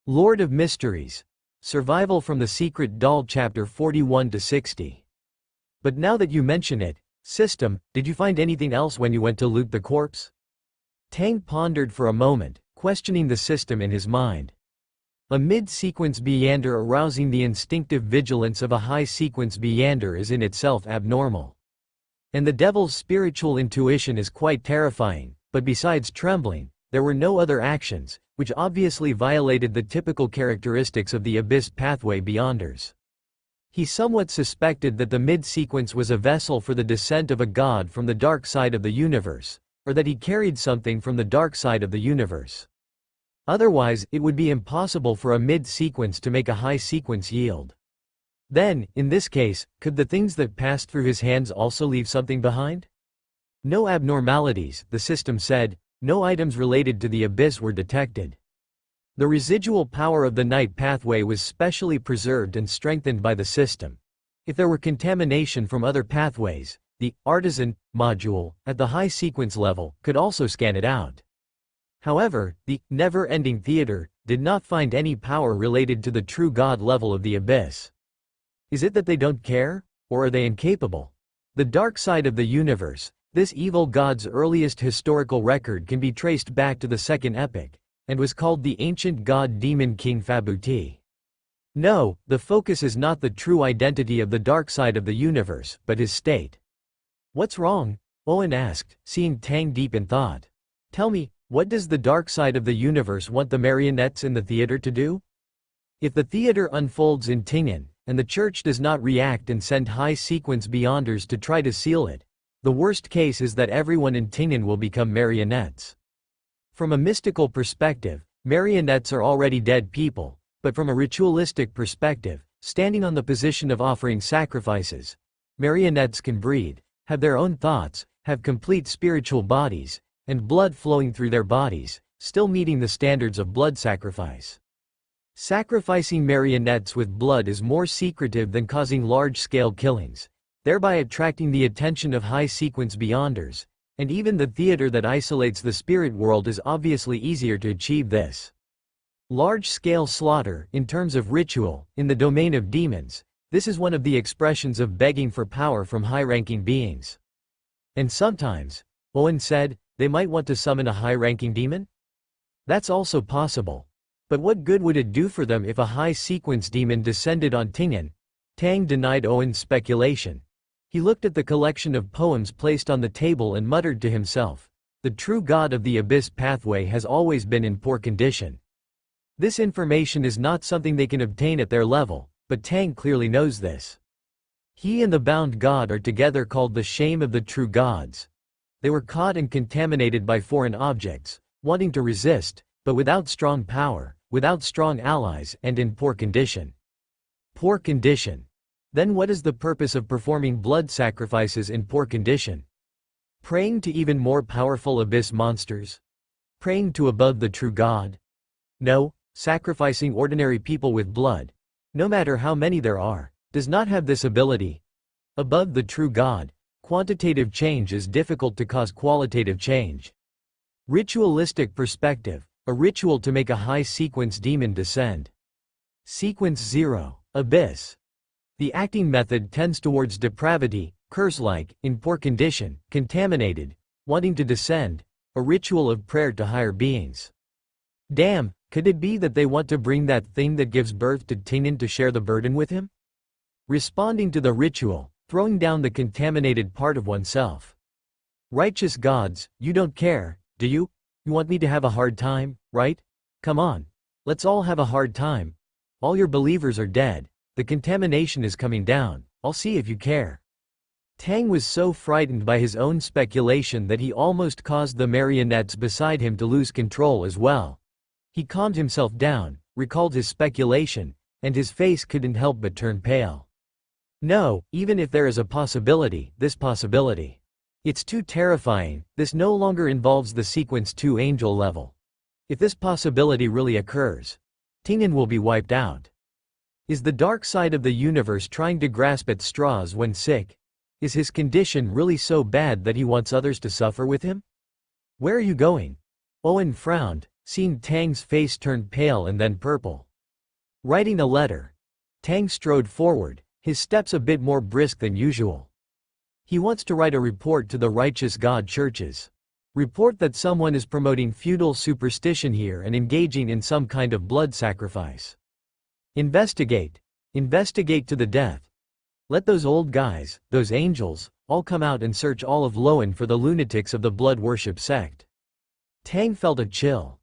Lord of Mysteries. Survival from the Secret Doll Chapter 41-60. But now that you mention it, system, did you find anything else when you went to loot the corpse? Tang pondered for a moment, questioning the system in his mind. A mid-sequence Byander arousing the instinctive vigilance of a high-sequence Byander is in itself abnormal. And the devil's spiritual intuition is quite terrifying, but besides trembling, there were no other actions, which obviously violated the typical characteristics of the Abyss Pathway Beyonders. He somewhat suspected that the mid-sequence was a vessel for the descent of a god from the dark side of the universe, or that he carried something from the dark side of the universe. Otherwise, it would be impossible for a mid-sequence to make a high-sequence yield. Then, in this case, could the things that passed through his hands also leave something behind? No abnormalities, the system said, no items related to the abyss were detected. The residual power of the night pathway was specially preserved and strengthened by the system. If there were contamination from other pathways, the artisan module, at the high sequence level, could also scan it out. However, the never-ending theater did not find any power related to the true God level of the abyss. Is it that they don't care, or are they incapable? The dark side of the universe, this evil god's earliest historical record can be traced back to the Second Epoch, and was called the ancient god demon king Fabuti. No, the focus is not the true identity of the dark side of the universe, but his state. What's wrong? Owen asked, seeing Tang deep in thought. Tell me, what does the dark side of the universe want the marionettes in the theater to do? If the theater unfolds in Tingen, and the church does not react and send high-sequence Beyonders to try to seal it, the worst case is that everyone in Tingen will become marionettes. From a mystical perspective, marionettes are already dead people, but from a ritualistic perspective, standing on the position of offering sacrifices, marionettes can breathe, have their own thoughts, have complete spiritual bodies, and blood flowing through their bodies, still meeting the standards of blood sacrifice. Sacrificing marionettes with blood is more secretive than causing large-scale killings, thereby attracting the attention of high-sequence Beyonders, and even the theater that isolates the spirit world is obviously easier to achieve this. Large-scale slaughter, in terms of ritual, in the domain of demons, this is one of the expressions of begging for power from high-ranking beings. And sometimes, Owen said, they might want to summon a high-ranking demon? That's also possible. But what good would it do for them if a high-sequence demon descended on Tingen? Tang denied Owen's speculation. He looked at the collection of poems placed on the table and muttered to himself, the true god of the Abyss Pathway has always been in poor condition. This information is not something they can obtain at their level, but Tang clearly knows this. He and the bound god are together called the shame of the true gods. They were caught and contaminated by foreign objects, wanting to resist, but without strong power, without strong allies, and in poor condition. Poor condition. Then what is the purpose of performing blood sacrifices in poor condition? Praying to even more powerful abyss monsters? Praying to above the true God? No, sacrificing ordinary people with blood, no matter how many there are, does not have this ability. Above the true God, quantitative change is difficult to cause qualitative change. Ritualistic perspective, a ritual to make a high-sequence demon descend. Sequence 0, Abyss. The acting method tends towards depravity, curse-like, in poor condition, contaminated, wanting to descend, a ritual of prayer to higher beings. Damn, could it be that they want to bring that thing that gives birth to Tingen to share the burden with him? Responding to the ritual, throwing down the contaminated part of oneself. Righteous gods, you don't care, do you? You want me to have a hard time, right? Come on. Let's all have a hard time. All your believers are dead. The contamination is coming down. I'll see if you care. Tang was so frightened by his own speculation that he almost caused the marionettes beside him to lose control as well. He calmed himself down, recalled his speculation, and his face couldn't help but turn pale. No, even if there is a possibility, this possibility. It's too terrifying, this no longer involves the sequence 2 angel level. If this possibility really occurs, Tingen will be wiped out. Is the dark side of the universe trying to grasp at straws when sick? Is his condition really so bad that he wants others to suffer with him? Where are you going? Owen frowned, Seeing Tang's face turned pale and then purple. Writing a letter. Tang strode forward, his steps a bit more brisk than usual. He wants to write a report to the righteous God churches. Report that someone is promoting feudal superstition here and engaging in some kind of blood sacrifice. Investigate. Investigate to the death. Let those old guys, those angels, all come out and search all of Loen for the lunatics of the blood worship sect. Tang felt a chill.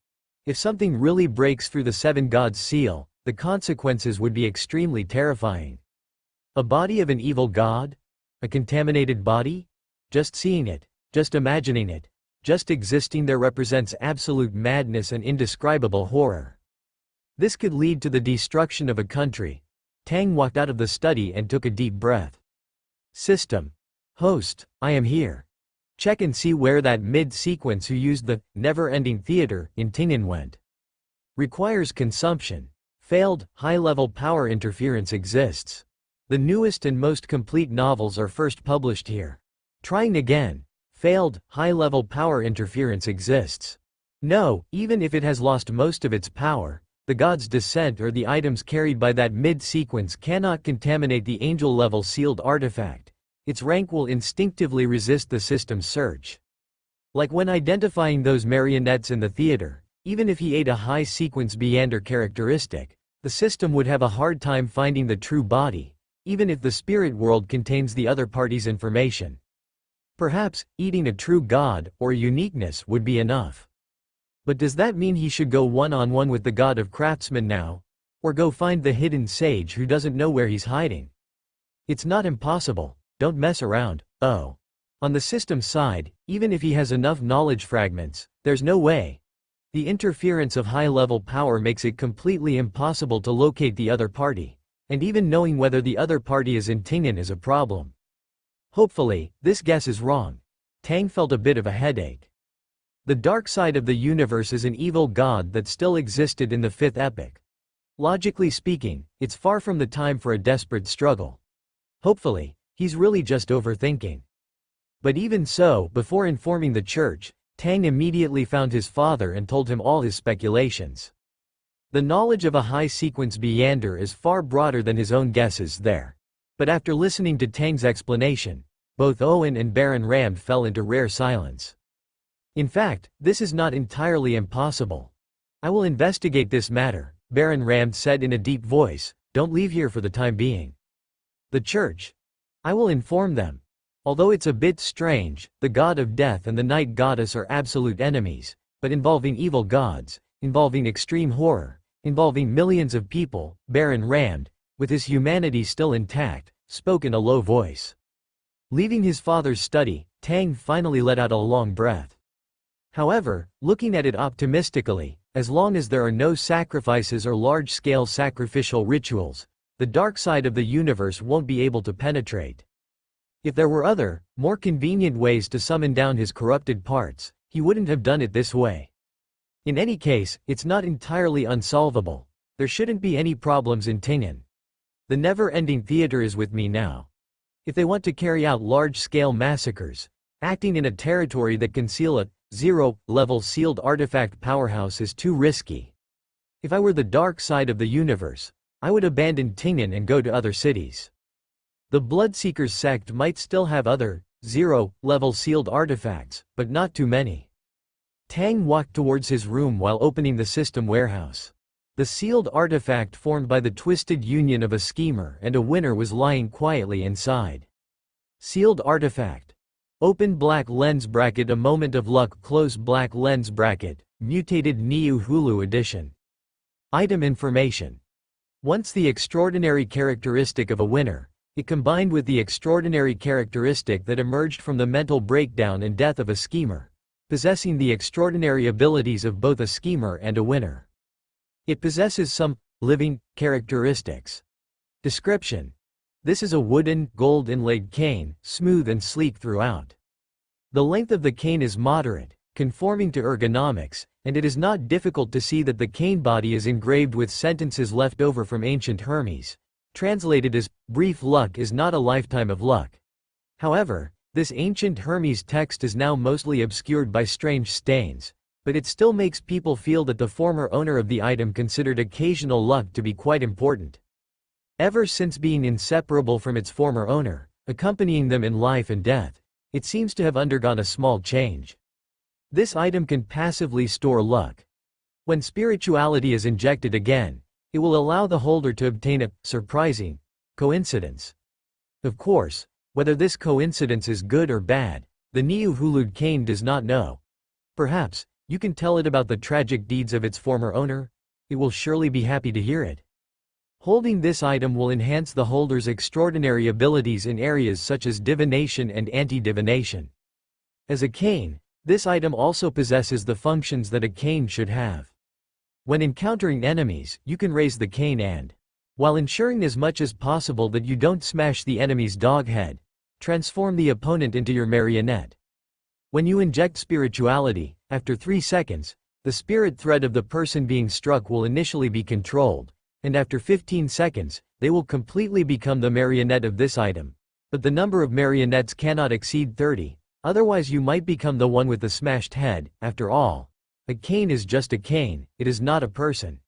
If something really breaks through the seven gods' seal, the consequences would be extremely terrifying. A body of an evil god? A contaminated body? Just seeing it, just imagining it, just existing there represents absolute madness and indescribable horror. This could lead to the destruction of a country. Tang walked out of the study and took a deep breath. System. Host, I am here. Check and see where that mid-sequence who used the never-ending theater in Tingen went. Requires consumption. Failed, high-level power interference exists. The newest and most complete novels are first published here. Trying again. Failed, high-level power interference exists. No, even if it has lost most of its power, the god's descent or the items carried by that mid-sequence cannot contaminate the angel-level sealed artifact. Its rank will instinctively resist the system's search. Like when identifying those marionettes in the theater, even if he ate a high-sequence Beander characteristic, the system would have a hard time finding the true body, even if the spirit world contains the other party's information. Perhaps, eating a true god, or uniqueness, would be enough. But does that mean he should go one-on-one with the god of craftsmen now? Or go find the hidden sage who doesn't know where he's hiding? It's not impossible, don't mess around. Oh. On the system side, even if he has enough knowledge fragments, there's no way. The interference of high-level power makes it completely impossible to locate the other party, and even knowing whether the other party is in Tingen is a problem. Hopefully, this guess is wrong. Tang felt a bit of a headache. The dark side of the universe is an evil god that still existed in the Fifth Epoch. Logically speaking, it's far from the time for a desperate struggle. Hopefully, he's really just overthinking. But even so, before informing the church, Tang immediately found his father and told him all his speculations. The knowledge of a high-sequence Beander is far broader than his own guesses there. But after listening to Tang's explanation, both Owen and Baron Ramde fell into rare silence. In fact, this is not entirely impossible. I will investigate this matter, Baron Ramde said in a deep voice. Don't leave here for the time being. The church. I will inform them. Although it's a bit strange, the god of death and the night goddess are absolute enemies, but involving evil gods, involving extreme horror, involving millions of people, Baron Ramde, with his humanity still intact, spoke in a low voice. Leaving his father's study, Tang finally let out a long breath. However, looking at it optimistically, as long as there are no sacrifices or large-scale sacrificial rituals, the dark side of the universe won't be able to penetrate. If there were other, more convenient ways to summon down his corrupted parts, he wouldn't have done it this way. In any case, it's not entirely unsolvable. There shouldn't be any problems in Tingen. The never-ending theater is with me now. If they want to carry out large-scale massacres, acting in a territory that conceal a zero-level sealed artifact powerhouse is too risky. If I were the dark side of the universe, I would abandon Tingen and go to other cities. The Bloodseekers sect might still have other, zero-level sealed artifacts, but not too many. Tang walked towards his room while opening the system warehouse. The sealed artifact formed by the twisted union of a schemer and a winner was lying quietly inside. Sealed artifact. Open black lens bracket. A moment of luck. Close black lens bracket. Mutated Niu Hulu edition. Item information. Once the extraordinary characteristic of a winner, it combined with the extraordinary characteristic that emerged from the mental breakdown and death of a schemer, possessing the extraordinary abilities of both a schemer and a winner. It possesses some living characteristics. Description. This is a wooden, gold-inlaid cane, smooth and sleek throughout. The length of the cane is moderate, conforming to ergonomics, and it is not difficult to see that the cane body is engraved with sentences left over from ancient Hermes, translated as, "Brief luck is not a lifetime of luck." However, this ancient Hermes text is now mostly obscured by strange stains, but it still makes people feel that the former owner of the item considered occasional luck to be quite important. Ever since being inseparable from its former owner, accompanying them in life and death, it seems to have undergone a small change. This item can passively store luck. When spirituality is injected again, it will allow the holder to obtain a surprising coincidence. Of course, whether this coincidence is good or bad, the Niu Hulud Kane does not know. Perhaps, you can tell it about the tragic deeds of its former owner? It will surely be happy to hear it. Holding this item will enhance the holder's extraordinary abilities in areas such as divination and anti-divination. As a cane, this item also possesses the functions that a cane should have. When encountering enemies, you can raise the cane and, while ensuring as much as possible that you don't smash the enemy's dog head, transform the opponent into your marionette. When you inject spirituality, after 3 seconds, the spirit thread of the person being struck will initially be controlled, and after 15 seconds, they will completely become the marionette of this item. But the number of marionettes cannot exceed 30, otherwise you might become the one with the smashed head. After all, a cane is just a cane, it is not a person.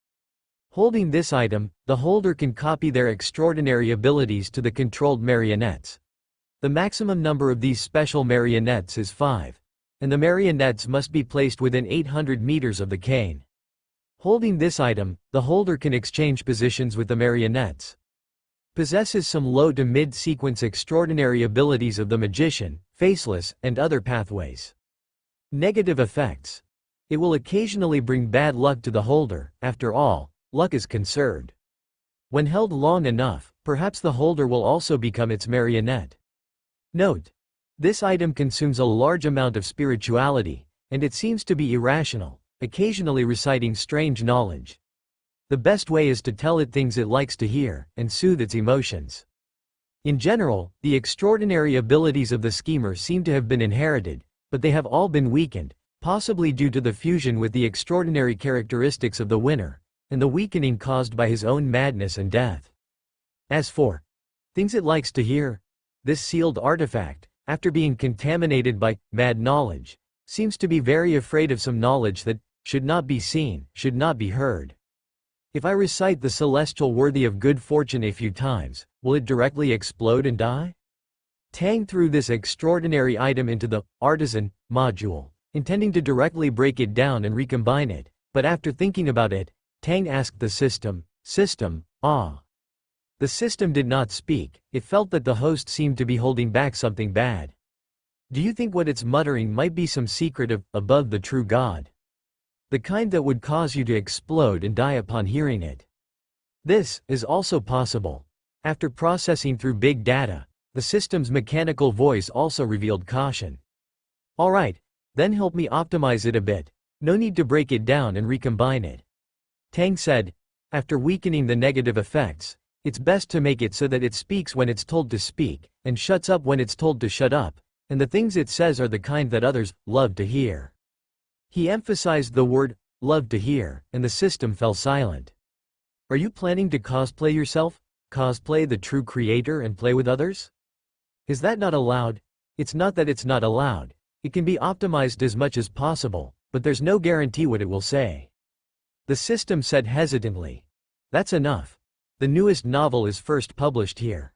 Holding this item, the holder can copy their extraordinary abilities to the controlled marionettes. The maximum number of these special marionettes is 5, and the marionettes must be placed within 800 meters of the cane. Holding this item, the holder can exchange positions with the marionettes. Possesses some low to mid-sequence extraordinary abilities of the magician, faceless, and other pathways. Negative effects. It will occasionally bring bad luck to the holder. After all, luck is conserved. When held long enough, perhaps the holder will also become its marionette. Note: this item consumes a large amount of spirituality, and it seems to be irrational, occasionally reciting strange knowledge. The best way is to tell it things it likes to hear, and soothe its emotions. In general, the extraordinary abilities of the schemer seem to have been inherited, but they have all been weakened, possibly due to the fusion with the extraordinary characteristics of the winner, and the weakening caused by his own madness and death. As for things it likes to hear, this sealed artifact, after being contaminated by mad knowledge, seems to be very afraid of some knowledge that should not be seen, should not be heard. If I recite the celestial worthy of good fortune a few times, will it directly explode and die? Tang threw this extraordinary item into the artisan module, intending to directly break it down and recombine it, but after thinking about it, Tang asked the system, ah. The system did not speak. It felt that the host seemed to be holding back something bad. Do you think what it's muttering might be some secret above the true God? The kind that would cause you to explode and die upon hearing it. This is also possible. After processing through big data, the system's mechanical voice also revealed caution. Alright, then help me optimize it a bit. No need to break it down and recombine it. Tang said, after weakening the negative effects, it's best to make it so that it speaks when it's told to speak, and shuts up when it's told to shut up, and the things it says are the kind that others love to hear. He emphasized the word love to hear, and the system fell silent. Are you planning to cosplay yourself? Cosplay the true creator and play with others? Is that not allowed? It's not that it's not allowed. It can be optimized as much as possible, but there's no guarantee what it will say. The system said hesitantly. That's enough. The newest novel is first published here.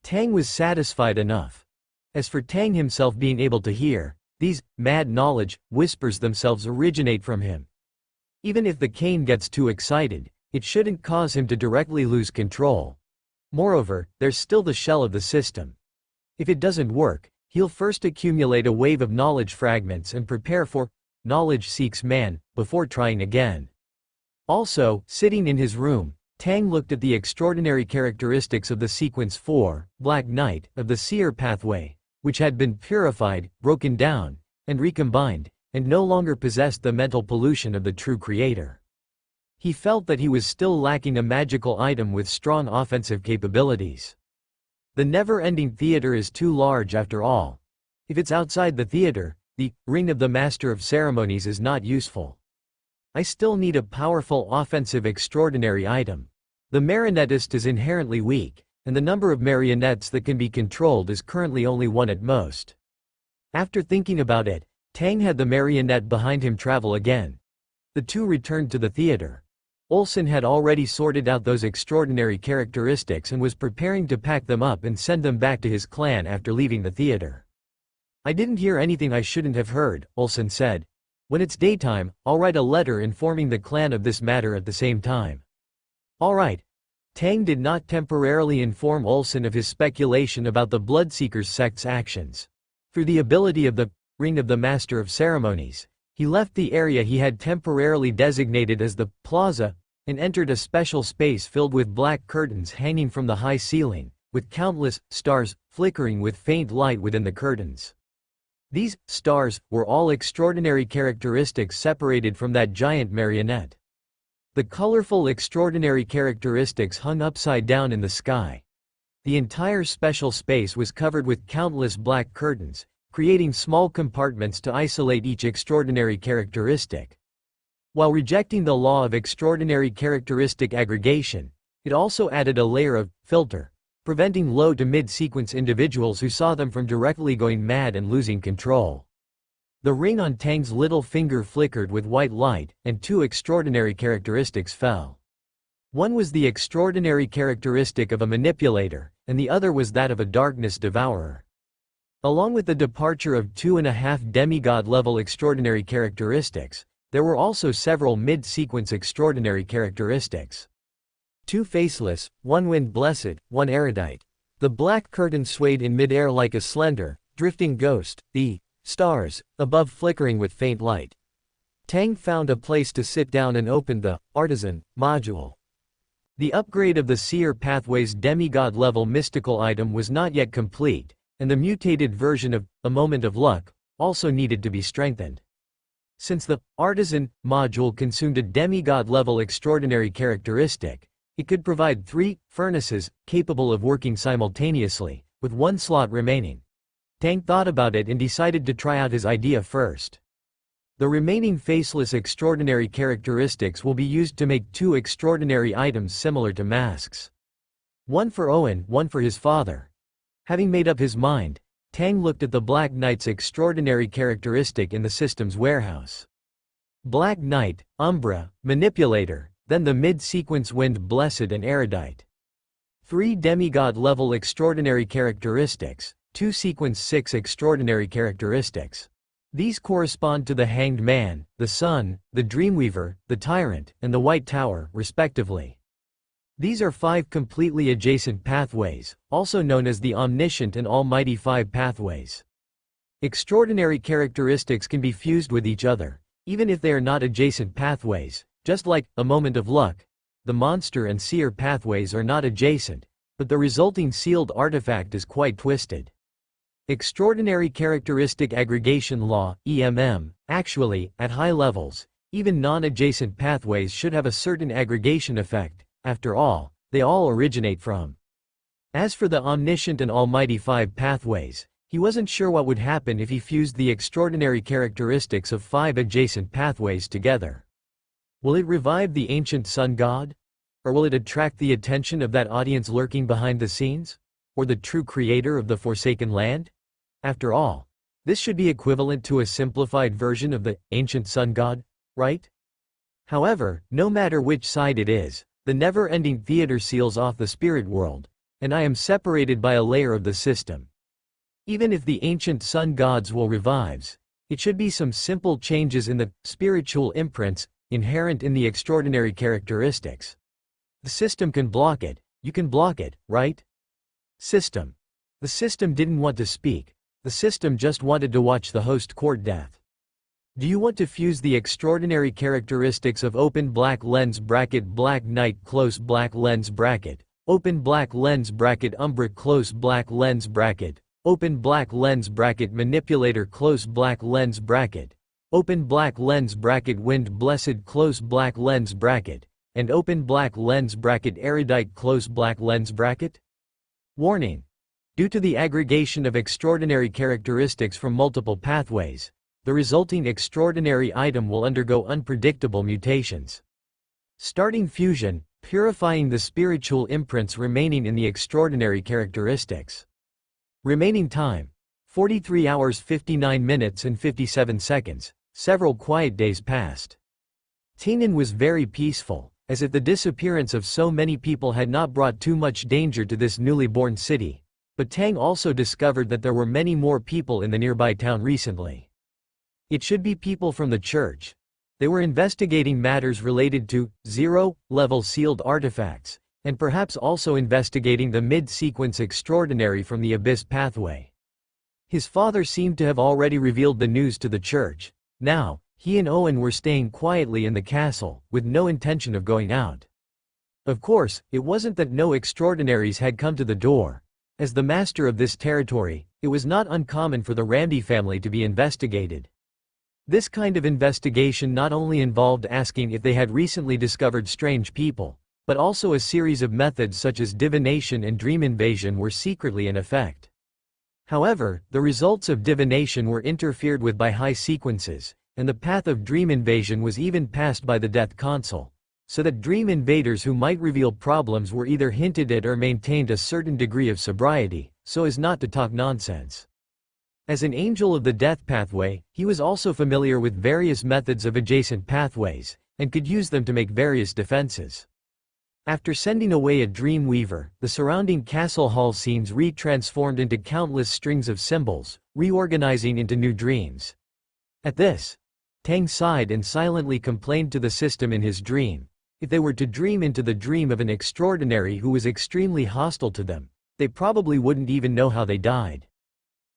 Tang was satisfied enough. As for Tang himself being able to hear, these mad knowledge whispers themselves originate from him. Even if the cane gets too excited, it shouldn't cause him to directly lose control. Moreover, there's still the shell of the system. If it doesn't work, he'll first accumulate a wave of knowledge fragments and prepare for knowledge seeks man, before trying again. Also, sitting in his room, Tang looked at the extraordinary characteristics of the Sequence 4, Black Knight, of the Seer pathway, which had been purified, broken down, and recombined, and no longer possessed the mental pollution of the true creator. He felt that he was still lacking a magical item with strong offensive capabilities. The never-ending theater is too large after all. If it's outside the theater, the ring of the Master of Ceremonies is not useful. I still need a powerful offensive extraordinary item. The marionettist is inherently weak, and the number of marionettes that can be controlled is currently only 1 at most. After thinking about it, Tang had the marionette behind him travel again. The two returned to the theater. Olsen had already sorted out those extraordinary characteristics and was preparing to pack them up and send them back to his clan after leaving the theater. "I didn't hear anything I shouldn't have heard," Olsen said. "When it's daytime, I'll write a letter informing the clan of this matter at the same time." "All right." Tang did not temporarily inform Olsen of his speculation about the Bloodseekers sect's actions. Through the ability of the Ring of the Master of Ceremonies, he left the area he had temporarily designated as the Plaza and entered a special space filled with black curtains hanging from the high ceiling, with countless stars flickering with faint light within the curtains. These stars were all extraordinary characteristics separated from that giant marionette. The colorful extraordinary characteristics hung upside down in the sky. The entire special space was covered with countless black curtains, creating small compartments to isolate each extraordinary characteristic. While rejecting the law of extraordinary characteristic aggregation, it also added a layer of filter, preventing low to mid-sequence individuals who saw them from directly going mad and losing control. The ring on Tang's little finger flickered with white light, and two extraordinary characteristics fell. One was the extraordinary characteristic of a manipulator, and the other was that of a darkness devourer. Along with the departure of 2.5 demigod-level extraordinary characteristics, there were also several mid-sequence extraordinary characteristics. Two faceless, one wind-blessed, one erudite. The black curtain swayed in mid-air like a slender, drifting ghost, the stars above flickering with faint light. Tang found a place to sit down and opened the Artisan module. The upgrade of the Seer Pathway's demigod-level mystical item was not yet complete, and the mutated version of A Moment of Luck also needed to be strengthened. Since the Artisan module consumed a demigod-level extraordinary characteristic, it could provide 3 furnaces capable of working simultaneously, with 1 slot remaining. Tang thought about it and decided to try out his idea first. The remaining faceless extraordinary characteristics will be used to make 2 extraordinary items similar to masks. One for Owen, one for his father. Having made up his mind, Tang looked at the Black Knight's extraordinary characteristic in the system's warehouse. Black Knight, Umbra, Manipulator, then the mid-sequence Wind Blessed and Erudite. 3 demigod-level extraordinary characteristics, 2 sequence 6 extraordinary characteristics. These correspond to the Hanged Man, the Sun, the Dreamweaver, the Tyrant, and the White Tower, respectively. These are 5 completely adjacent pathways, also known as the Omniscient and Almighty 5 pathways. Extraordinary characteristics can be fused with each other, even if they are not adjacent pathways, just like A Moment of Luck. The Monster and Seer pathways are not adjacent, but the resulting sealed artifact is quite twisted. Extraordinary Characteristic Aggregation Law, EMM, actually, at high levels, even non-adjacent pathways should have a certain aggregation effect. After all, they all originate from. As for the Omniscient and Almighty 5 pathways, he wasn't sure what would happen if he fused the extraordinary characteristics of 5 adjacent pathways together. Will it revive the ancient sun god? Or will it attract the attention of that audience lurking behind the scenes? Or the true creator of the Forsaken Land? After all, this should be equivalent to a simplified version of the ancient sun god, right? However, no matter which side it is, the never-ending theater seals off the spirit world, and I am separated by a layer of the system. Even if the ancient sun gods will revive, it should be some simple changes in the spiritual imprints inherent in the extraordinary characteristics. The system can block it, you can block it, right? System. The system didn't want to speak, the system just wanted to watch the host court death. Do you want to fuse the extraordinary characteristics of open black lens bracket Black Knight close black lens bracket, open black lens bracket Umbra close black lens bracket, open black lens bracket Manipulator close black lens bracket, open black lens bracket Wind Blessed close black lens bracket, and open black lens bracket Erudite close black lens bracket? Warning. Due to the aggregation of extraordinary characteristics from multiple pathways, the resulting extraordinary item will undergo unpredictable mutations. Starting fusion, purifying the spiritual imprints remaining in the extraordinary characteristics. Remaining time, 43 hours 59 minutes and 57 seconds, several quiet days passed. Tainan was very peaceful, as if the disappearance of so many people had not brought too much danger to this newly born city, but Tang also discovered that there were many more people in the nearby town recently. It should be people from the church. They were investigating matters related to zero-level sealed artifacts, and perhaps also investigating the mid-sequence extraordinary from the Abyss pathway. His father seemed to have already revealed the news to the church. Now, he and Owen were staying quietly in the castle, with no intention of going out. Of course, it wasn't that no extraordinaries had come to the door. As the master of this territory, it was not uncommon for the Ramde family to be investigated. This kind of investigation not only involved asking if they had recently discovered strange people, but also a series of methods such as divination and dream invasion were secretly in effect. However, the results of divination were interfered with by high sequences, and the path of dream invasion was even passed by the Death Console, so that dream invaders who might reveal problems were either hinted at or maintained a certain degree of sobriety, so as not to talk nonsense. As an angel of the death pathway, he was also familiar with various methods of adjacent pathways, and could use them to make various defenses. After sending away a dream weaver, the surrounding castle hall scenes re-transformed into countless strings of symbols, reorganizing into new dreams. At this, Tang sighed and silently complained to the system in his dream. If they were to dream into the dream of an extraordinary who was extremely hostile to them, they probably wouldn't even know how they died.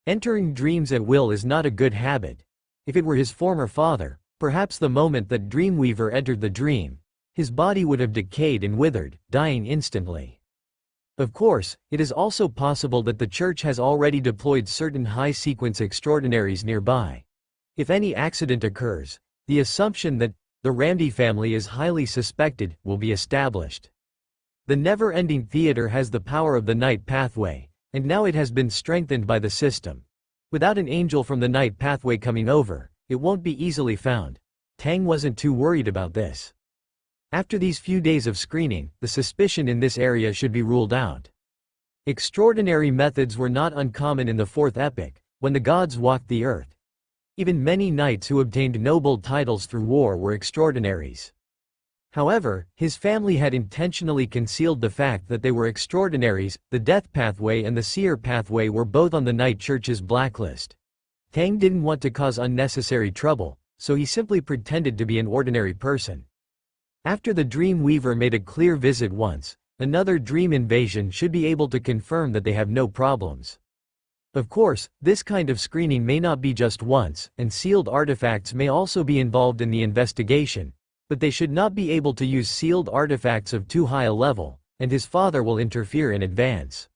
Entering dreams at will is not a good habit. If it were his former father, perhaps the moment that Dreamweaver entered the dream, his body would have decayed and withered, dying instantly. Of course, it is also possible that the church has already deployed certain high-sequence extraordinaries nearby. If any accident occurs, the assumption that the Ramde family is highly suspected will be established. The never-ending theater has the power of the night pathway, and now it has been strengthened by the system. Without an angel from the night pathway coming over, it won't be easily found. Tang wasn't too worried about this. After these few days of screening, the suspicion in this area should be ruled out. Extraordinary methods were not uncommon in the Fourth Epoch, when the gods walked the earth. Even many knights who obtained noble titles through war were extraordinaries. However, his family had intentionally concealed the fact that they were extraordinaries. The death pathway and the seer pathway were both on the Night Church's blacklist. Tang didn't want to cause unnecessary trouble, so he simply pretended to be an ordinary person. After the Dream Weaver made a clear visit once, another dream invasion should be able to confirm that they have no problems. Of course, this kind of screening may not be just once, and sealed artifacts may also be involved in the investigation, but they should not be able to use sealed artifacts of too high a level, and his father will interfere in advance.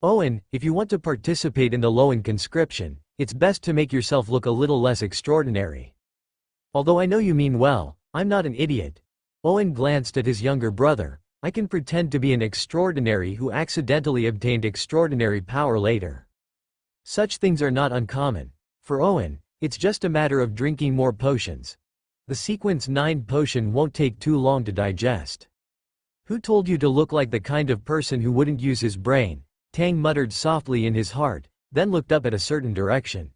Owen, if you want to participate in the Loen conscription, it's best to make yourself look a little less extraordinary. Although I know you mean well, I'm not an idiot. Owen glanced at his younger brother. I can pretend to be an extraordinary who accidentally obtained extraordinary power later. Such things are not uncommon. For Owen, it's just a matter of drinking more potions. The Sequence 9 potion won't take too long to digest. Who told you to look like the kind of person who wouldn't use his brain? Tang muttered softly in his heart, then looked up at a certain direction.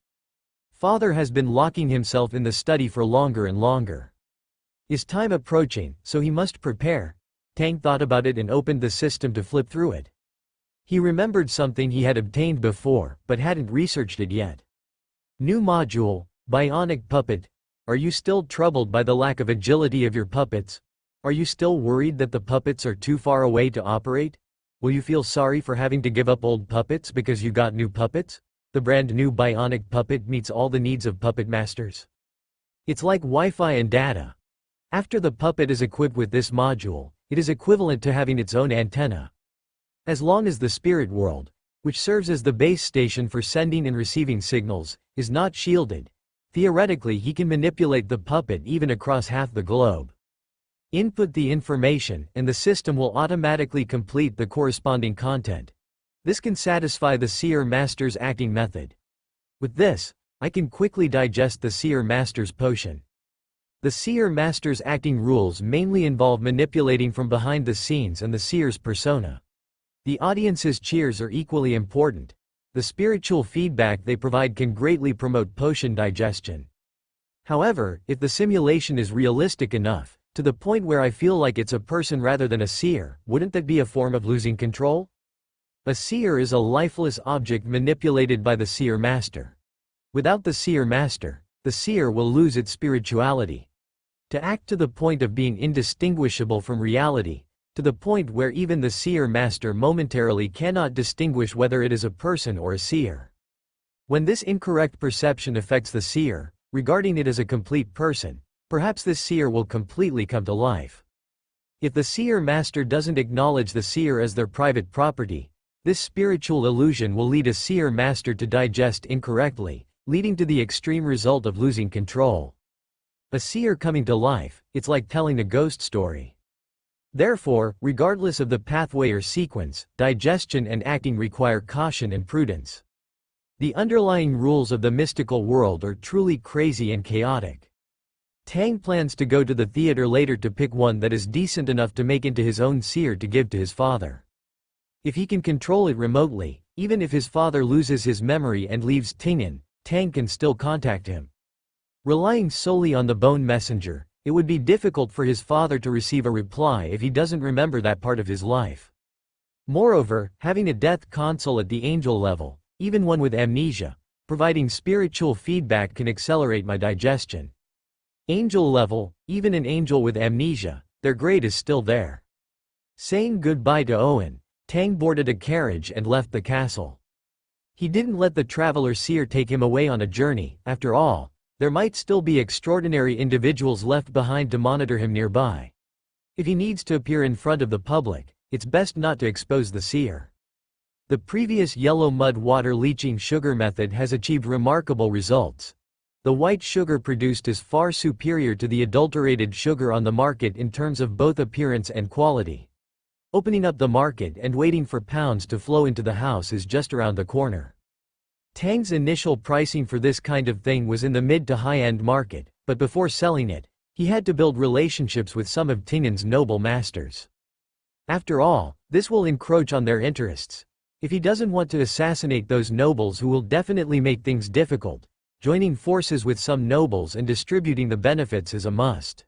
Father has been locking himself in the study for longer and longer. Is time approaching, so he must prepare? Tang thought about it and opened the system to flip through it. He remembered something he had obtained before, but hadn't researched it yet. New module, Bionic Puppet. Are you still troubled by the lack of agility of your puppets? Are you still worried that the puppets are too far away to operate? Will you feel sorry for having to give up old puppets because you got new puppets? The brand new Bionic Puppet meets all the needs of puppet masters. It's like Wi-Fi and data. After the puppet is equipped with this module, it is equivalent to having its own antenna. As long as the spirit world, which serves as the base station for sending and receiving signals, is not shielded, theoretically he can manipulate the puppet even across half the globe. Input the information, and the system will automatically complete the corresponding content. This can satisfy the Seer Master's acting method. With this, I can quickly digest the Seer Master's potion. The Seer Master's acting rules mainly involve manipulating from behind the scenes and the Seer's persona. The audience's cheers are equally important. the spiritual feedback they provide can greatly promote potion digestion. However, if the simulation is realistic enough, to the point where I feel like it's a person rather than a seer, wouldn't that be a form of losing control? A seer is a lifeless object manipulated by the seer master. Without the seer master, the seer will lose its spirituality. To act to the point of being indistinguishable from reality, to the point where even the seer master momentarily cannot distinguish whether it is a person or a seer. When this incorrect perception affects the seer, regarding it as a complete person, perhaps this seer will completely come to life. If the seer master doesn't acknowledge the seer as their private property, this spiritual illusion will lead a seer master to digest incorrectly, leading to the extreme result of losing control. A seer coming to life, it's like telling a ghost story. Therefore, regardless of the pathway or sequence, digestion and acting require caution and prudence. The underlying rules of the mystical world are truly crazy and chaotic. Tang plans to go to the theater later to pick one that is decent enough to make into his own seer to give to his father. If he can control it remotely, even if his father loses his memory and leaves Tingnan, Tang can still contact him. Relying solely on the bone messenger, it would be difficult for his father to receive a reply if he doesn't remember that part of his life. Moreover, having a death console at the angel level, even one with amnesia, providing spiritual feedback can accelerate my digestion. Angel level, even an angel with amnesia, their grade is still there. Saying goodbye to Owen, Tang boarded a carriage and left the castle. He didn't let the traveler seer take him away on a journey. After all, there might still be extraordinary individuals left behind to monitor him nearby. If he needs to appear in front of the public, it's best not to expose the seer. The previous yellow mud water leaching sugar method has achieved remarkable results. The white sugar produced is far superior to the adulterated sugar on the market in terms of both appearance and quality. Opening up the market and waiting for pounds to flow into the house is just around the corner. Tang's initial pricing for this kind of thing was in the mid to high-end market, but before selling it, he had to build relationships with some of Tingnan's noble masters. After all, this will encroach on their interests. If he doesn't want to assassinate those nobles who will definitely make things difficult, joining forces with some nobles and distributing the benefits is a must.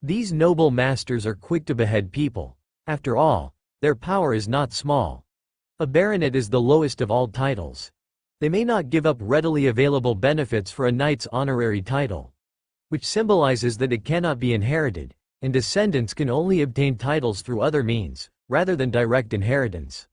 These noble masters are quick to behead people. After all, their power is not small. A baronet is the lowest of all titles. They may not give up readily available benefits for a knight's honorary title, which symbolizes that it cannot be inherited, and descendants can only obtain titles through other means, rather than direct inheritance.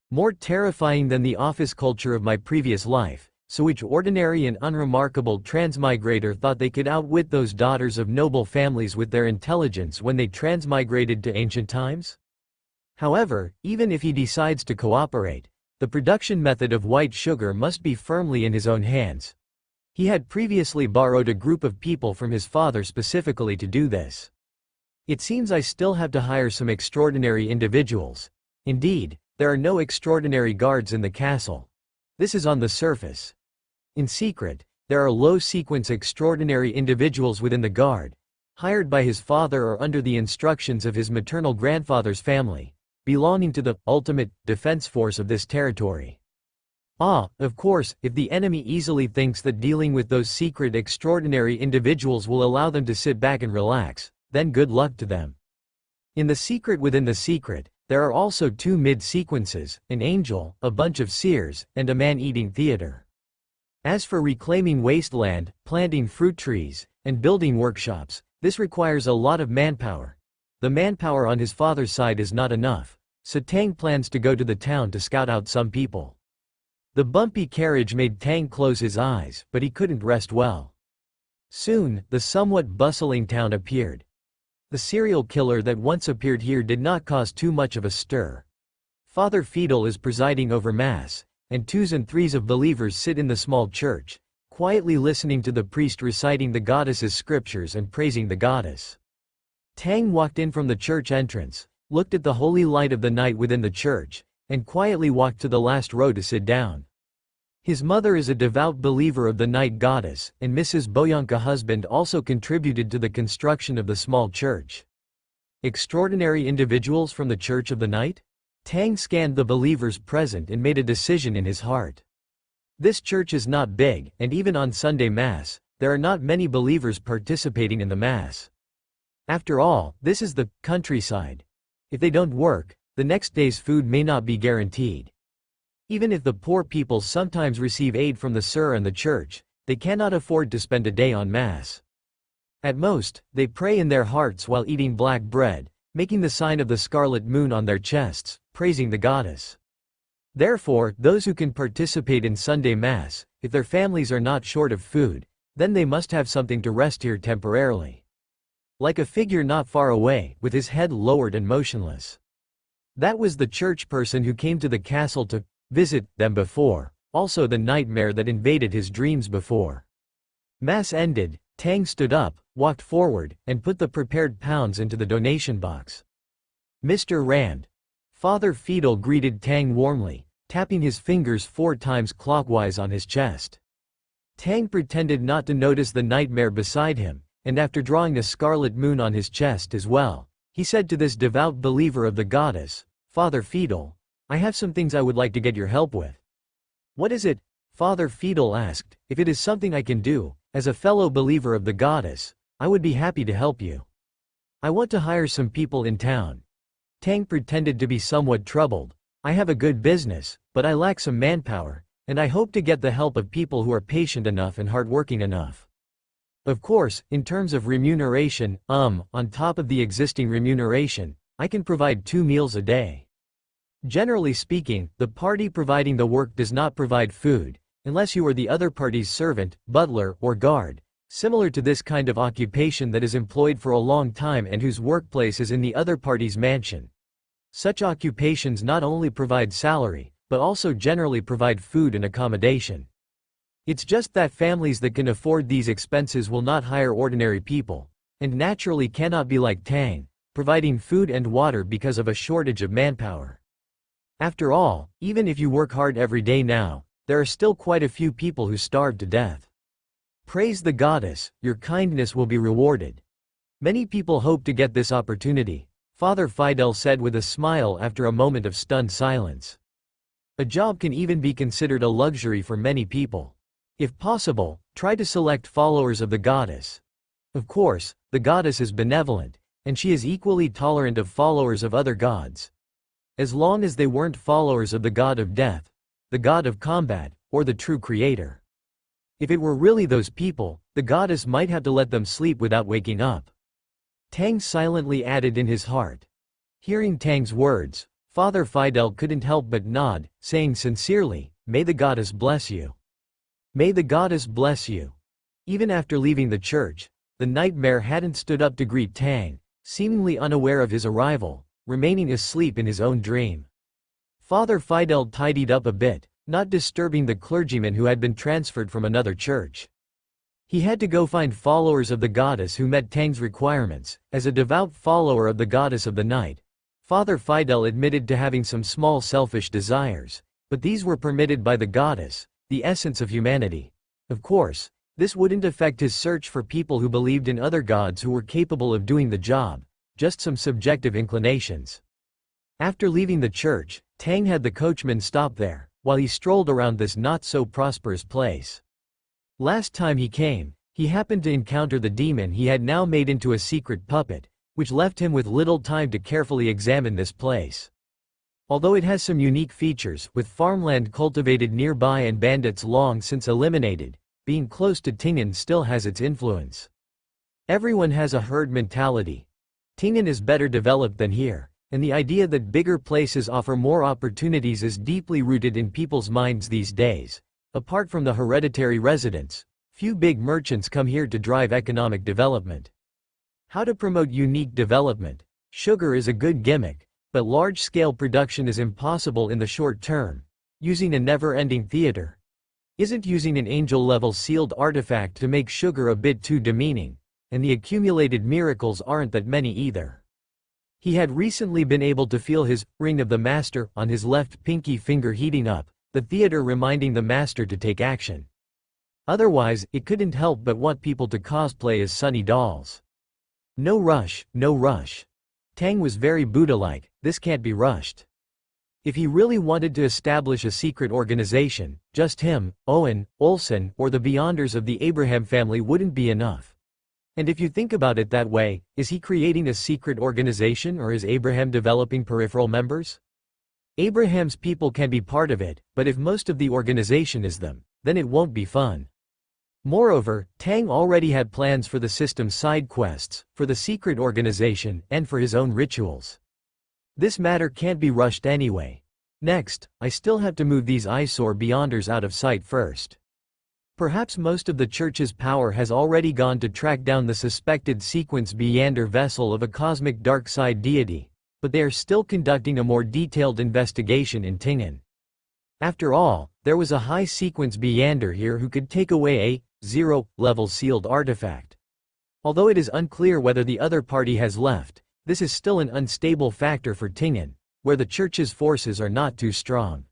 More terrifying than the office culture of my previous life, so which ordinary and unremarkable transmigrator thought they could outwit those daughters of noble families with their intelligence when they transmigrated to ancient times? However, even if he decides to cooperate, the production method of white sugar must be firmly in his own hands. He had previously borrowed a group of people from his father specifically to do this. It seems I still have to hire some extraordinary individuals. Indeed, there are no extraordinary guards in the castle. This is on the surface. In secret, there are low-sequence extraordinary individuals within the guard, hired by his father or under the instructions of his maternal grandfather's family, belonging to the ultimate defense force of this territory. Of course, if the enemy easily thinks that dealing with those secret extraordinary individuals will allow them to sit back and relax, then good luck to them. In the secret within the secret, there are also two mid-sequences, an angel, a bunch of seers, and a man-eating theater. As for reclaiming wasteland, planting fruit trees, and building workshops, this requires a lot of manpower. The manpower on his father's side is not enough, so Tang plans to go to the town to scout out some people. The bumpy carriage made Tang close his eyes, but he couldn't rest well. Soon, the somewhat bustling town appeared. The serial killer that once appeared here did not cause too much of a stir. Father Fiedel is presiding over Mass, and 2s and 3s of believers sit in the small church, quietly listening to the priest reciting the goddess's scriptures and praising the goddess. Tang walked in from the church entrance, looked at the holy light of the night within the church, and quietly walked to the last row to sit down. His mother is a devout believer of the night goddess, and Mrs. Boyanka husband also contributed to the construction of the small church. Extraordinary individuals from the Church of the Night? Tang scanned the believers present and made a decision in his heart. This church is not big, and even on Sunday Mass, there are not many believers participating in the Mass. After all, this is the countryside. If they don't work, the next day's food may not be guaranteed. Even if the poor people sometimes receive aid from the Sur and the church, they cannot afford to spend a day on Mass. At most, they pray in their hearts while eating black bread, making the sign of the scarlet moon on their chests, praising the goddess. Therefore, those who can participate in Sunday Mass, if their families are not short of food, then they must have something to rest here temporarily. Like a figure not far away, with his head lowered and motionless. That was the church person who came to the castle to visit them before, also the nightmare that invaded his dreams before. Mass ended, Tang stood up, walked forward, and put the prepared pounds into the donation box. Mr. Rand. Father Fiedel greeted Tang warmly, tapping his fingers 4 times clockwise on his chest. Tang pretended not to notice the nightmare beside him, and after drawing a scarlet moon on his chest as well, he said to this devout believer of the goddess, "Father Fiedel, I have some things I would like to get your help with." "What is it?" Father Fiedel asked. "If it is something I can do, as a fellow believer of the goddess, I would be happy to help you. I want to hire some people in town." Tang pretended to be somewhat troubled. "I have a good business, but I lack some manpower, and I hope to get the help of people who are patient enough and hardworking enough. Of course, in terms of remuneration, on top of the existing remuneration, I can provide 2 meals a day. Generally speaking, the party providing the work does not provide food, unless you are the other party's servant, butler, or guard, similar to this kind of occupation that is employed for a long time and whose workplace is in the other party's mansion. Such occupations not only provide salary, but also generally provide food and accommodation. It's just that families that can afford these expenses will not hire ordinary people, and naturally cannot be like Tang, providing food and water because of a shortage of manpower. After all, even if you work hard every day now, there are still quite a few people who starve to death. Praise the goddess, your kindness will be rewarded. Many people hope to get this opportunity, Father Fiedel said with a smile after a moment of stunned silence. A job can even be considered a luxury for many people. If possible, try to select followers of the goddess. Of course, the goddess is benevolent, and she is equally tolerant of followers of other gods. As long as they weren't followers of the god of death, the god of combat, or the true creator. If it were really those people, the goddess might have to let them sleep without waking up. Tang silently added in his heart. Hearing Tang's words, Father Fiedel couldn't help but nod, saying sincerely, "May the goddess bless you. May the goddess bless you." Even after leaving the church, the nightmare hadn't stood up to greet Tang, seemingly unaware of his arrival, remaining asleep in his own dream. Father Fiedel tidied up a bit, not disturbing the clergyman who had been transferred from another church. He had to go find followers of the goddess who met Tang's requirements. As a devout follower of the goddess of the night, Father Fiedel admitted to having some small selfish desires, but these were permitted by the goddess, the essence of humanity. Of course, this wouldn't affect his search for people who believed in other gods who were capable of doing the job, just some subjective inclinations. After leaving the church, Tang had the coachman stop there, while he strolled around this not-so-prosperous place. Last time he came, he happened to encounter the demon he had now made into a secret puppet, which left him with little time to carefully examine this place. Although it has some unique features, with farmland cultivated nearby and bandits long since eliminated, being close to Tingen still has its influence. Everyone has a herd mentality. Tingen is better developed than here, and the idea that bigger places offer more opportunities is deeply rooted in people's minds these days. Apart from the hereditary residents, few big merchants come here to drive economic development. How to promote unique development? Sugar is a good gimmick, but large-scale production is impossible in the short term. Using a never-ending theater isn't using an angel-level sealed artifact to make sugar a bit too demeaning, and the accumulated miracles aren't that many either. He had recently been able to feel his ring of the master on his left pinky finger heating up, the theater reminding the master to take action. Otherwise, it couldn't help but want people to cosplay as Sunny dolls. No rush, no rush. Tang was very Buddha-like, this can't be rushed. If he really wanted to establish a secret organization, just him, Owen, Olsen, or the Beyonders of the Abraham family wouldn't be enough. And if you think about it that way, is he creating a secret organization or is Abraham developing peripheral members? Abraham's people can be part of it, but if most of the organization is them, then it won't be fun. Moreover, Tang already had plans for the system's side quests, for the secret organization, and for his own rituals. This matter can't be rushed anyway. Next, I still have to move these eyesore Beyonders out of sight first. Perhaps most of the Church's power has already gone to track down the suspected sequence Beyonder vessel of a cosmic dark side deity, but they are still conducting a more detailed investigation in Tingen. After all, there was a high sequence Beyonder here who could take away a 0-level sealed artifact. Although it is unclear whether the other party has left, this is still an unstable factor for Tingen, where the Church's forces are not too strong.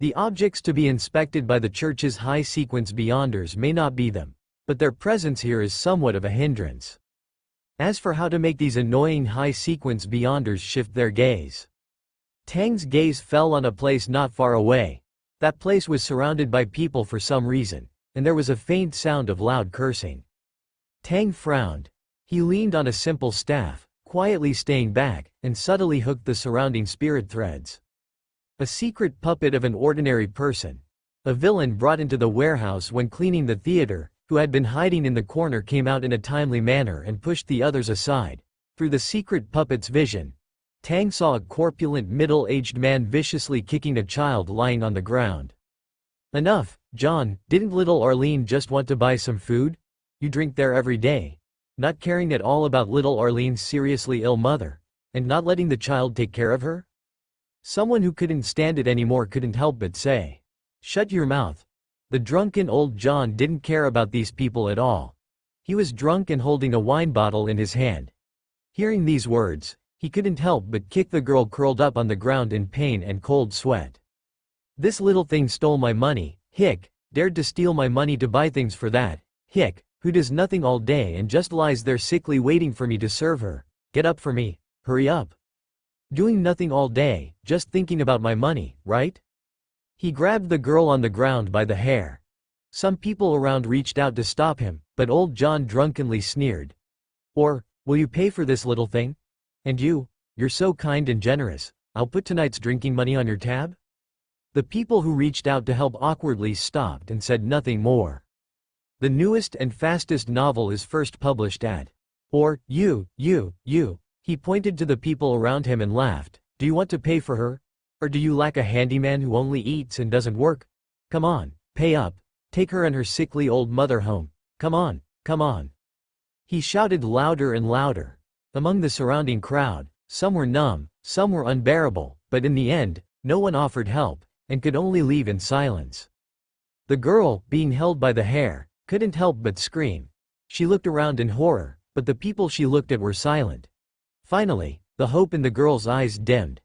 The objects to be inspected by the Church's high sequence Beyonders may not be them, but their presence here is somewhat of a hindrance. As for how to make these annoying high sequence Beyonders shift their gaze, Tang's gaze fell on a place not far away. That place was surrounded by people for some reason, and there was a faint sound of loud cursing. Tang frowned. He leaned on a simple staff, quietly staying back, and subtly hooked the surrounding spirit threads. A secret puppet of an ordinary person. A villain brought into the warehouse when cleaning the theater, who had been hiding in the corner, came out in a timely manner and pushed the others aside. Through the secret puppet's vision, Tang saw a corpulent middle-aged man viciously kicking a child lying on the ground. Enough, John, didn't little Arlene just want to buy some food? You drink there every day. Not caring at all about little Arlene's seriously ill mother, and not letting the child take care of her? Someone who couldn't stand it anymore couldn't help but say, "Shut your mouth." The drunken old John didn't care about these people at all. He was drunk and holding a wine bottle in his hand. Hearing these words, he couldn't help but kick the girl curled up on the ground in pain and cold sweat. This little thing stole my money, hick, dared to steal my money to buy things for that, hick, who does nothing all day and just lies there sickly waiting for me to serve her. Get up for me, hurry up. Doing nothing all day, just thinking about my money, right? He grabbed the girl on the ground by the hair. Some people around reached out to stop him, but old John drunkenly sneered. Or, will you pay for this little thing? And you're so kind and generous, I'll put tonight's drinking money on your tab? The people who reached out to help awkwardly stopped and said nothing more. The newest and fastest novel is first published at. Or, you. He pointed to the people around him and laughed. Do you want to pay for her? Or do you lack a handyman who only eats and doesn't work? Come on, pay up. Take her and her sickly old mother home. Come on, come on. He shouted louder and louder. Among the surrounding crowd, some were numb, some were unbearable, but in the end, no one offered help, and could only leave in silence. The girl, being held by the hair, couldn't help but scream. She looked around in horror, but the people she looked at were silent. Finally, the hope in the girl's eyes dimmed.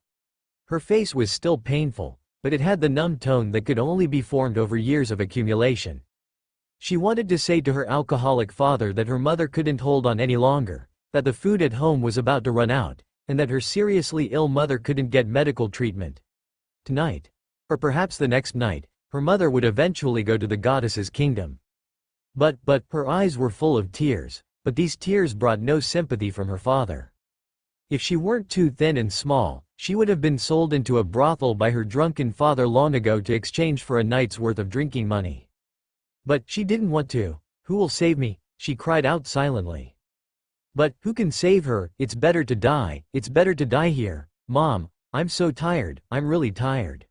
Her face was still painful, but it had the numb tone that could only be formed over years of accumulation. She wanted to say to her alcoholic father that her mother couldn't hold on any longer, that the food at home was about to run out, and that her seriously ill mother couldn't get medical treatment. Tonight, or perhaps the next night, her mother would eventually go to the goddess's kingdom. But her eyes were full of tears, but these tears brought no sympathy from her father. If she weren't too thin and small, she would have been sold into a brothel by her drunken father long ago to exchange for a night's worth of drinking money. But she didn't want to. Who will save me? She cried out silently. But who can save her? It's better to die. It's better to die here. Mom, I'm so tired. I'm really tired.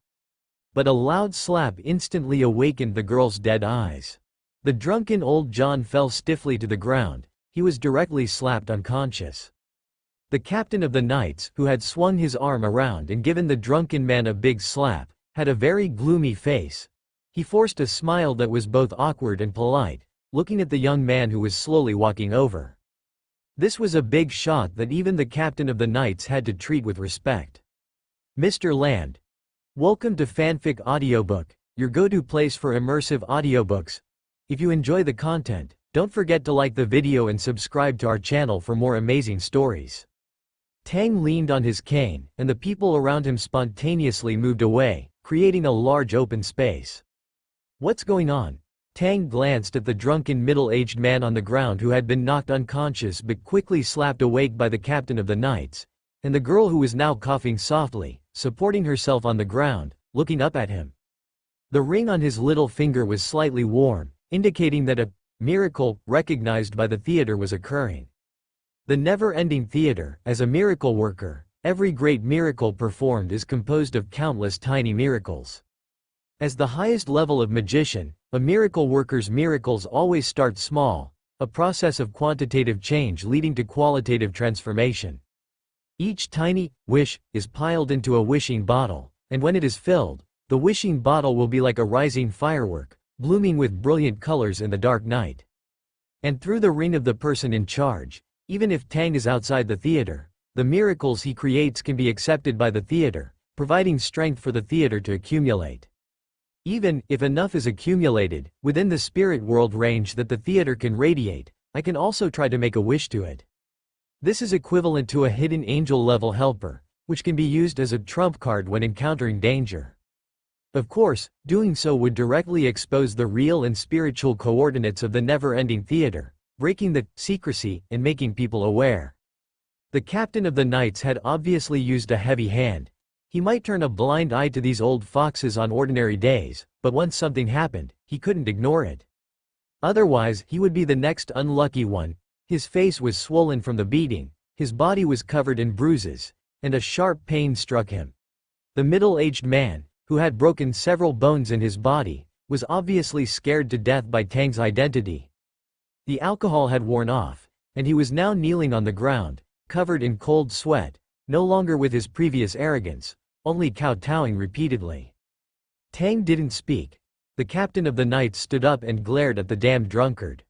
But a loud slap instantly awakened the girl's dead eyes. The drunken old John fell stiffly to the ground. He was directly slapped unconscious. The captain of the knights, who had swung his arm around and given the drunken man a big slap, had a very gloomy face. He forced a smile that was both awkward and polite, looking at the young man who was slowly walking over. This was a big shot that even the captain of the knights had to treat with respect. Mr. Land. Welcome to Fanfic Audiobook, your go-to place for immersive audiobooks. If you enjoy the content, don't forget to like the video and subscribe to our channel for more amazing stories. Tang leaned on his cane, and the people around him spontaneously moved away, creating a large open space. What's going on? Tang glanced at the drunken middle-aged man on the ground who had been knocked unconscious but quickly slapped awake by the captain of the knights, and the girl who was now coughing softly, supporting herself on the ground, looking up at him. The ring on his little finger was slightly warm, indicating that a miracle recognized by the theater was occurring. The never-ending theater, as a miracle worker, every great miracle performed is composed of countless tiny miracles. As the highest level of magician, a miracle worker's miracles always start small, a process of quantitative change leading to qualitative transformation. Each tiny wish is piled into a wishing bottle, and when it is filled, the wishing bottle will be like a rising firework, blooming with brilliant colors in the dark night. And through the ring of the person in charge, even if Tang is outside the theater, the miracles he creates can be accepted by the theater, providing strength for the theater to accumulate. Even if enough is accumulated, within the spirit world range that the theater can radiate, I can also try to make a wish to it. This is equivalent to a hidden angel level helper, which can be used as a trump card when encountering danger. Of course, doing so would directly expose the real and spiritual coordinates of the never-ending theater, breaking the secrecy and making people aware. The captain of the knights had obviously used a heavy hand. He might turn a blind eye to these old foxes on ordinary days, but once something happened, he couldn't ignore it. Otherwise, he would be the next unlucky one. His face was swollen from the beating, his body was covered in bruises, and a sharp pain struck him. The middle-aged man, who had broken several bones in his body, was obviously scared to death by Tang's identity. The alcohol had worn off, and he was now kneeling on the ground, covered in cold sweat, no longer with his previous arrogance, only kowtowing repeatedly. Tang didn't speak. The captain of the knights stood up and glared at the damned drunkard.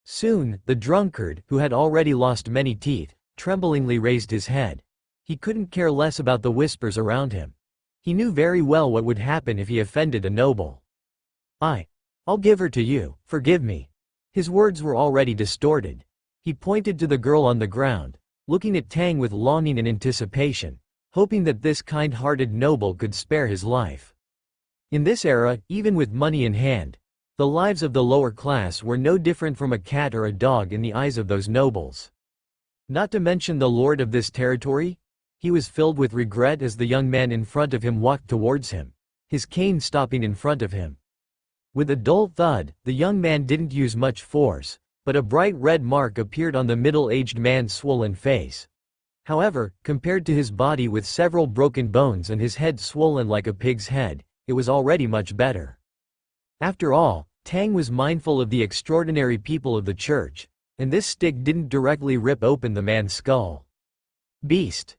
Soon, the drunkard, who had already lost many teeth, tremblingly raised his head. He couldn't care less about the whispers around him. He knew very well what would happen if he offended a noble. I'll give her to you, forgive me. His words were already distorted. He pointed to the girl on the ground, looking at Tang with longing and anticipation, hoping that this kind-hearted noble could spare his life. In this era, even with money in hand, the lives of the lower class were no different from a cat or a dog in the eyes of those nobles. Not to mention the lord of this territory? He was filled with regret as the young man in front of him walked towards him, his cane stopping in front of him. With a dull thud, the young man didn't use much force, but a bright red mark appeared on the middle-aged man's swollen face. However, compared to his body with several broken bones and his head swollen like a pig's head, it was already much better. After all, Tang was mindful of the extraordinary people of the church, and this stick didn't directly rip open the man's skull. Beast.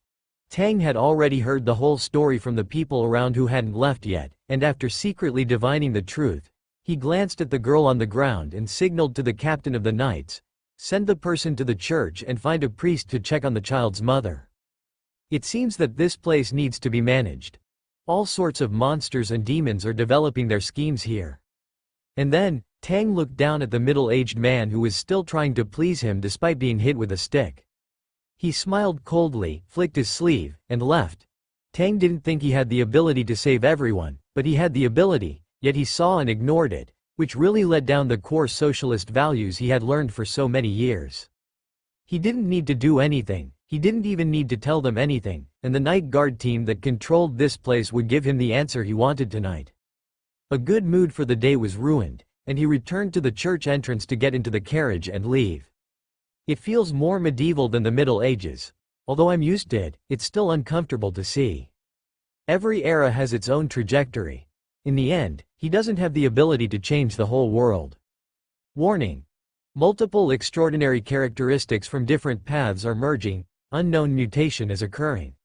Tang had already heard the whole story from the people around who hadn't left yet, and after secretly divining the truth, he glanced at the girl on the ground and signaled to the captain of the knights, "Send the person to the church and find a priest to check on the child's mother. It seems that this place needs to be managed. All sorts of monsters and demons are developing their schemes here." And then, Tang looked down at the middle-aged man who was still trying to please him despite being hit with a stick. He smiled coldly, flicked his sleeve, and left. Tang didn't think he had the ability to save everyone, but he had the ability. Yet he saw and ignored it, which really let down the core socialist values he had learned for so many years. He didn't need to do anything, he didn't even need to tell them anything, and the night guard team that controlled this place would give him the answer he wanted tonight. A good mood for the day was ruined, and he returned to the church entrance to get into the carriage and leave. It feels more medieval than the Middle Ages. Although I'm used to it, it's still uncomfortable to see. Every era has its own trajectory. In the end, he doesn't have the ability to change the whole world. Warning. Multiple extraordinary characteristics from different paths are merging, unknown mutation is occurring.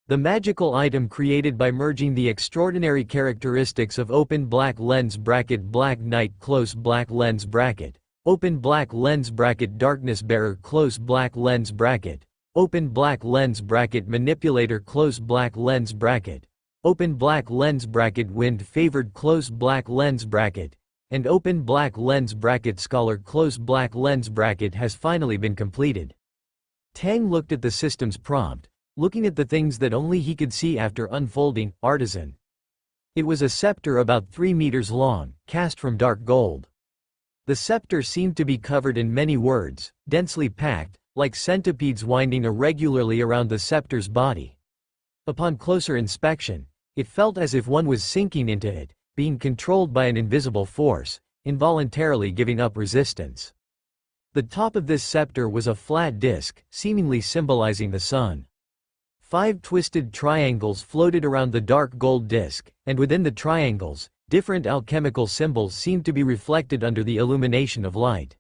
The magical item created by merging the extraordinary characteristics of open black lens bracket black knight close black lens bracket, open black lens bracket darkness bearer close black lens bracket, open black lens bracket manipulator close black lens bracket, open black lens bracket wind favored close black lens bracket, and open black lens bracket scholar close black lens bracket has finally been completed. Tang looked at the system's prompt, looking at the things that only he could see after unfolding. Artisan. It was a scepter about 3 meters long, cast from dark gold. The scepter seemed to be covered in many words, densely packed, like centipedes winding irregularly around the scepter's body. Upon closer inspection, it felt as if one was sinking into it, being controlled by an invisible force, involuntarily giving up resistance. The top of this scepter was a flat disc, seemingly symbolizing the sun. 5 twisted triangles floated around the dark gold disc, and within the triangles, different alchemical symbols seemed to be reflected under the illumination of light.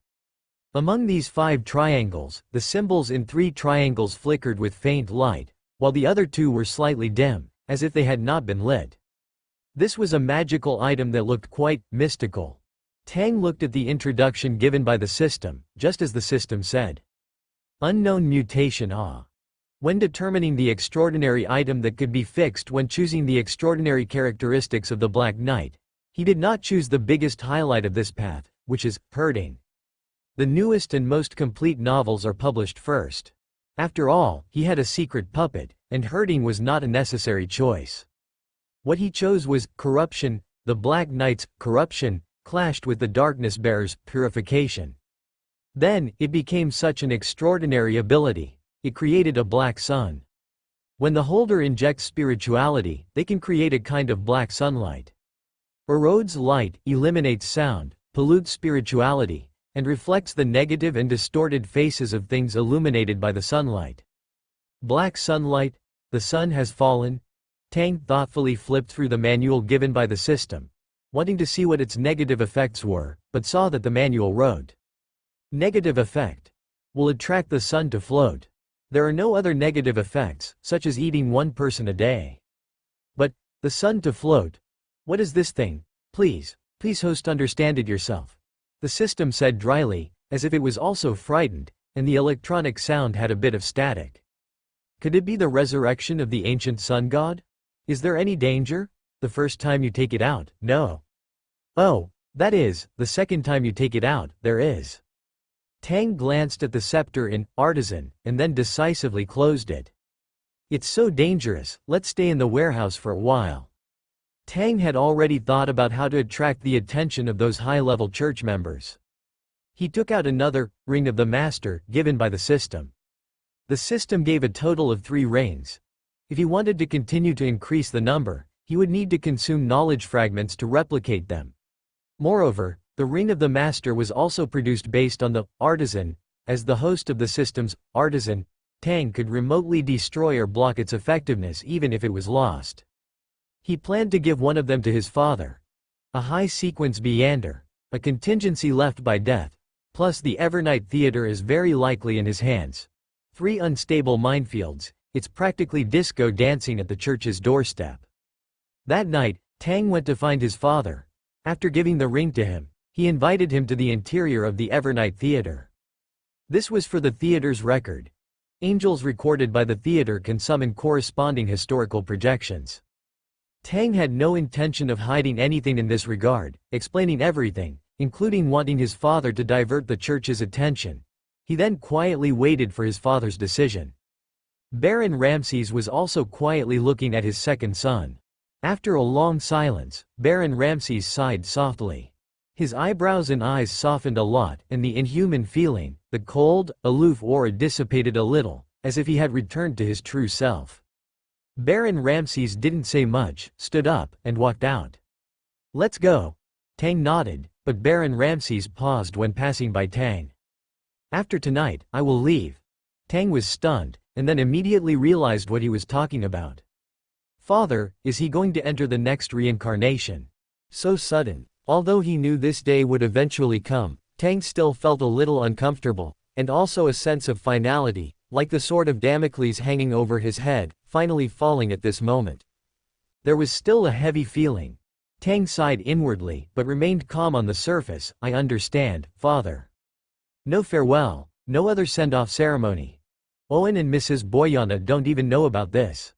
Among these 5 triangles, the symbols in 3 triangles flickered with faint light, while the other 2 were slightly dim, as if they had not been lit. This was a magical item that looked quite mystical. Tang looked at the introduction given by the system, just as the system said. Unknown mutation. When determining the extraordinary item that could be fixed when choosing the extraordinary characteristics of the Black Knight, he did not choose the biggest highlight of this path, which is herding. The newest and most complete novels are published first. After all, he had a secret puppet, and herding was not a necessary choice. What he chose was corruption. The Black Knight's corruption clashed with the Darkness Bearer's purification. Then, it became such an extraordinary ability. It created a black sun. When the holder injects spirituality, they can create a kind of black sunlight. Erodes light, eliminates sound, pollutes spirituality, and reflects the negative and distorted faces of things illuminated by the sunlight. Black sunlight, the sun has fallen. Tang thoughtfully flipped through the manual given by the system, wanting to see what its negative effects were, but saw that the manual wrote, "Negative effect. Will attract the sun to float. There are no other negative effects, such as eating 1 person a day." But, the sun to float? What is this thing? Please host, understand it yourself. The system said dryly, as if it was also frightened, and the electronic sound had a bit of static. Could it be the resurrection of the ancient sun god? Is there any danger? The first time you take it out, no. Oh, that is, the second time you take it out, there is. Tang glanced at the scepter in Artisan, and then decisively closed it. It's so dangerous, let's stay in the warehouse for a while. Tang had already thought about how to attract the attention of those high-level church members. He took out another ring of the master, given by the system. The system gave a total of 3 rings. If he wanted to continue to increase the number, he would need to consume knowledge fragments to replicate them. Moreover, the ring of the master was also produced based on the artisan. As the host of the system's artisan, Tang could remotely destroy or block its effectiveness even if it was lost. He planned to give one of them to his father. A high-sequence Beander, a contingency left by death, plus the Evernight Theater is very likely in his hands. 3 unstable minefields, it's practically disco dancing at the church's doorstep. That night, Tang went to find his father. After giving the ring to him, he invited him to the interior of the Evernight Theater. This was for the theater's record. Angels recorded by the theater can summon corresponding historical projections. Tang had no intention of hiding anything in this regard, explaining everything, including wanting his father to divert the church's attention. He then quietly waited for his father's decision. Baron Ramses was also quietly looking at his second son. After a long silence, Baron Ramses sighed softly. His eyebrows and eyes softened a lot, and the inhuman feeling, the cold, aloof aura dissipated a little, as if he had returned to his true self. Baron Ramses didn't say much, stood up, and walked out. "Let's go." Tang nodded, but Baron Ramses paused when passing by Tang. "After tonight, I will leave." Tang was stunned, and then immediately realized what he was talking about. "Father, is he going to enter the next reincarnation?" So sudden. Although he knew this day would eventually come, Tang still felt a little uncomfortable, and also a sense of finality, like the sword of Damocles hanging over his head, finally falling at this moment. There was still a heavy feeling. Tang sighed inwardly, but remained calm on the surface. "I understand, father. No farewell, no other send-off ceremony. Owen and Mrs. Boyana don't even know about this."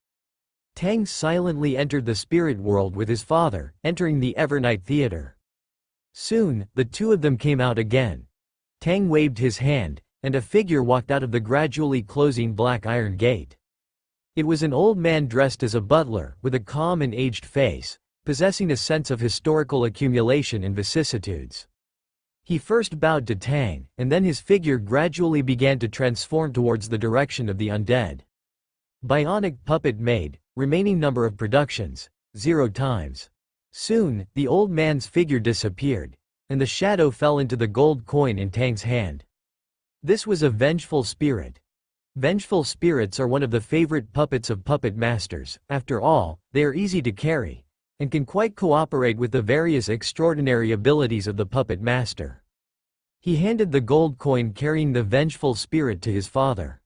Tang silently entered the spirit world with his father, entering the Evernight Theater. Soon, the 2 of them came out again. Tang waved his hand, and a figure walked out of the gradually closing black iron gate. It was an old man dressed as a butler, with a calm and aged face, possessing a sense of historical accumulation and vicissitudes. He first bowed to Tang, and then his figure gradually began to transform towards the direction of the undead. Bionic puppet made, remaining number of productions, 0 times. Soon, the old man's figure disappeared, and the shadow fell into the gold coin in Tang's hand. This was a vengeful spirit. Vengeful spirits are one of the favorite puppets of puppet masters. After all, they are easy to carry, and can quite cooperate with the various extraordinary abilities of the puppet master. He handed the gold coin carrying the vengeful spirit to his father.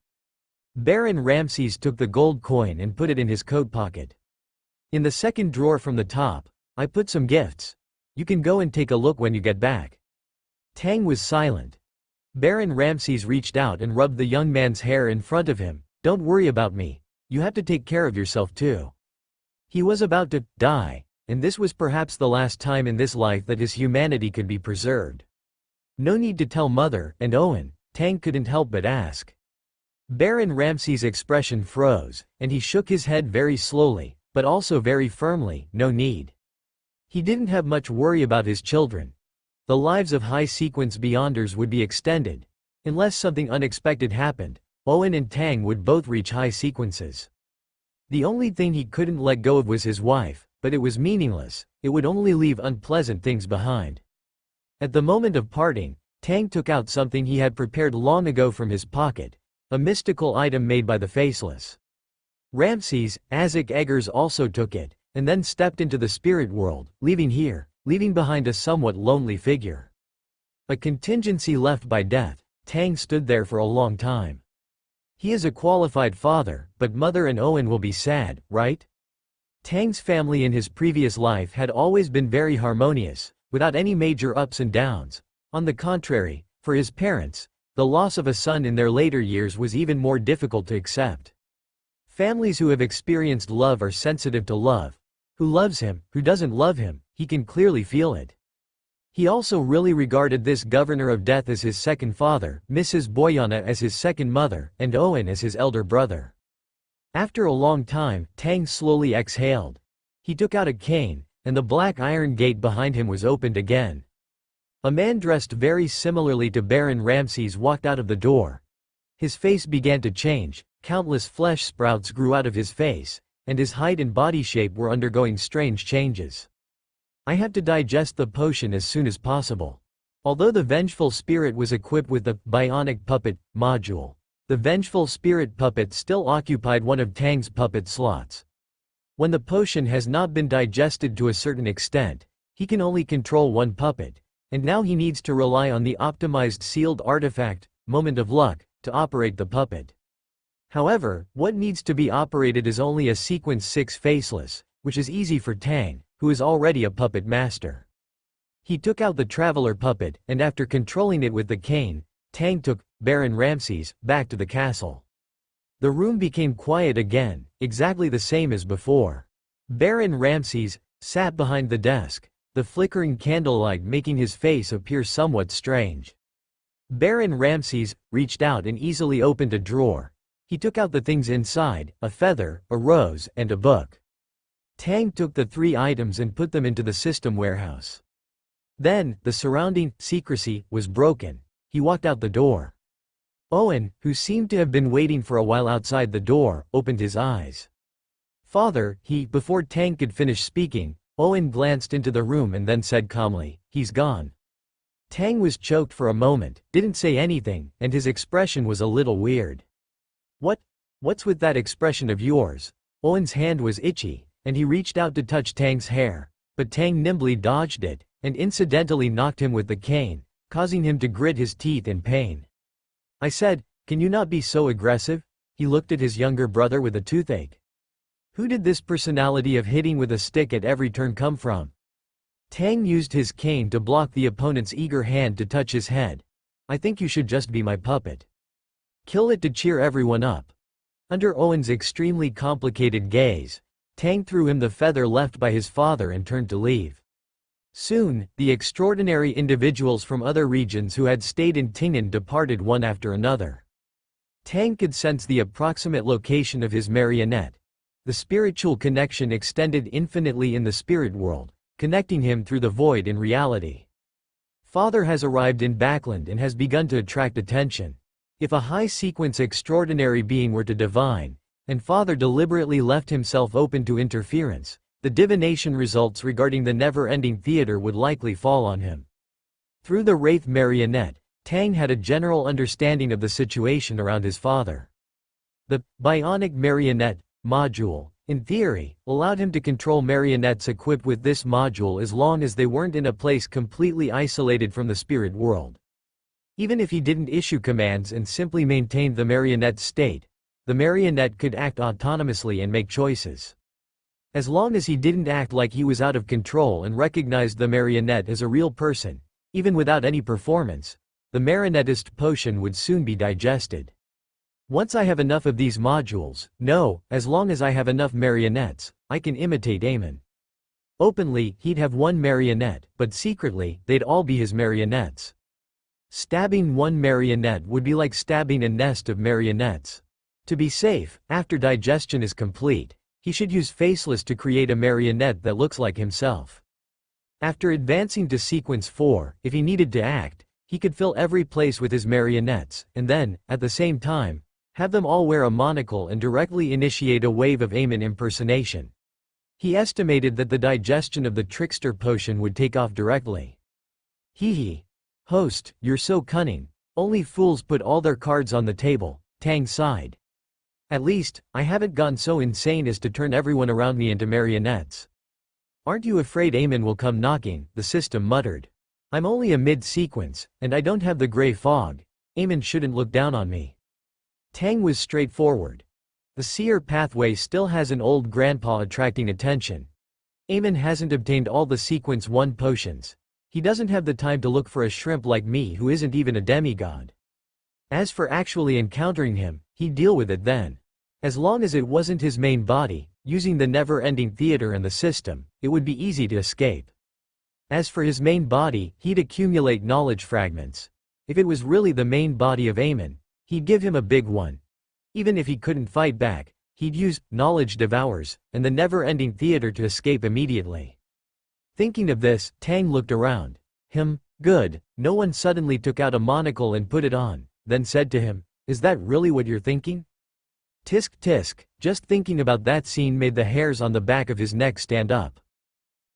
Baron Ramde took the gold coin and put it in his coat pocket. In the second drawer from the top, I put some gifts. You can go and take a look when you get back. Tang was silent. Baron Ramde reached out and rubbed the young man's hair in front of him. Don't worry about me. You have to take care of yourself too. He was about to die, and this was perhaps the last time in this life that his humanity could be preserved. No need to tell Mother and Owen, Tang couldn't help but ask. Baron Ramde's expression froze, and he shook his head very slowly, but also very firmly. No need. He didn't have much worry about his children. The lives of high-sequence Beyonders would be extended. Unless something unexpected happened, Owen and Tang would both reach high sequences. The only thing he couldn't let go of was his wife, but it was meaningless. It would only leave unpleasant things behind. At the moment of parting, Tang took out something he had prepared long ago from his pocket, a mystical item made by the Faceless. Ramde, Azik Eggers also took it, and then stepped into the spirit world, leaving behind a somewhat lonely figure. A contingency left by death. Tang stood there for a long time. He is a qualified father, but Mother and Owen will be sad, right? Tang's family in his previous life had always been very harmonious, without any major ups and downs. On the contrary, for his parents, the loss of a son in their later years was even more difficult to accept. Families who have experienced love are sensitive to love. Who loves him, who doesn't love him, he can clearly feel it. He also really regarded this Governor of Death as his second father, Mrs. Boyana as his second mother, and Owen as his elder brother. After a long time, Tang slowly exhaled. He took out a cane, and the black iron gate behind him was opened again. A man dressed very similarly to Baron Ramde walked out of the door. His face began to change, countless flesh sprouts grew out of his face, and his height and body shape were undergoing strange changes. I have to digest the potion as soon as possible. Although the vengeful spirit was equipped with the bionic puppet module, the vengeful spirit puppet still occupied one of Tang's puppet slots. When the potion has not been digested to a certain extent, he can only control one puppet, and now he needs to rely on the optimized sealed artifact, Moment of Luck, to operate the puppet. However, what needs to be operated is only a Sequence 6 Faceless, which is easy for Tang, who is already a puppet master. He took out the Traveler puppet, and after controlling it with the cane, Tang took Baron Ramde back to the castle. The room became quiet again, exactly the same as before. Baron Ramde sat behind the desk, the flickering candlelight making his face appear somewhat strange. Baron Ramde reached out and easily opened a drawer. He took out the things inside, a feather, a rose, and a book. Tang took the 3 items and put them into the system warehouse. Then, the surrounding secrecy was broken. He walked out the door. Owen, who seemed to have been waiting for a while outside the door, opened his eyes. Father, before Tang could finish speaking, Owen glanced into the room and then said calmly, he's gone. Tang was choked for a moment, didn't say anything, and his expression was a little weird. What's with that expression of yours? Owen's hand was itchy, and he reached out to touch Tang's hair, but Tang nimbly dodged it, and incidentally knocked him with the cane, causing him to grit his teeth in pain. I said, can you not be so aggressive? He looked at his younger brother with a toothache. Who did this personality of hitting with a stick at every turn come from? Tang used his cane to block the opponent's eager hand to touch his head. I think you should just be my puppet. Kill it to cheer everyone up. Under Owen's extremely complicated gaze, Tang threw him the feather left by his father and turned to leave. Soon, the extraordinary individuals from other regions who had stayed in Tingnan departed one after another. Tang could sense the approximate location of his marionette. The spiritual connection extended infinitely in the spirit world, connecting him through the void in reality. Father has arrived in Backland and has begun to attract attention. If a high-sequence extraordinary being were to divine, and Father deliberately left himself open to interference, the divination results regarding the never-ending theater would likely fall on him. Through the Wraith marionette, Tang had a general understanding of the situation around his father. The bionic marionette module, in theory, allowed him to control marionettes equipped with this module as long as they weren't in a place completely isolated from the spirit world. Even if he didn't issue commands and simply maintained the marionette state, the marionette could act autonomously and make choices. As long as he didn't act like he was out of control and recognized the marionette as a real person, even without any performance, the marionettist potion would soon be digested. Once I have enough of these modules, no, as long as I have enough marionettes, I can imitate Amon. Openly, he'd have one marionette, but secretly, they'd all be his marionettes. Stabbing one marionette would be like stabbing a nest of marionettes. To be safe, after digestion is complete, he should use Faceless to create a marionette that looks like himself. After advancing to sequence 4, if he needed to act, he could fill every place with his marionettes, and then, at the same time, have them all wear a monocle and directly initiate a wave of Amon impersonation. He estimated that the digestion of the trickster potion would take off directly. Hee. Host, you're so cunning. Only fools put all their cards on the table, Tang sighed. At least, I haven't gone so insane as to turn everyone around me into marionettes. Aren't you afraid Amon will come knocking? The system muttered. I'm only a mid-sequence, and I don't have the gray fog. Amon shouldn't look down on me. Tang was straightforward. The seer pathway still has an old grandpa attracting attention. Amon hasn't obtained all the sequence 1 potions. He doesn't have the time to look for a shrimp like me who isn't even a demigod. As for actually encountering him, he'd deal with it then. As long as it wasn't his main body, using the never-ending theater and the system, it would be easy to escape. As for his main body, he'd accumulate knowledge fragments. If it was really the main body of Amon, he'd give him a big one. Even if he couldn't fight back, he'd use knowledge devours and the never-ending theater to escape immediately. Thinking of this, Tang looked around. Good. No one suddenly took out a monocle and put it on, then said to him, "Is that really what you're thinking?" Tisk tisk, just thinking about that scene made the hairs on the back of his neck stand up.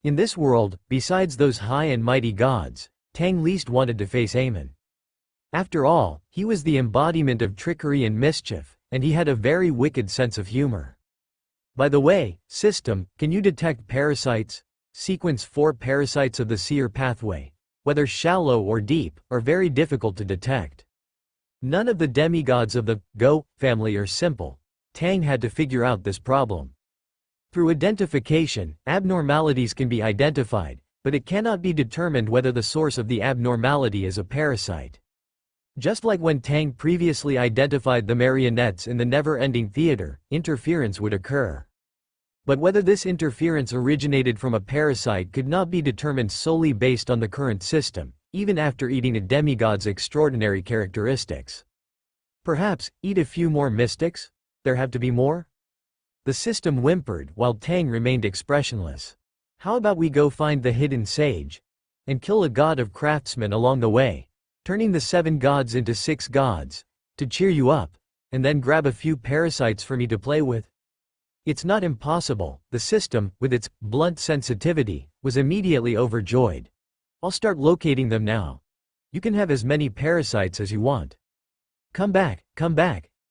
In this world, besides those high and mighty gods, Tang least wanted to face Amon. After all, he was the embodiment of trickery and mischief, and he had a very wicked sense of humor. By the way, system, can you detect parasites? Sequence 4 parasites of the seer pathway, whether shallow or deep, are very difficult to detect. None of the demigods of the Go family are simple. Tang had to figure out this problem. Through identification, abnormalities can be identified, but it cannot be determined whether the source of the abnormality is a parasite. Just like when Tang previously identified the marionettes in the never-ending theater, interference would occur. But whether this interference originated from a parasite could not be determined solely based on the current system, even after eating a demigod's extraordinary characteristics. Perhaps, eat a few more mystics? There have to be more? The system whimpered while Tang remained expressionless. How about we go find the hidden sage? And kill a god of craftsmen along the way, turning the 7 gods into 6 gods, to cheer you up, and then grab a few parasites for me to play with? It's not impossible. The system, with its blunt sensitivity, was immediately overjoyed. I'll start locating them now. You can have as many parasites as you want. Come back.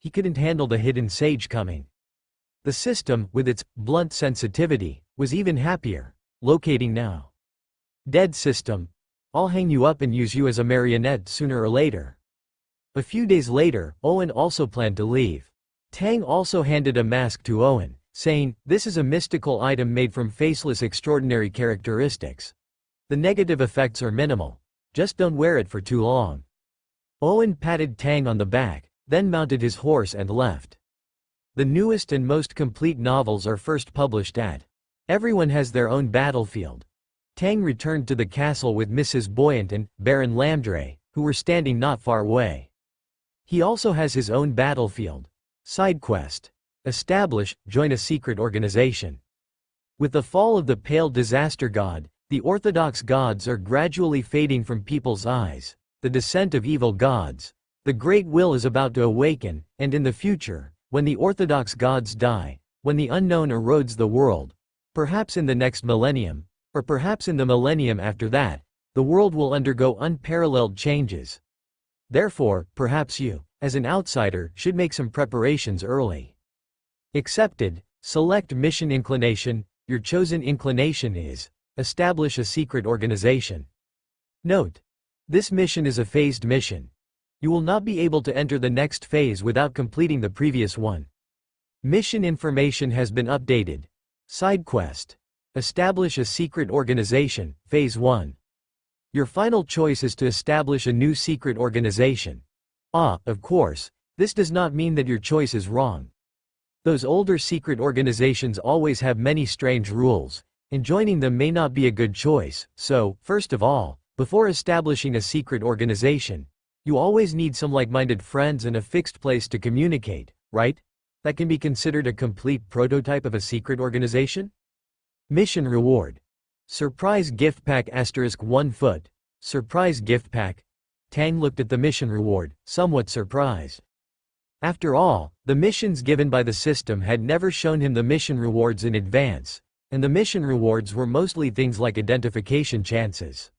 He couldn't handle the hidden sage coming. The system, with its blunt sensitivity, was even happier. Locating now. Dead system. I'll hang you up and use you as a marionette sooner or later. A few days later, Owen also planned to leave. Tang also handed a mask to Owen, saying, "This is a mystical item made from faceless extraordinary characteristics. The negative effects are minimal. Just don't wear it for too long." Owen patted Tang on the back, then mounted his horse and left. The newest and most complete novels are first published at. Everyone has their own battlefield. Tang returned to the castle with Mrs. Buoyant and Baron Ramde, who were standing not far away. He also has his own battlefield. Side quest. Establish, join a secret organization. With the fall of the pale disaster god, the orthodox gods are gradually fading from people's eyes. The descent of evil gods. The great will is about to awaken, and in the future, when the orthodox gods die, when the unknown erodes the world, perhaps in the next millennium, or perhaps in the millennium after that, the world will undergo unparalleled changes. Therefore, perhaps you, as an outsider, should make some preparations early. Accepted. Select mission inclination. Your chosen inclination is establish a secret organization. Note: this mission is a phased mission. You will not be able to enter the next phase without completing the previous one. Mission information has been updated. Side quest. Establish a secret organization, Phase 1. Your final choice is to establish a new secret organization. Of course, this does not mean that your choice is wrong. Those older secret organizations always have many strange rules, and joining them may not be a good choice, so, first of all, before establishing a secret organization, you always need some like-minded friends and a fixed place to communicate, right? That can be considered a complete prototype of a secret organization? Mission reward. Surprise gift pack *1 foot. Surprise gift pack. Tang looked at the mission reward, somewhat surprised. After all, the missions given by the system had never shown him the mission rewards in advance, and the mission rewards were mostly things like identification chances.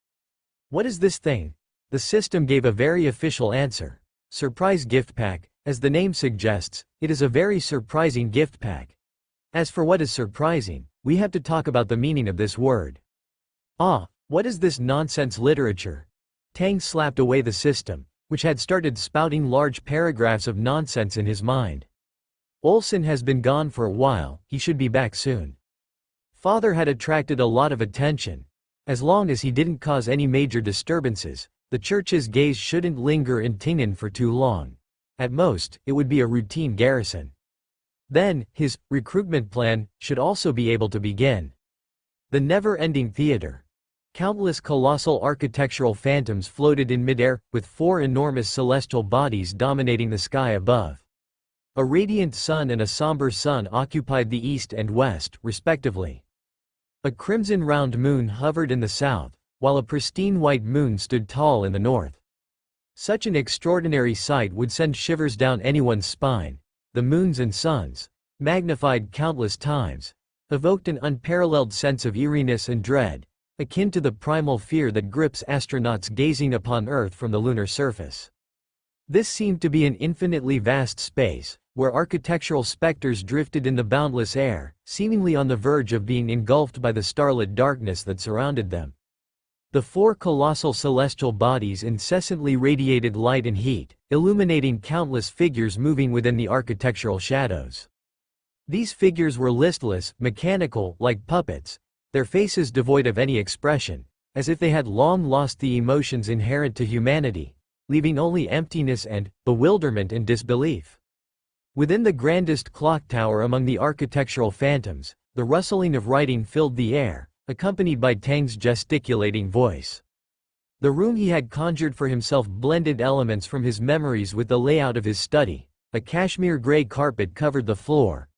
What is this thing? The system gave a very official answer. Surprise gift pack. As the name suggests, it is a very surprising gift pack. As for what is surprising, we have to talk about the meaning of this word. What is this nonsense literature? Tang slapped away the system, which had started spouting large paragraphs of nonsense in his mind. Olsen has been gone for a while, he should be back soon. Father had attracted a lot of attention. As long as he didn't cause any major disturbances, the church's gaze shouldn't linger in Tingnan for too long. At most, it would be a routine garrison. Then, his recruitment plan should also be able to begin. The never-ending theater. Countless colossal architectural phantoms floated in midair, with 4 enormous celestial bodies dominating the sky above. A radiant sun and a somber sun occupied the east and west, respectively. A crimson round moon hovered in the south, while a pristine white moon stood tall in the north. Such an extraordinary sight would send shivers down anyone's spine. The moons and suns, magnified countless times, evoked an unparalleled sense of eeriness and dread, akin to the primal fear that grips astronauts gazing upon Earth from the lunar surface. This seemed to be an infinitely vast space, where architectural specters drifted in the boundless air, seemingly on the verge of being engulfed by the starlit darkness that surrounded them. The 4 colossal celestial bodies incessantly radiated light and heat, illuminating countless figures moving within the architectural shadows. These figures were listless, mechanical, like puppets, their faces devoid of any expression, as if they had long lost the emotions inherent to humanity, leaving only emptiness and bewilderment and disbelief. Within the grandest clock tower among the architectural phantoms, the rustling of writing filled the air, accompanied by Tang's gesticulating voice. The room he had conjured for himself blended elements from his memories with the layout of his study. A cashmere gray carpet covered the floor.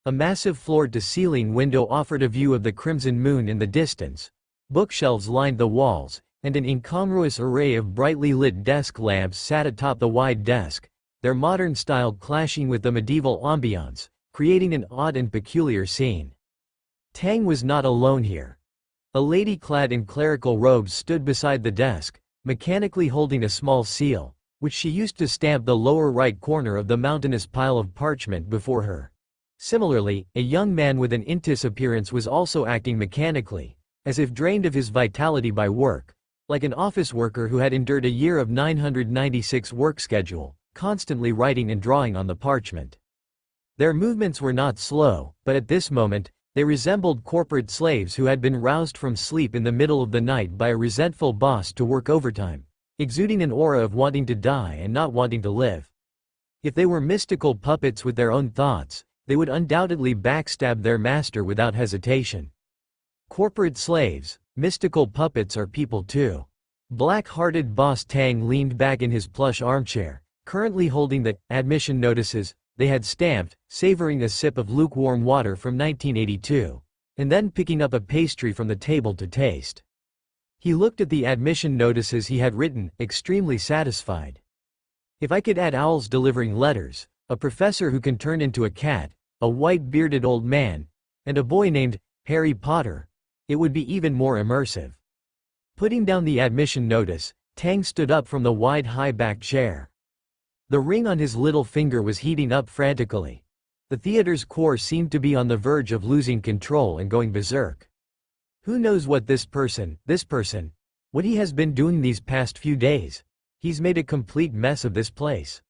A massive floor-to-ceiling window offered a view of the crimson moon in the distance. Bookshelves lined the walls, and an incongruous array of brightly lit desk lamps sat atop the wide desk, their modern style clashing with the medieval ambiance, creating an odd and peculiar scene. Tang was not alone here. A lady clad in clerical robes stood beside the desk, mechanically holding a small seal, which she used to stamp the lower right corner of the mountainous pile of parchment before her. Similarly, a young man with an intis appearance was also acting mechanically, as if drained of his vitality by work, like an office worker who had endured a year of 996 work schedule, constantly writing and drawing on the parchment. Their movements were not slow, but at this moment, they resembled corporate slaves who had been roused from sleep in the middle of the night by a resentful boss to work overtime, exuding an aura of wanting to die and not wanting to live. If they were mystical puppets with their own thoughts, they would undoubtedly backstab their master without hesitation. Corporate slaves, Mystical puppets are people too. Black-hearted boss Tang leaned back in his plush armchair, currently holding the admission notices they had stamped, savoring a sip of lukewarm water from 1982, and then picking up a pastry from the table to taste. He looked at the admission notices he had written, extremely satisfied. If I could add owls delivering letters, a professor who can turn into a cat, a white-bearded old man, and a boy named Harry Potter, it would be even more immersive. Putting down the admission notice, Tang stood up from the wide high-backed chair. The ring on his little finger was heating up frantically. The theater's core seemed to be on the verge of losing control and going berserk. Who knows what this person, what he has been doing these past few days? He's made a complete mess of this place.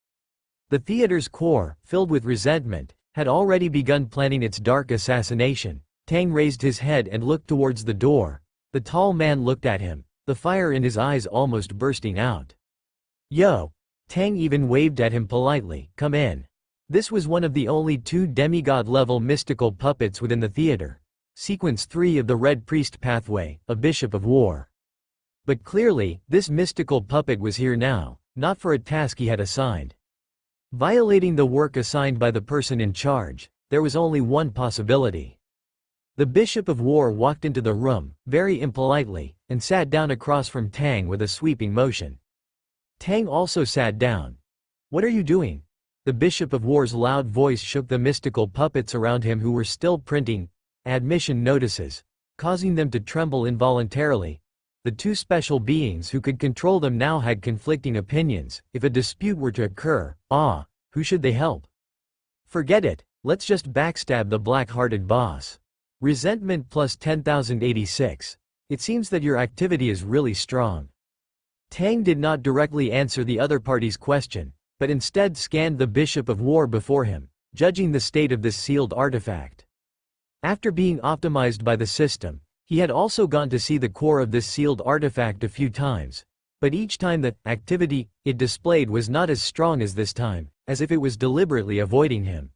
The theater's core, filled with resentment, had already begun planning its dark assassination. Tang raised his head and looked towards the door. The tall man looked at him, the fire in his eyes almost bursting out. Yo! Tang even waved at him politely, come in. This was one of the only 2 demigod-level mystical puppets within the theater. Sequence 3 of the Red Priest pathway, a bishop of war. But clearly, this mystical puppet was here now, not for a task he had assigned. Violating the work assigned by the person in charge, there was only one possibility. The Bishop of War walked into the room, very impolitely, and sat down across from Tang with a sweeping motion. Tang also sat down. What are you doing? The Bishop of War's loud voice shook the mystical puppets around him who were still printing admission notices, causing them to tremble involuntarily. The 2 special beings who could control them now had conflicting opinions. If a dispute were to occur, who should they help? Forget it, let's just backstab the black-hearted boss. Resentment plus 10,086. It seems that your activity is really strong. Tang did not directly answer the other party's question, but instead scanned the Bishop of War before him, judging the state of this sealed artifact. After being optimized by the system, he had also gone to see the core of this sealed artifact a few times, but each time the activity it displayed was not as strong as this time, as if it was deliberately avoiding him.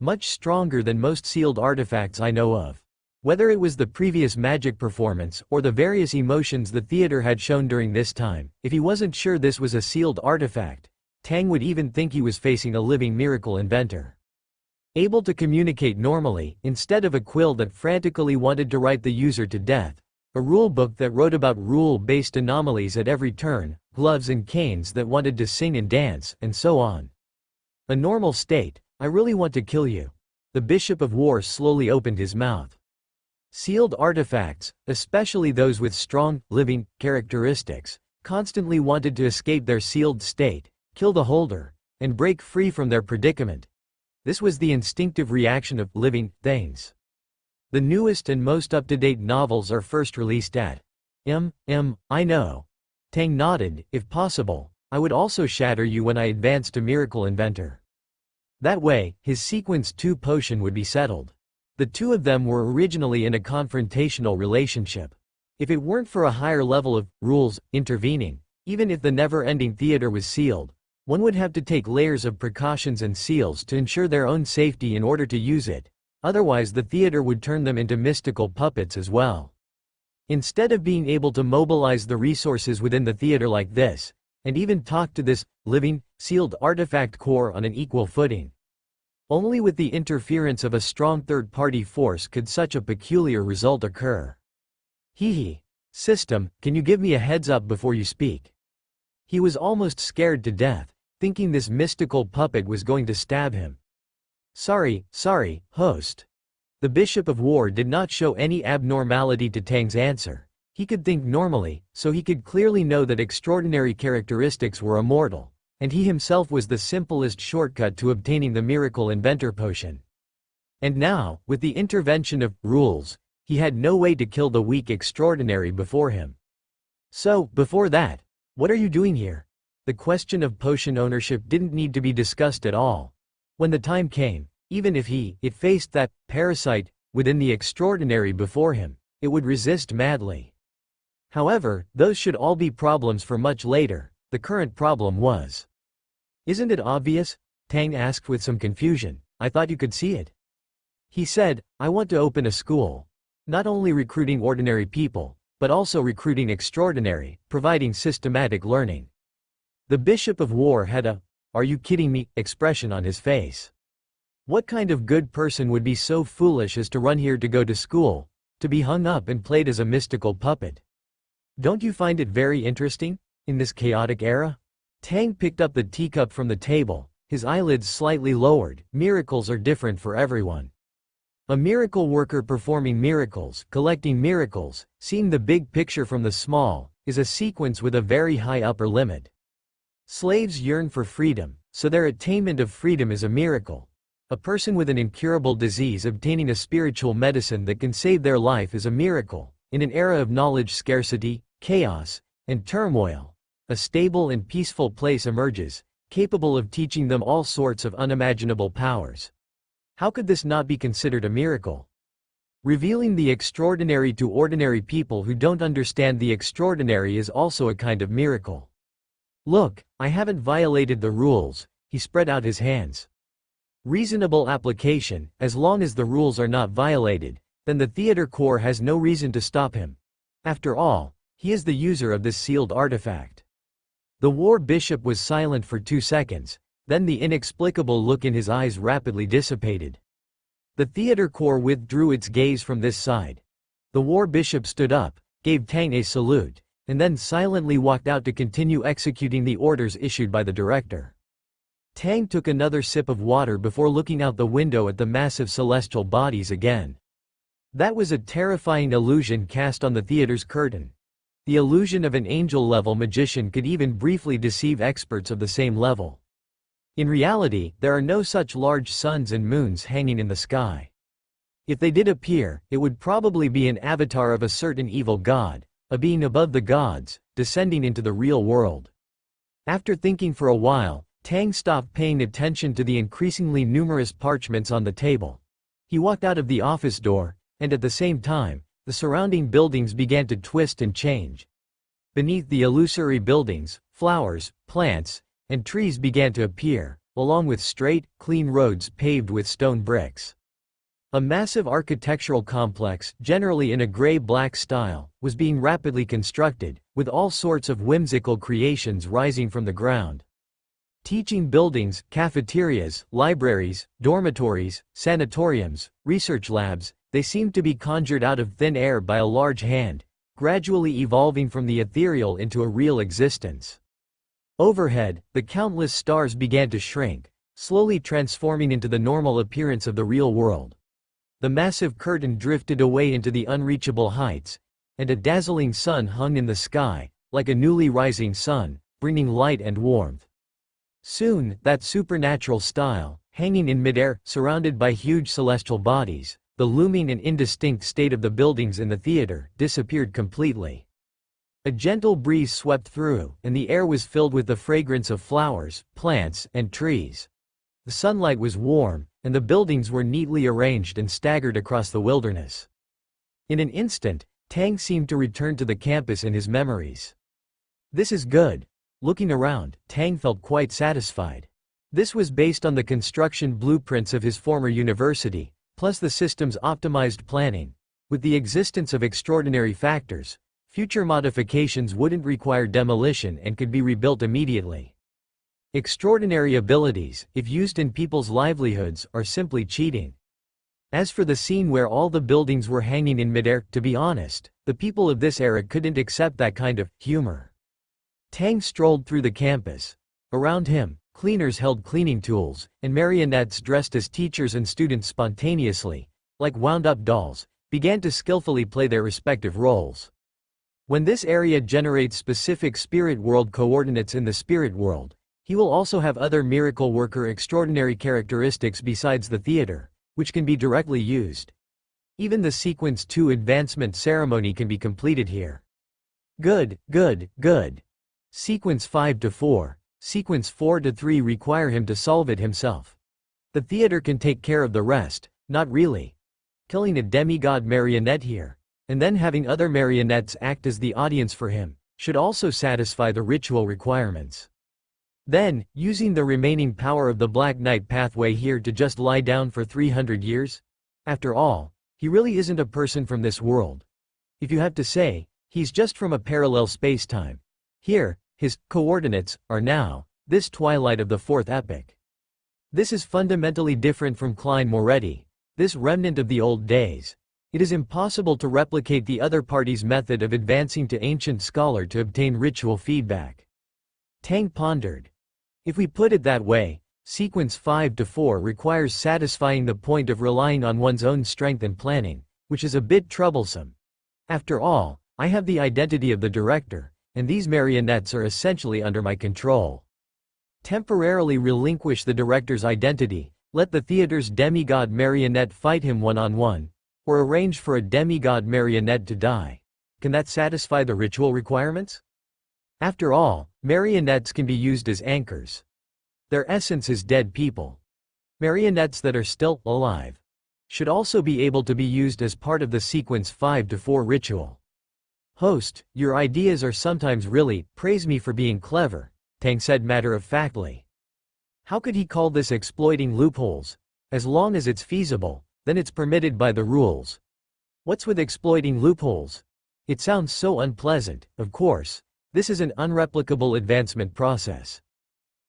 Much stronger than most sealed artifacts I know of. Whether it was the previous magic performance or the various emotions the theater had shown during this time, if he wasn't sure this was a sealed artifact, Tang would even think he was facing a living miracle inventor. Able to communicate normally, instead of a quill that frantically wanted to write the user to death, a rule book that wrote about rule-based anomalies at every turn, gloves and canes that wanted to sing and dance, and so on. A normal state. I really want to kill you. The Bishop of War slowly opened his mouth. Sealed artifacts, especially those with strong, living characteristics, constantly wanted to escape their sealed state, kill the holder, and break free from their predicament. This was the instinctive reaction of living things. The newest and most up-to-date novels are first released at I know. Tang nodded. If possible, I would also shatter you when I advance to Miracle Inventor. That way, his Sequence 2 potion would be settled. The 2 of them were originally in a confrontational relationship. If it weren't for a higher level of rules intervening, even if the never-ending theater was sealed, one would have to take layers of precautions and seals to ensure their own safety in order to use it. Otherwise the theater would turn them into mystical puppets as well. Instead of being able to mobilize the resources within the theater like this, and even talk to this living, sealed artifact core on an equal footing. Only with the interference of a strong third-party force could such a peculiar result occur. System, can you give me a heads up before you speak? He was almost scared to death, thinking this mystical puppet was going to stab him. Sorry, host. The Bishop of War did not show any abnormality to Tang's answer. He could think normally, so he could clearly know that extraordinary characteristics were immortal, and he himself was the simplest shortcut to obtaining the Miracle Inventor potion. And now, with the intervention of rules, he had no way to kill the weak extraordinary before him. So, before that, what are you doing here? The question of potion ownership didn't need to be discussed at all. When the time came, even if it faced that parasite within the extraordinary before him, it would resist madly. However, those should all be problems for much later. The current problem was. Isn't it obvious? Tang asked with some confusion. I thought you could see it. He said, I want to open a school. Not only recruiting ordinary people, but also recruiting extraordinary, providing systematic learning. The Bishop of War had a "are you kidding me" expression on his face. What kind of good person would be so foolish as to run here to go to school, to be hung up and played as a mystical puppet? Don't you find it very interesting, in this chaotic era? Tang picked up the teacup from the table, his eyelids slightly lowered. Miracles are different for everyone. A miracle worker performing miracles, collecting miracles, seeing the big picture from the small, is a sequence with a very high upper limit. Slaves yearn for freedom, so their attainment of freedom is a miracle. A person with an incurable disease obtaining a spiritual medicine that can save their life is a miracle. In an era of knowledge scarcity, chaos, and turmoil, a stable and peaceful place emerges, capable of teaching them all sorts of unimaginable powers. How could this not be considered a miracle? Revealing the extraordinary to ordinary people who don't understand the extraordinary is also a kind of miracle. Look, I haven't violated the rules. He spread out his hands. Reasonable application: as long as the rules are not violated, then the theater core has no reason to stop him. After all, he is the user of this sealed artifact. The war bishop was silent for 2 seconds, then the inexplicable look in his eyes rapidly dissipated. The theater core withdrew its gaze from this side. The war bishop stood up, gave Tang a salute, and then silently walked out to continue executing the orders issued by the director. Tang took another sip of water before looking out the window at the massive celestial bodies again. That was a terrifying illusion cast on the theater's curtain. The illusion of an angel-level magician could even briefly deceive experts of the same level. In reality, there are no such large suns and moons hanging in the sky. If they did appear, it would probably be an avatar of a certain evil god, a being above the gods, descending into the real world. After thinking for a while, Tang stopped paying attention to the increasingly numerous parchments on the table. He walked out of the office door, and at the same time, the surrounding buildings began to twist and change. Beneath the illusory buildings, flowers, plants, and trees began to appear, along with straight, clean roads paved with stone bricks. A massive architectural complex, generally in a gray-black style, was being rapidly constructed, with all sorts of whimsical creations rising from the ground. Teaching buildings, cafeterias, libraries, dormitories, sanatoriums, research labs, they seemed to be conjured out of thin air by a large hand, gradually evolving from the ethereal into a real existence. Overhead, the countless stars began to shrink, slowly transforming into the normal appearance of the real world. The massive curtain drifted away into the unreachable heights, and a dazzling sun hung in the sky, like a newly rising sun, bringing light and warmth. Soon, that supernatural style, hanging in midair, surrounded by huge celestial bodies, the looming and indistinct state of the buildings in the theater, disappeared completely. A gentle breeze swept through, and the air was filled with the fragrance of flowers, plants, and trees. The sunlight was warm, and the buildings were neatly arranged and staggered across the wilderness. In an instant, Tang seemed to return to the campus in his memories. This is good. Looking around, Tang felt quite satisfied. This was based on the construction blueprints of his former university, plus the system's optimized planning. With the existence of extraordinary factors, future modifications wouldn't require demolition and could be rebuilt immediately. Extraordinary abilities, if used in people's livelihoods, are simply cheating. As for the scene where all the buildings were hanging in midair, to be honest, the people of this era couldn't accept that kind of humor. Tang strolled through the campus. Around him, cleaners held cleaning tools, and marionettes dressed as teachers and students spontaneously, like wound-up dolls, began to skillfully play their respective roles. When this area generates specific spirit world coordinates in the spirit world, he will also have other miracle worker extraordinary characteristics besides the theater, which can be directly used. Even the Sequence 2 advancement ceremony can be completed here. Good, good, good. Sequence 5 to 4, Sequence 4 to 3 require him to solve it himself. The theater can take care of the rest, not really. Killing a demigod marionette here, and then having other marionettes act as the audience for him, should also satisfy the ritual requirements. Then, using the remaining power of the Black Knight pathway here to just lie down for 300 years? After all, he really isn't a person from this world. If you have to say, He's just from a parallel spacetime. Here, his coordinates are now this twilight of the Fourth Epoch. This is fundamentally different from Klein Moretti, this remnant of the old days. It is impossible to replicate the other party's method of advancing to ancient scholar to obtain ritual feedback. Tang pondered. If we put it that way, sequence 5 to 4 requires satisfying the point of relying on one's own strength and planning, which is a bit troublesome. After all, I have the identity of the director, and these marionettes are essentially under my control. Temporarily relinquish the director's identity, let the theater's demigod marionette fight him one-on-one, or arrange for a demigod marionette to die. Can that satisfy the ritual requirements? After all, marionettes can be used as anchors. Their essence is dead people. Marionettes that are still alive should also be able to be used as part of the sequence 5 to 4 ritual. Host, your ideas are sometimes really, praise me for being clever, Tang said matter-of-factly. How could he call this exploiting loopholes? As long as it's feasible, then it's permitted by the rules. What's with exploiting loopholes? It sounds so unpleasant. Of course, this is an unreplicable advancement process.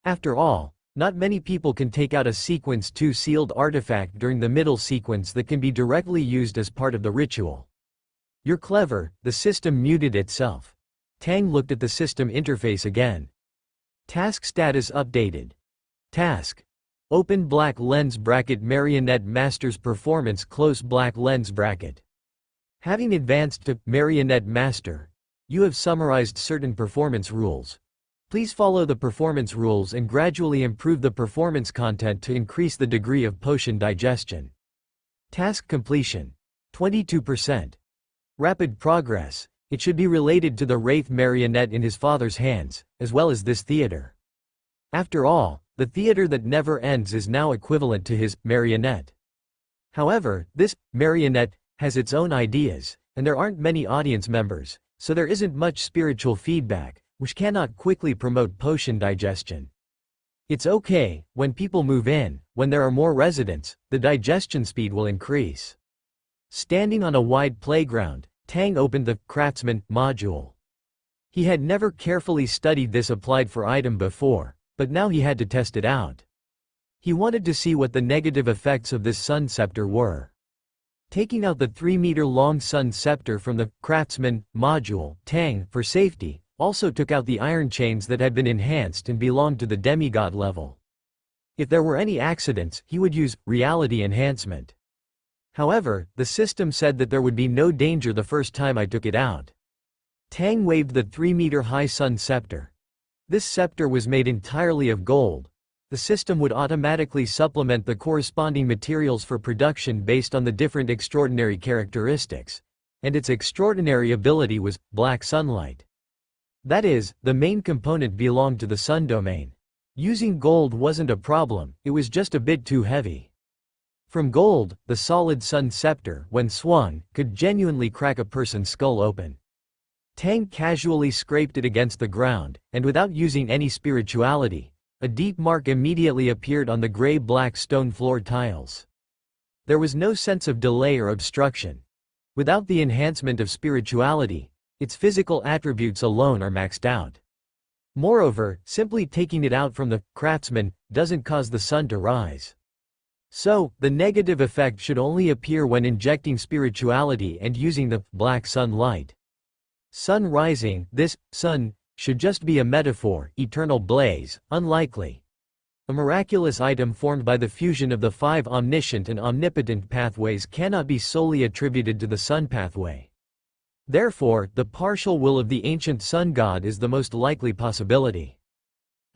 After all, not many people can take out a sequence 2 sealed artifact during the middle sequence that can be directly used as part of the ritual. You're clever, the system muted itself. Tang looked at the system interface again. Task status updated. Task. Open black lens bracket marionette master's performance close black lens bracket. Having advanced to marionette master, you have summarized certain performance rules. Please follow the performance rules and gradually improve the performance content to increase the degree of potion digestion. Task completion. 22%. Rapid progress. It should be related to the Wraith marionette in his father's hands, as well as this theater. After all, the theater that never ends is now equivalent to his marionette. However, this marionette has its own ideas, and there aren't many audience members, so there isn't much spiritual feedback, which cannot quickly promote potion digestion. It's okay, when people move in, when there are more residents, the digestion speed will increase. Standing on a wide playground, Tang opened the Craftsman module. He had never carefully studied this applied for item before, but now he had to test it out. He wanted to see what the negative effects of this sun scepter were. Taking out the 3-meter-long sun scepter from the Craftsman module, Tang, for safety, also took out the iron chains that had been enhanced and belonged to the demigod level. If there were any accidents, he would use reality enhancement. However, the system said that there would be no danger the first time I took it out. Tang waved the 3-meter-high sun scepter. This scepter was made entirely of gold. The system would automatically supplement the corresponding materials for production based on the different extraordinary characteristics. And its extraordinary ability was black sunlight. That is, the main component belonged to the sun domain. Using gold wasn't a problem, it was just a bit too heavy. From gold, the solid sun scepter, when swung, could genuinely crack a person's skull open. Tang casually scraped it against the ground, and without using any spirituality, a deep mark immediately appeared on the gray-black stone floor tiles. There was no sense of delay or obstruction. Without the enhancement of spirituality, its physical attributes alone are maxed out. Moreover, simply taking it out from the Craftsman doesn't cause the sun to rise. So, the negative effect should only appear when injecting spirituality and using the black sunlight. Sun rising, this sun should just be a metaphor, eternal blaze, unlikely. A miraculous item formed by the fusion of the 5 omniscient and omnipotent pathways cannot be solely attributed to the sun pathway. Therefore, the partial will of the ancient sun god is the most likely possibility.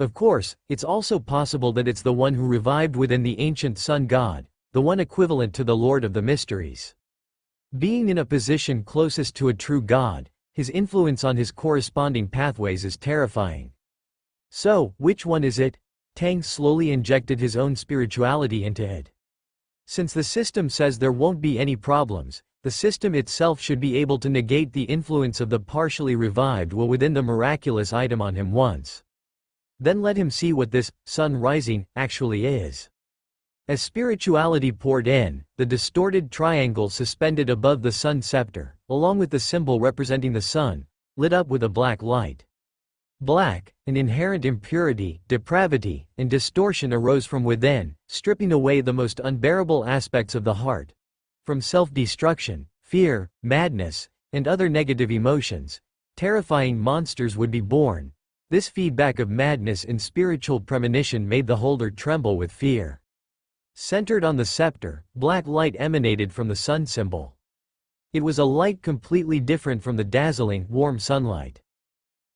Of course, it's also possible that it's the one who revived within the ancient sun god, the one equivalent to the Lord of the Mysteries. Being in a position closest to a true god, his influence on his corresponding pathways is terrifying. So, which one is it? Tang slowly injected his own spirituality into it. Since the system says there won't be any problems, the system itself should be able to negate the influence of the partially revived will within the miraculous item on him once. Then let him see what this sun rising actually is. As spirituality poured in, the distorted triangle suspended above the sun scepter, along with the symbol representing the sun, lit up with a black light. Black, an inherent impurity, depravity, and distortion arose from within, stripping away the most unbearable aspects of the heart. From self-destruction, fear, madness, and other negative emotions, terrifying monsters would be born. This feedback of madness and spiritual premonition made the holder tremble with fear. Centered on the scepter, black light emanated from the sun symbol. It was a light completely different from the dazzling, warm sunlight.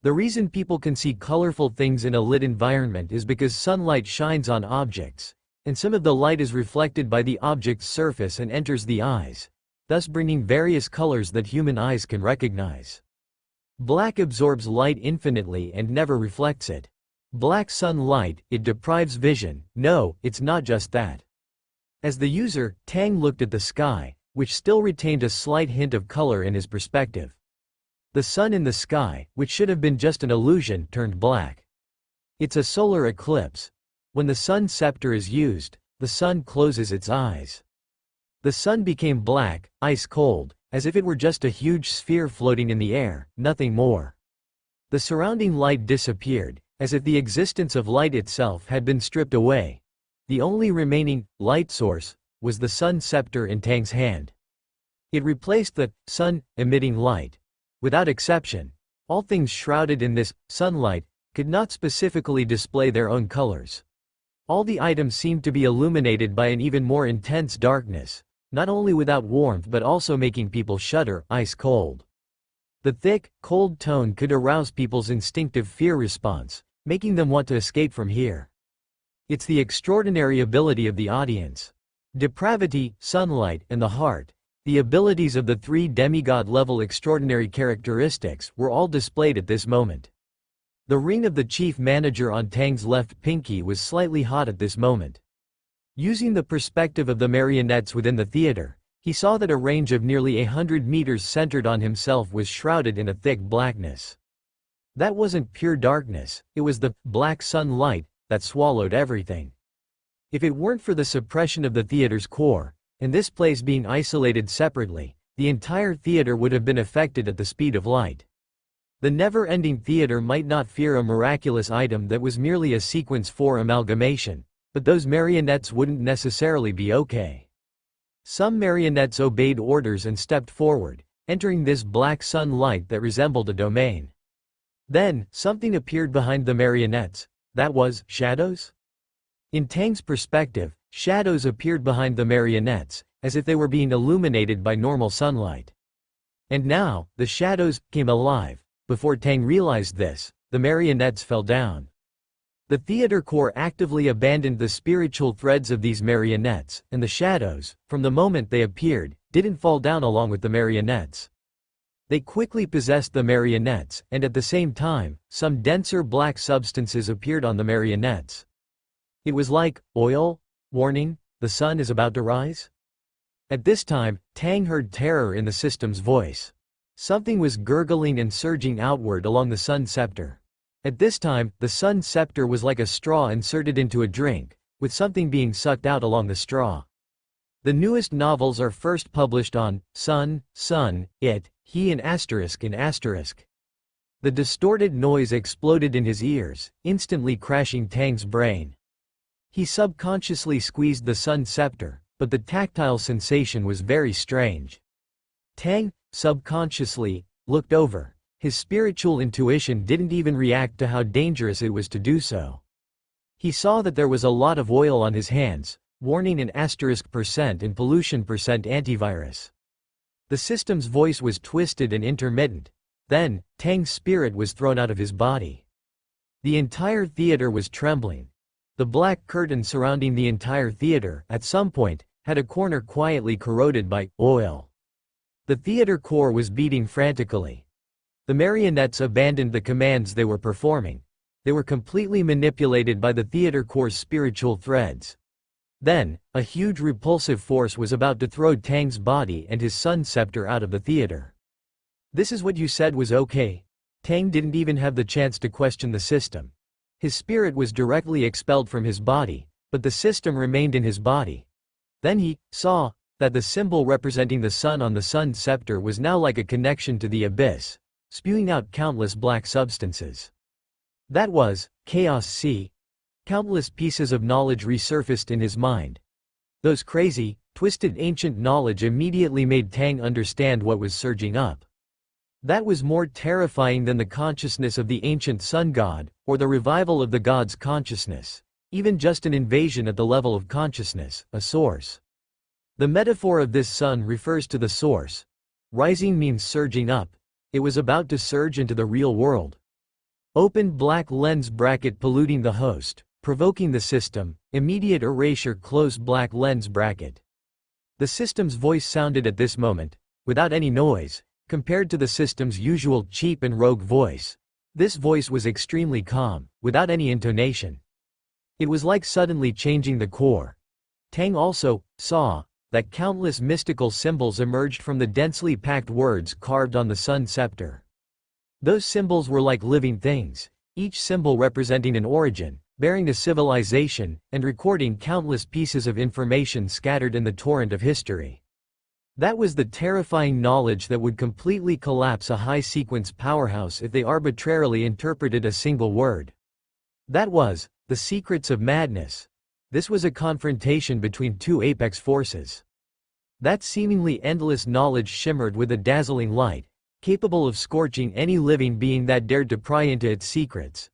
The reason people can see colorful things in a lit environment is because sunlight shines on objects, and some of the light is reflected by the object's surface and enters the eyes, thus bringing various colors that human eyes can recognize. Black absorbs light infinitely and never reflects it. Black sunlight, it deprives vision. No, it's not just that. As the user, Tang looked at the sky, which still retained a slight hint of color in his perspective. The sun in the sky, which should have been just an illusion, turned black. It's a solar eclipse. When the sun scepter is used, the sun closes its eyes. The sun became black, ice cold, as if it were just a huge sphere floating in the air, nothing more. The surrounding light disappeared, as if the existence of light itself had been stripped away. The only remaining light source was the sun scepter in Tang's hand. It replaced the sun emitting light. Without exception, all things shrouded in this sunlight could not specifically display their own colors. All the items seemed to be illuminated by an even more intense darkness, not only without warmth but also making people shudder, ice cold. The thick, cold tone could arouse people's instinctive fear response, making them want to escape from here. It's the extraordinary ability of the audience. Depravity, sunlight, and the heart, the abilities of the three demigod-level extraordinary characteristics, were all displayed at this moment. The ring of the chief manager on Tang's left pinky was slightly hot at this moment. Using the perspective of the marionettes within the theater, he saw that a range of nearly 100 meters centered on himself was shrouded in a thick blackness. That wasn't pure darkness, it was the black sunlight that swallowed everything. If it weren't for the suppression of the theater's core, and this place being isolated separately, the entire theater would have been affected at the speed of light. The never-ending theater might not fear a miraculous item that was merely a sequence 4 amalgamation, but those marionettes wouldn't necessarily be okay. Some marionettes obeyed orders and stepped forward, entering this black sunlight that resembled a domain. Then, something appeared behind the marionettes. That was shadows? In Tang's perspective, shadows appeared behind the marionettes, as if they were being illuminated by normal sunlight. And now, the shadows came alive. Before Tang realized this, the marionettes fell down. The theater core actively abandoned the spiritual threads of these marionettes, and the shadows, from the moment they appeared, didn't fall down along with the marionettes. They quickly possessed the marionettes, and at the same time, some denser black substances appeared on the marionettes. It was like oil. Warning, the sun is about to rise? At this time, Tang heard terror in the system's voice. Something was gurgling and surging outward along the sun scepter. At this time, the sun scepter was like a straw inserted into a drink, with something being sucked out along the straw. The newest novels are first published on sun, it, he and asterisk in asterisk. The distorted noise exploded in his ears, instantly crashing Tang's brain. He subconsciously squeezed the sun scepter, but the tactile sensation was very strange. Tang, subconsciously, looked over. His spiritual intuition didn't even react to how dangerous it was to do so. He saw that there was a lot of oil on his hands, warning an *% and pollution % antivirus. The system's voice was twisted and intermittent. Then, Tang's spirit was thrown out of his body. The entire theater was trembling. The black curtain surrounding the entire theater, at some point, had a corner quietly corroded by oil. The theater core was beating frantically. The marionettes abandoned the commands they were performing. They were completely manipulated by the theater core's spiritual threads. Then, a huge repulsive force was about to throw Tang's body and his sun scepter out of the theater. This is what you said was okay? Tang didn't even have the chance to question the system. His spirit was directly expelled from his body, But the system remained in his body. Then he saw that the symbol representing the sun on the sun scepter was now like a connection to the abyss, spewing out countless black substances. That was Chaos C. Countless pieces of knowledge resurfaced in his mind. Those crazy, twisted ancient knowledge immediately made Tang understand what was surging up. That was more terrifying than the consciousness of the ancient sun god, or the revival of the god's consciousness. Even just an invasion at the level of consciousness, a source. The metaphor of this sun refers to the source. Rising means surging up. It was about to surge into the real world. Open black lens bracket polluting the host, provoking the system, immediate erasure close black lens bracket. The system's voice sounded at this moment, without any noise, compared to the system's usual cheap and rogue voice. This voice was extremely calm, without any intonation. It was like suddenly changing the core. Tang also saw that countless mystical symbols emerged from the densely packed words carved on the sun scepter. Those symbols were like living things, each symbol representing an origin, bearing a civilization, and recording countless pieces of information scattered in the torrent of history. That was the terrifying knowledge that would completely collapse a high-sequence powerhouse if they arbitrarily interpreted a single word. That was the secrets of madness. This was a confrontation between two apex forces. That seemingly endless knowledge shimmered with a dazzling light, capable of scorching any living being that dared to pry into its secrets.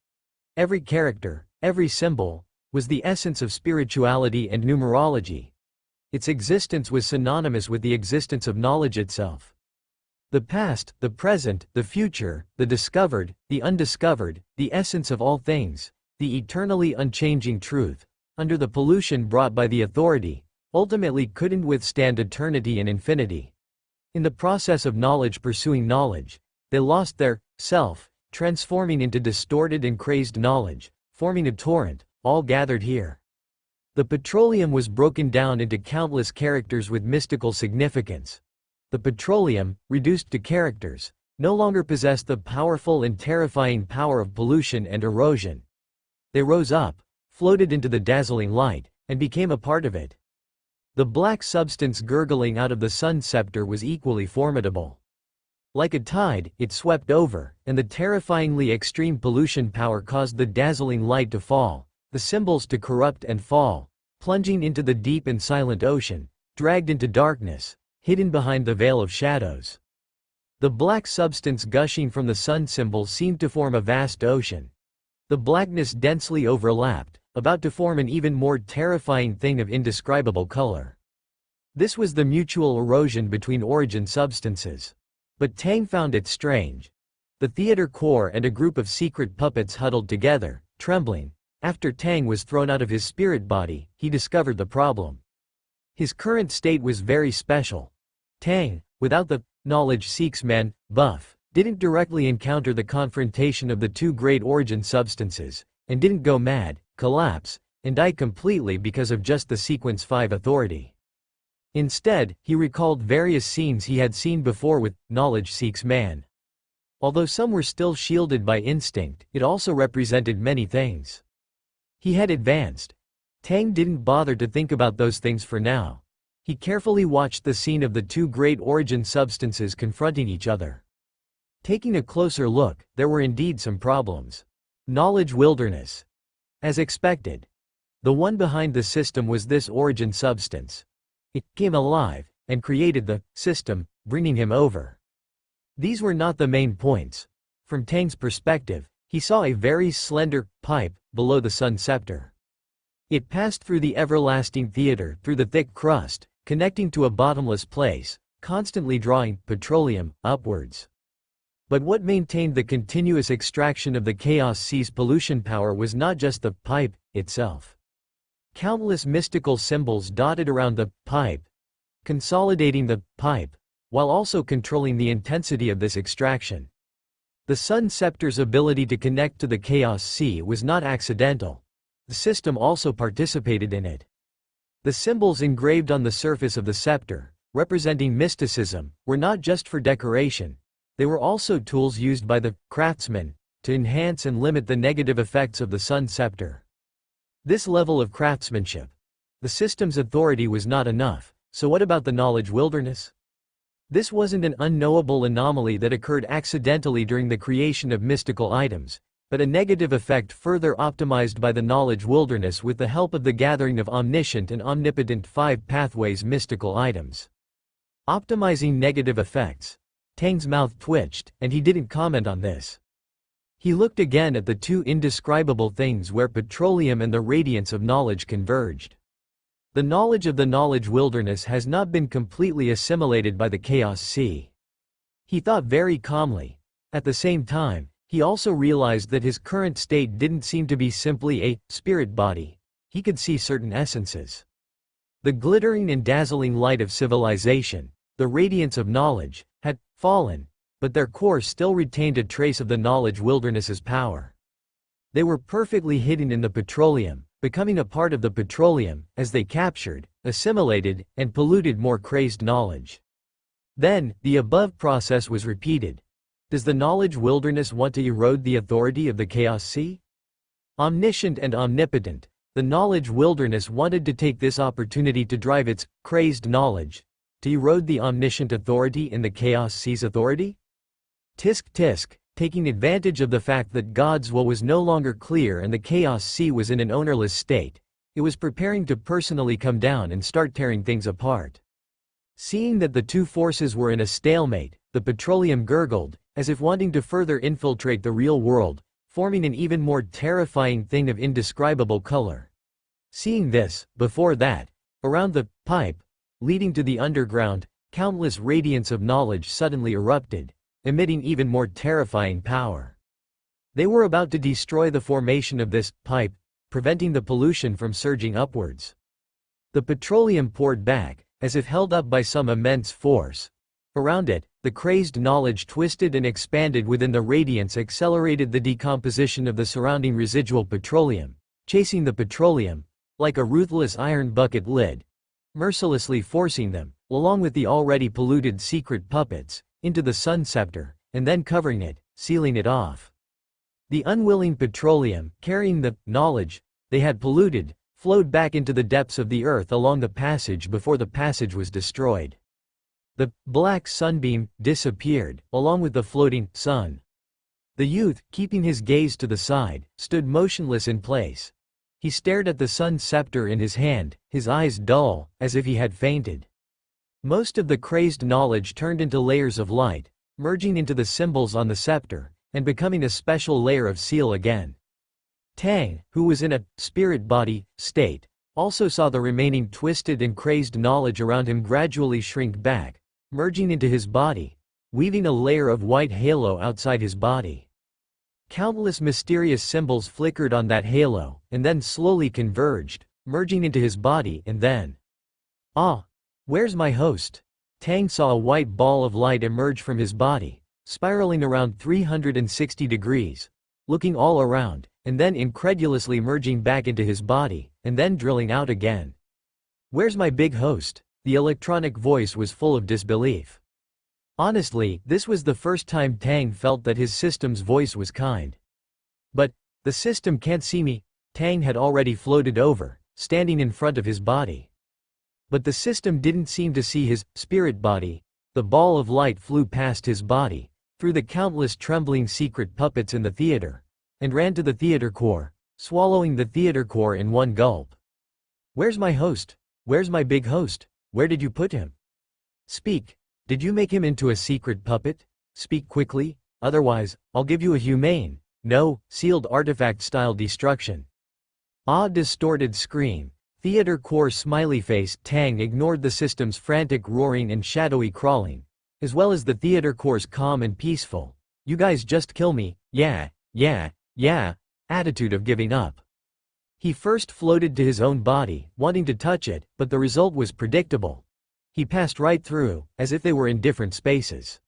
Every character, every symbol, was the essence of spirituality and numerology. Its existence was synonymous with the existence of knowledge itself. The past, the present, the future, the discovered, the undiscovered, the essence of all things, the eternally unchanging truth, under the pollution brought by the authority, ultimately couldn't withstand eternity and infinity. In the process of knowledge pursuing knowledge, they lost their self, transforming into distorted and crazed knowledge, forming a torrent, all gathered here. The petroleum was broken down into countless characters with mystical significance. The petroleum, reduced to characters, no longer possessed the powerful and terrifying power of pollution and erosion. They rose up, floated into the dazzling light, and became a part of it. The black substance gurgling out of the sun scepter was equally formidable. Like a tide, it swept over, and the terrifyingly extreme pollution power caused the dazzling light to fall, the symbols to corrupt and fall, plunging into the deep and silent ocean, dragged into darkness, hidden behind the veil of shadows. The black substance gushing from the sun symbol seemed to form a vast ocean. The blackness densely overlapped, about to form an even more terrifying thing of indescribable color. This was the mutual erosion between origin substances. But Tang found it strange. The theater core and a group of secret puppets huddled together, trembling. After Tang was thrown out of his spirit body, he discovered the problem. His current state was very special. Tang, without the knowledge seeks man buff, didn't directly encounter the confrontation of the two great origin substances, and didn't go mad, collapse, and die completely because of just the sequence 5 authority. Instead, he recalled various scenes he had seen before with knowledge seeks man. Although some were still shielded by instinct, it also represented many things. He had advanced. Tang didn't bother to think about those things for now. He carefully watched the scene of the two great origin substances confronting each other. Taking a closer look, there were indeed some problems. Knowledge wilderness. As expected. The one behind the system was this origin substance. It came alive, and created the system, bringing him over. These were not the main points. From Tang's perspective, he saw a very slender pipe below the sun scepter. It passed through the everlasting theater, through the thick crust, connecting to a bottomless place, constantly drawing petroleum upwards. But what maintained the continuous extraction of the Chaos Sea's pollution power was not just the pipe itself. Countless mystical symbols dotted around the pipe, consolidating the pipe, while also controlling the intensity of this extraction. The sun scepter's ability to connect to the Chaos Sea was not accidental. The system also participated in it. The symbols engraved on the surface of the scepter, representing mysticism, were not just for decoration. They were also tools used by the craftsman to enhance and limit the negative effects of the sun scepter. This level of craftsmanship. The system's authority was not enough, so what about the knowledge wilderness? This wasn't an unknowable anomaly that occurred accidentally during the creation of mystical items, but a negative effect further optimized by the knowledge wilderness with the help of the gathering of omniscient and omnipotent 5 pathways mystical items. Optimizing negative effects. Tang's mouth twitched, and he didn't comment on this. He looked again at the 2 indescribable things where petroleum and the radiance of knowledge converged. The knowledge of the knowledge wilderness has not been completely assimilated by the Chaos Sea. He thought very calmly. At the same time, he also realized that his current state didn't seem to be simply a spirit body. He could see certain essences. The glittering and dazzling light of civilization, the radiance of knowledge, had fallen, but their core still retained a trace of the knowledge wilderness's power. They were perfectly hidden in the petroleum, becoming a part of the petroleum, as they captured, assimilated, and polluted more crazed knowledge. Then, the above process was repeated. Does the knowledge wilderness want to erode the authority of the Chaos Sea? Omniscient and omnipotent, the knowledge wilderness wanted to take this opportunity to drive its crazed knowledge, to erode the omniscient authority in the Chaos Sea's authority? Tisk tisk. Taking advantage of the fact that God's will was no longer clear and the Chaos Sea was in an ownerless state, it was preparing to personally come down and start tearing things apart. Seeing that the 2 forces were in a stalemate, the petroleum gurgled, as if wanting to further infiltrate the real world, forming an even more terrifying thing of indescribable color. Seeing this, before that, around the pipe leading to the underground, countless radiance of knowledge suddenly erupted, emitting even more terrifying power. They were about to destroy the formation of this pipe, preventing the pollution from surging upwards. The petroleum poured back, as if held up by some immense force. Around it, the crazed knowledge twisted and expanded within the radiance accelerated the decomposition of the surrounding residual petroleum, chasing the petroleum, like a ruthless iron bucket lid, mercilessly forcing them, along with the already polluted secret puppets, into the sun scepter, and then covering it, sealing it off. The unwilling petroleum, carrying the knowledge they had polluted, flowed back into the depths of the earth along the passage before the passage was destroyed. The black sunbeam disappeared, along with the floating sun. The youth, keeping his gaze to the side, stood motionless in place. He stared at the sun scepter in his hand, his eyes dull, as if he had fainted. Most of the crazed knowledge turned into layers of light, merging into the symbols on the scepter, and becoming a special layer of seal again. Tang, who was in a spirit body state, also saw the remaining twisted and crazed knowledge around him gradually shrink back, merging into his body, weaving a layer of white halo outside his body. Countless mysterious symbols flickered on that halo, and then slowly converged, merging into his body and then… Ah! Where's my host? Tang saw a white ball of light emerge from his body, spiraling around 360 degrees, looking all around, and then incredulously merging back into his body, and then drilling out again. Where's my big host? The electronic voice was full of disbelief. Honestly, this was the first time Tang felt that his system's voice was kind. But, the system can't see me. Tang had already floated over, standing in front of his body. But the system didn't seem to see his spirit body. The ball of light flew past his body, through the countless trembling secret puppets in the theater, and ran to the theater core, swallowing the theater core in one gulp. Where's my host? Where's my big host? Where did you put him? Speak. Did you make him into a secret puppet? Speak quickly, otherwise, I'll give you a humane, no, sealed artifact-style destruction. Ah! Distorted scream. Theater core smiley face. Tang ignored the system's frantic roaring and shadowy crawling, as well as the theater core's calm and peaceful, "You guys just kill me, yeah, attitude of giving up. He first floated to his own body, wanting to touch it, but the result was predictable. He passed right through, as if they were in different spaces.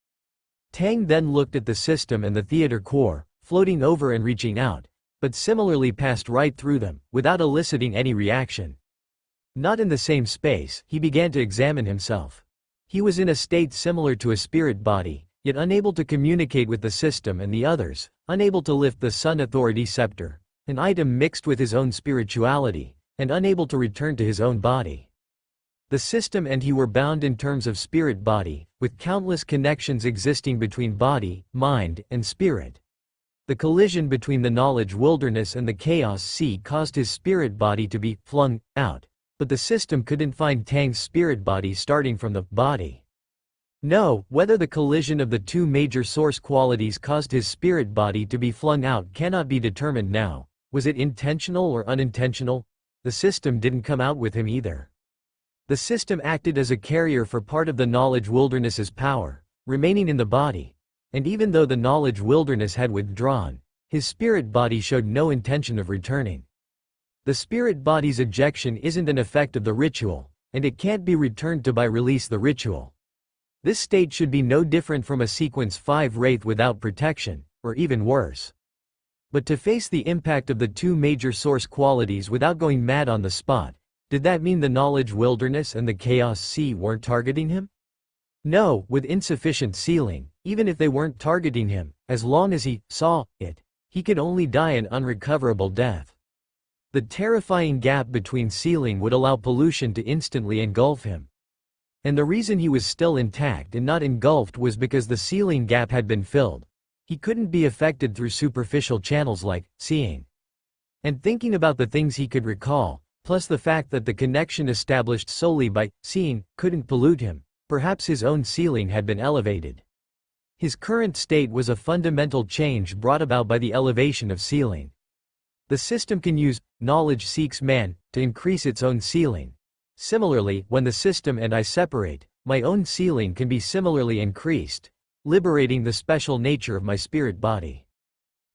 Tang then looked at the system and the theater core, floating over and reaching out, but similarly passed right through them, without eliciting any reaction. Not in the same space, he began to examine himself. He was in a state similar to a spirit body, yet unable to communicate with the system and the others, unable to lift the Sun Authority scepter, an item mixed with his own spirituality, and unable to return to his own body. The system and he were bound in terms of spirit-body, with countless connections existing between body, mind, and spirit. The collision between the knowledge wilderness and the chaos sea caused his spirit body to be flung out, but the system couldn't find Tang's spirit body starting from the body. No, whether the collision of the two major source qualities caused his spirit body to be flung out cannot be determined now. Was it intentional or unintentional? The system didn't come out with him either. The system acted as a carrier for part of the knowledge wilderness's power, remaining in the body. And even though the knowledge wilderness had withdrawn, his spirit body showed no intention of returning. The spirit body's ejection isn't an effect of the ritual, and it can't be returned to by release the ritual. This state should be no different from a sequence 5 wraith without protection, or even worse. But to face the impact of the two major source qualities without going mad on the spot, did that mean the knowledge wilderness and the chaos sea weren't targeting him? No, with insufficient sealing, even if they weren't targeting him, as long as he saw it, he could only die an unrecoverable death. The terrifying gap between sealing would allow pollution to instantly engulf him. And the reason he was still intact and not engulfed was because the sealing gap had been filled. He couldn't be affected through superficial channels like seeing and thinking about the things he could recall, plus the fact that the connection established solely by seeing couldn't pollute him. Perhaps his own sealing had been elevated. His current state was a fundamental change brought about by the elevation of sealing. The system can use knowledge seeks man to increase its own sealing. Similarly, when the system and I separate, my own sealing can be similarly increased, liberating the special nature of my spirit body.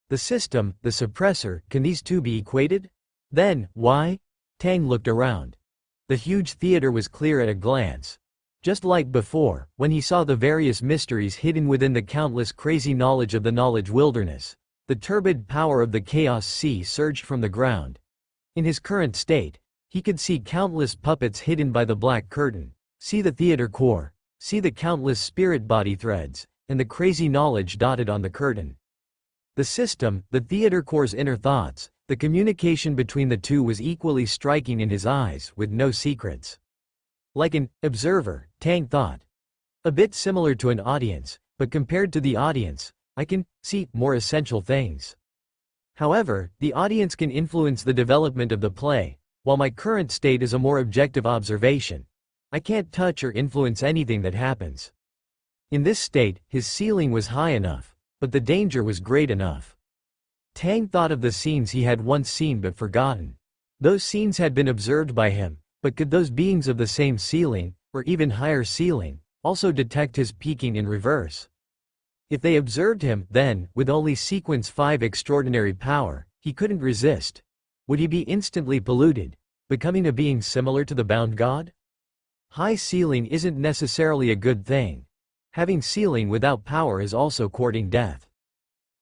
The system, the suppressor, can these two be equated? Then, why? Tang looked around. The huge theater was clear at a glance. Just like before, when he saw the various mysteries hidden within the countless crazy knowledge of the knowledge wilderness, the turbid power of the chaos sea surged from the ground. In his current state, he could see countless puppets hidden by the black curtain, see the theater core, see the countless spirit body threads, and the crazy knowledge dotted on the curtain. The system, the theater core's inner thoughts, the communication between the two was equally striking in his eyes, with no secrets. Like an observer, Tang thought. A bit similar to an audience, but compared to the audience, I can see more essential things. However, the audience can influence the development of the play, while my current state is a more objective observation. I can't touch or influence anything that happens. In this state, his ceiling was high enough, but the danger was great enough. Tang thought of the scenes he had once seen but forgotten. Those scenes had been observed by him. But could those beings of the same ceiling, or even higher ceiling, also detect his peaking in reverse? If they observed him, then, with only sequence 5 extraordinary power, he couldn't resist. Would he be instantly polluted, becoming a being similar to the bound god? High ceiling isn't necessarily a good thing. Having ceiling without power is also courting death.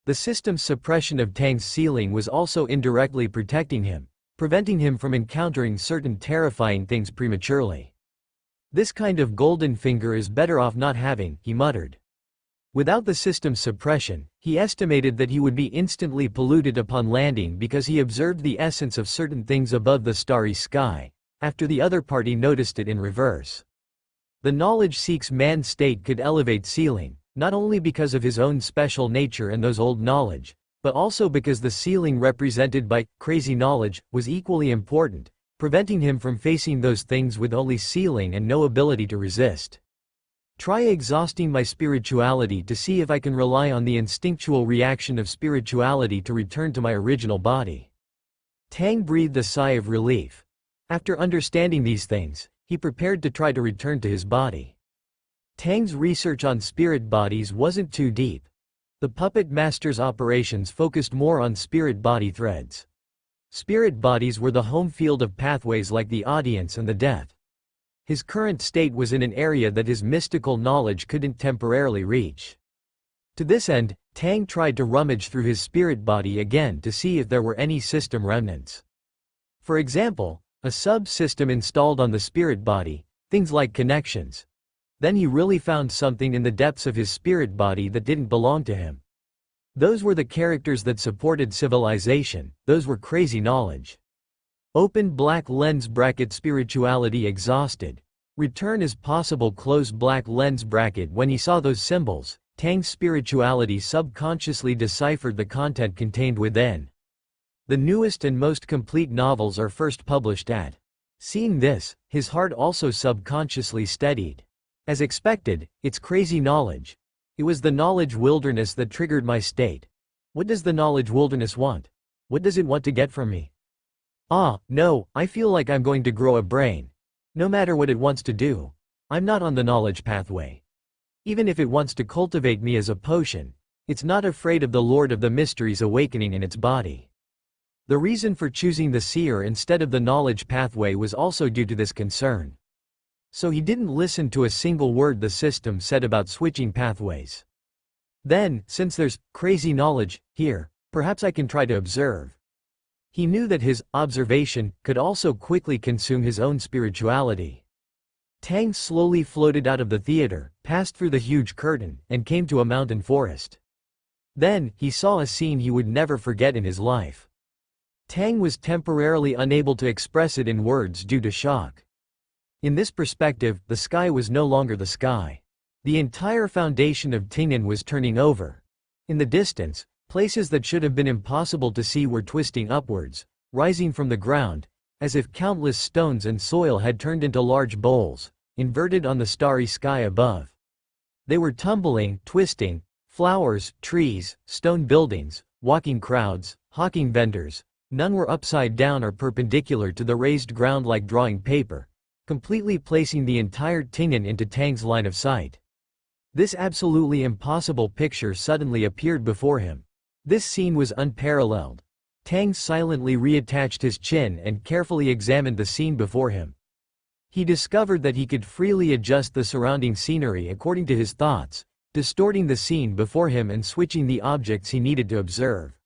The system's suppression of Tang's ceiling was also indirectly protecting him, preventing him from encountering certain terrifying things prematurely. This kind of golden finger is better off not having, he muttered. Without the system's suppression, he estimated that he would be instantly polluted upon landing because he observed the essence of certain things above the starry sky, after the other party noticed it in reverse. The knowledge seeks man state could elevate ceiling, not only because of his own special nature and those old knowledge, but also because the ceiling represented by crazy knowledge was equally important, preventing him from facing those things with only ceiling and no ability to resist. Try exhausting my spirituality to see if I can rely on the instinctual reaction of spirituality to return to my original body. Tang breathed a sigh of relief. After understanding these things, he prepared to try to return to his body. Tang's research on spirit bodies wasn't too deep. The puppet master's operations focused more on spirit body threads. Spirit bodies were the home field of pathways like the audience and the death. His current state was in an area that his mystical knowledge couldn't temporarily reach. To this end, Tang tried to rummage through his spirit body again to see if there were any system remnants. For example, a sub-system installed on the spirit body, things like connections. Then he really found something in the depths of his spirit body that didn't belong to him. Those were the characters that supported civilization, those were crazy knowledge. Open black lens bracket spirituality exhausted. Return as possible close black lens bracket. When he saw those symbols, Tang's spirituality subconsciously deciphered the content contained within. The newest and most complete novels are first published at. Seeing this, his heart also subconsciously steadied. As expected, it's crazy knowledge. It was the knowledge wilderness that triggered my state. What does the knowledge wilderness want? What does it want to get from me? No, I feel like I'm going to grow a brain. No matter what it wants to do. I'm not on the knowledge pathway. Even if it wants to cultivate me as a potion, it's not afraid of the Lord of the Mysteries awakening in its body. The reason for choosing the seer instead of the knowledge pathway was also due to this concern. So he didn't listen to a single word the system said about switching pathways. Then, since there's crazy knowledge here, perhaps I can try to observe. He knew that his observation could also quickly consume his own spirituality. Tang slowly floated out of the theater, passed through the huge curtain, and came to a mountain forest. Then, he saw a scene he would never forget in his life. Tang was temporarily unable to express it in words due to shock. In this perspective, the sky was no longer the sky. The entire foundation of Tingnan was turning over. In the distance, places that should have been impossible to see were twisting upwards, rising from the ground, as if countless stones and soil had turned into large bowls, inverted on the starry sky above. They were tumbling, twisting, flowers, trees, stone buildings, walking crowds, hawking vendors. None were upside down or perpendicular to the raised ground like drawing paper, completely placing the entire Tingnan into Tang's line of sight. This absolutely impossible picture suddenly appeared before him. This scene was unparalleled. Tang silently reattached his chin and carefully examined the scene before him. He discovered that he could freely adjust the surrounding scenery according to his thoughts, distorting the scene before him and switching the objects he needed to observe.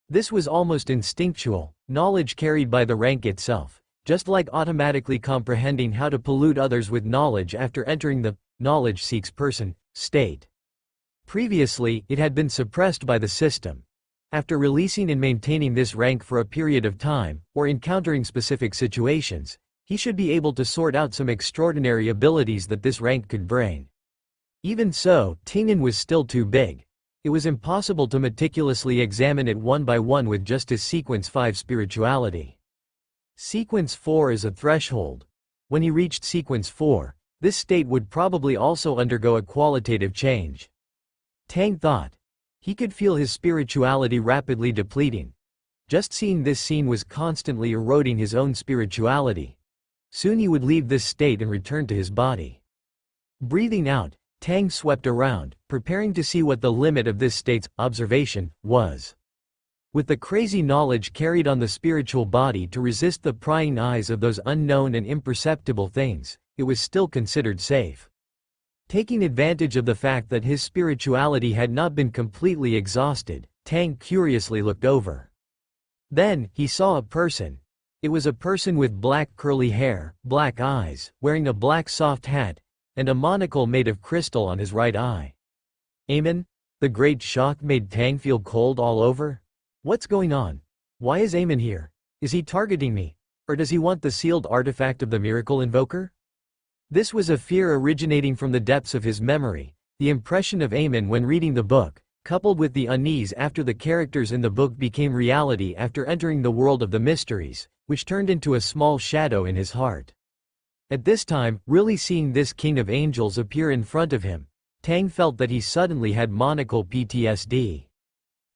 This was almost instinctual, knowledge carried by the rank itself, just like automatically comprehending how to pollute others with knowledge after entering the knowledge seeks person state. Previously, it had been suppressed by the system. After releasing and maintaining this rank for a period of time, or encountering specific situations, he should be able to sort out some extraordinary abilities that this rank could bring. Even so, Tingnan was still too big. It was impossible to meticulously examine it one by one with just his Sequence 5 spirituality. Sequence 4 is a threshold. When he reached Sequence 4, this state would probably also undergo a qualitative change. Tang thought. He could feel his spirituality rapidly depleting. Just seeing this scene was constantly eroding his own spirituality. Soon he would leave this state and return to his body. Breathing out, Tang swept around, preparing to see what the limit of this state's observation was. With the crazy knowledge carried on the spiritual body to resist the prying eyes of those unknown and imperceptible things, it was still considered safe. Taking advantage of the fact that his spirituality had not been completely exhausted, Tang curiously looked over. Then, he saw a person. It was a person with black curly hair, black eyes, wearing a black soft hat, and a monocle made of crystal on his right eye. Amon? The great shock made Tang feel cold all over. What's going on? Why is Amon here? Is he targeting me? Or does he want the sealed artifact of the miracle invoker? This was a fear originating from the depths of his memory, the impression of Amon when reading the book, coupled with the unease after the characters in the book became reality after entering the world of the mysteries, which turned into a small shadow in his heart. At this time, really seeing this king of angels appear in front of him, Tang felt that he suddenly had monocle PTSD.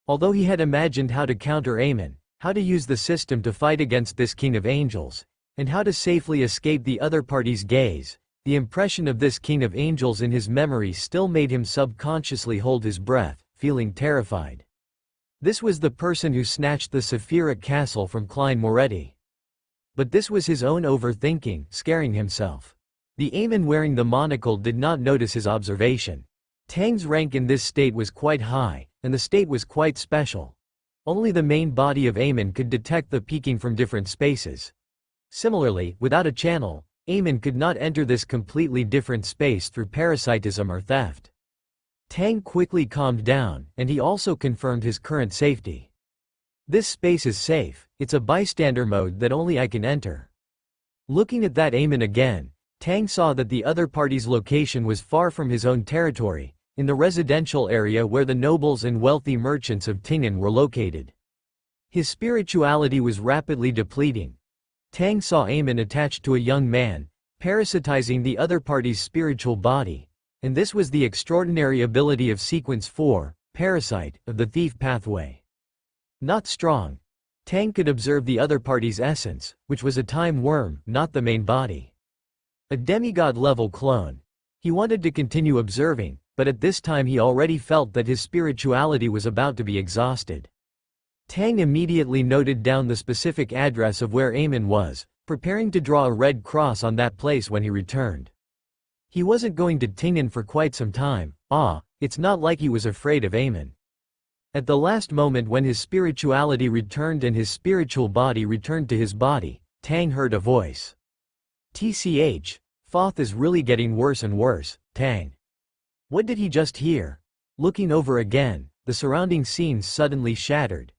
Although he had imagined how to counter Amon, how to use the system to fight against this king of angels, and how to safely escape the other party's gaze, the impression of this king of angels in his memory still made him subconsciously hold his breath, feeling terrified. This was the person who snatched the Saphira castle from Klein Moretti. But this was his own overthinking, scaring himself. The Amon wearing the monocle did not notice his observation. Tang's rank in this state was quite high, and the state was quite special. Only the main body of Amon could detect the peeking from different spaces. Similarly, without a channel, Amon could not enter this completely different space through parasitism or theft. Tang quickly calmed down, and he also confirmed his current safety. This space is safe, it's a bystander mode that only I can enter. Looking at that Amon again, Tang saw that the other party's location was far from his own territory, in the residential area where the nobles and wealthy merchants of Tingen were located. His spirituality was rapidly depleting. Tang saw Amon attached to a young man, parasitizing the other party's spiritual body, and this was the extraordinary ability of Sequence 4, Parasite, of the Thief Pathway. Not strong. Tang could observe the other party's essence, which was a time worm, not the main body. A demigod-level clone. He wanted to continue observing, but at this time he already felt that his spirituality was about to be exhausted. Tang immediately noted down the specific address of where Amon was, preparing to draw a red cross on that place when he returned. He wasn't going to Tingen for quite some time. It's not like he was afraid of Amon. At the last moment when his spirituality returned and his spiritual body returned to his body, Tang heard a voice. TCH, Foth is really getting worse and worse, Tang. What did he just hear? Looking over again, the surrounding scenes suddenly shattered.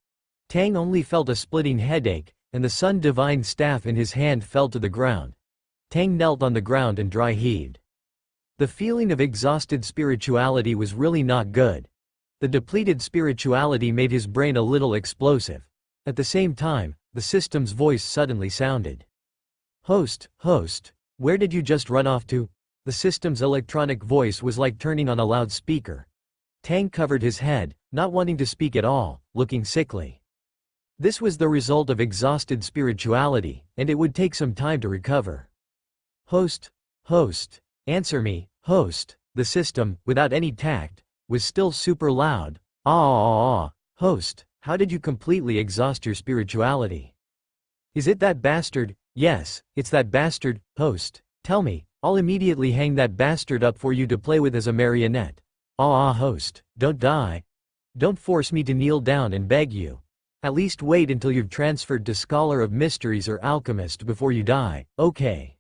Tang only felt a splitting headache, and the Sun Divine staff in his hand fell to the ground. Tang knelt on the ground and dry heaved. The feeling of exhausted spirituality was really not good. The depleted spirituality made his brain a little explosive. At the same time, the system's voice suddenly sounded. Host, where did you just run off to? The system's electronic voice was like turning on a loudspeaker. Tang covered his head, not wanting to speak at all, looking sickly. This was the result of exhausted spirituality, and it would take some time to recover. Host, answer me, host. The system, without any tact, was still super loud. Host, how did you completely exhaust your spirituality? Is it that bastard? Yes, it's that bastard, host. Tell me, I'll immediately hang that bastard up for you to play with as a marionette. Host, don't die. Don't force me to kneel down and beg you. At least wait until you've transferred to Scholar of Mysteries or Alchemist before you die, okay?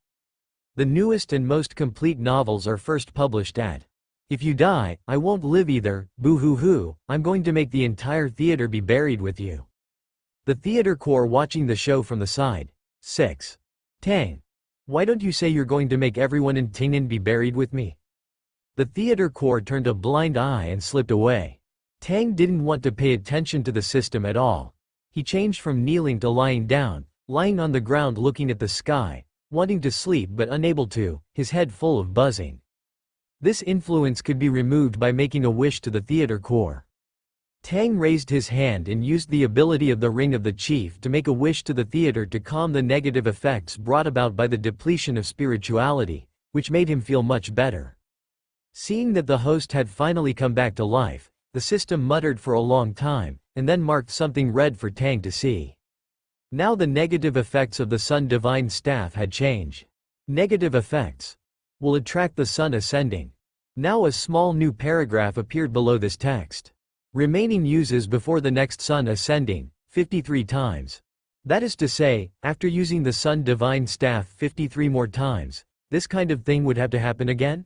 The newest and most complete novels are first published at. If you die, I won't live either, boo-hoo-hoo, I'm going to make the entire theater be buried with you. The theater core watching the show from the side. 6. Tang. Why don't you say you're going to make everyone in Tingen be buried with me? The theater core turned a blind eye and slipped away. Tang didn't want to pay attention to the system at all. He changed from kneeling to lying down, lying on the ground looking at the sky, wanting to sleep but unable to, his head full of buzzing. This influence could be removed by making a wish to the theater core. Tang raised his hand and used the ability of the Ring of the Chief to make a wish to the theater to calm the negative effects brought about by the depletion of spirituality, which made him feel much better. Seeing that the host had finally come back to life, the system muttered for a long time, and then marked something red for Tang to see. Now the negative effects of the Sun Divine Staff had changed. Negative effects will attract the Sun ascending. Now a small new paragraph appeared below this text. Remaining uses before the next Sun ascending, 53 times. That is to say, after using the Sun Divine Staff 53 more times, this kind of thing would have to happen again?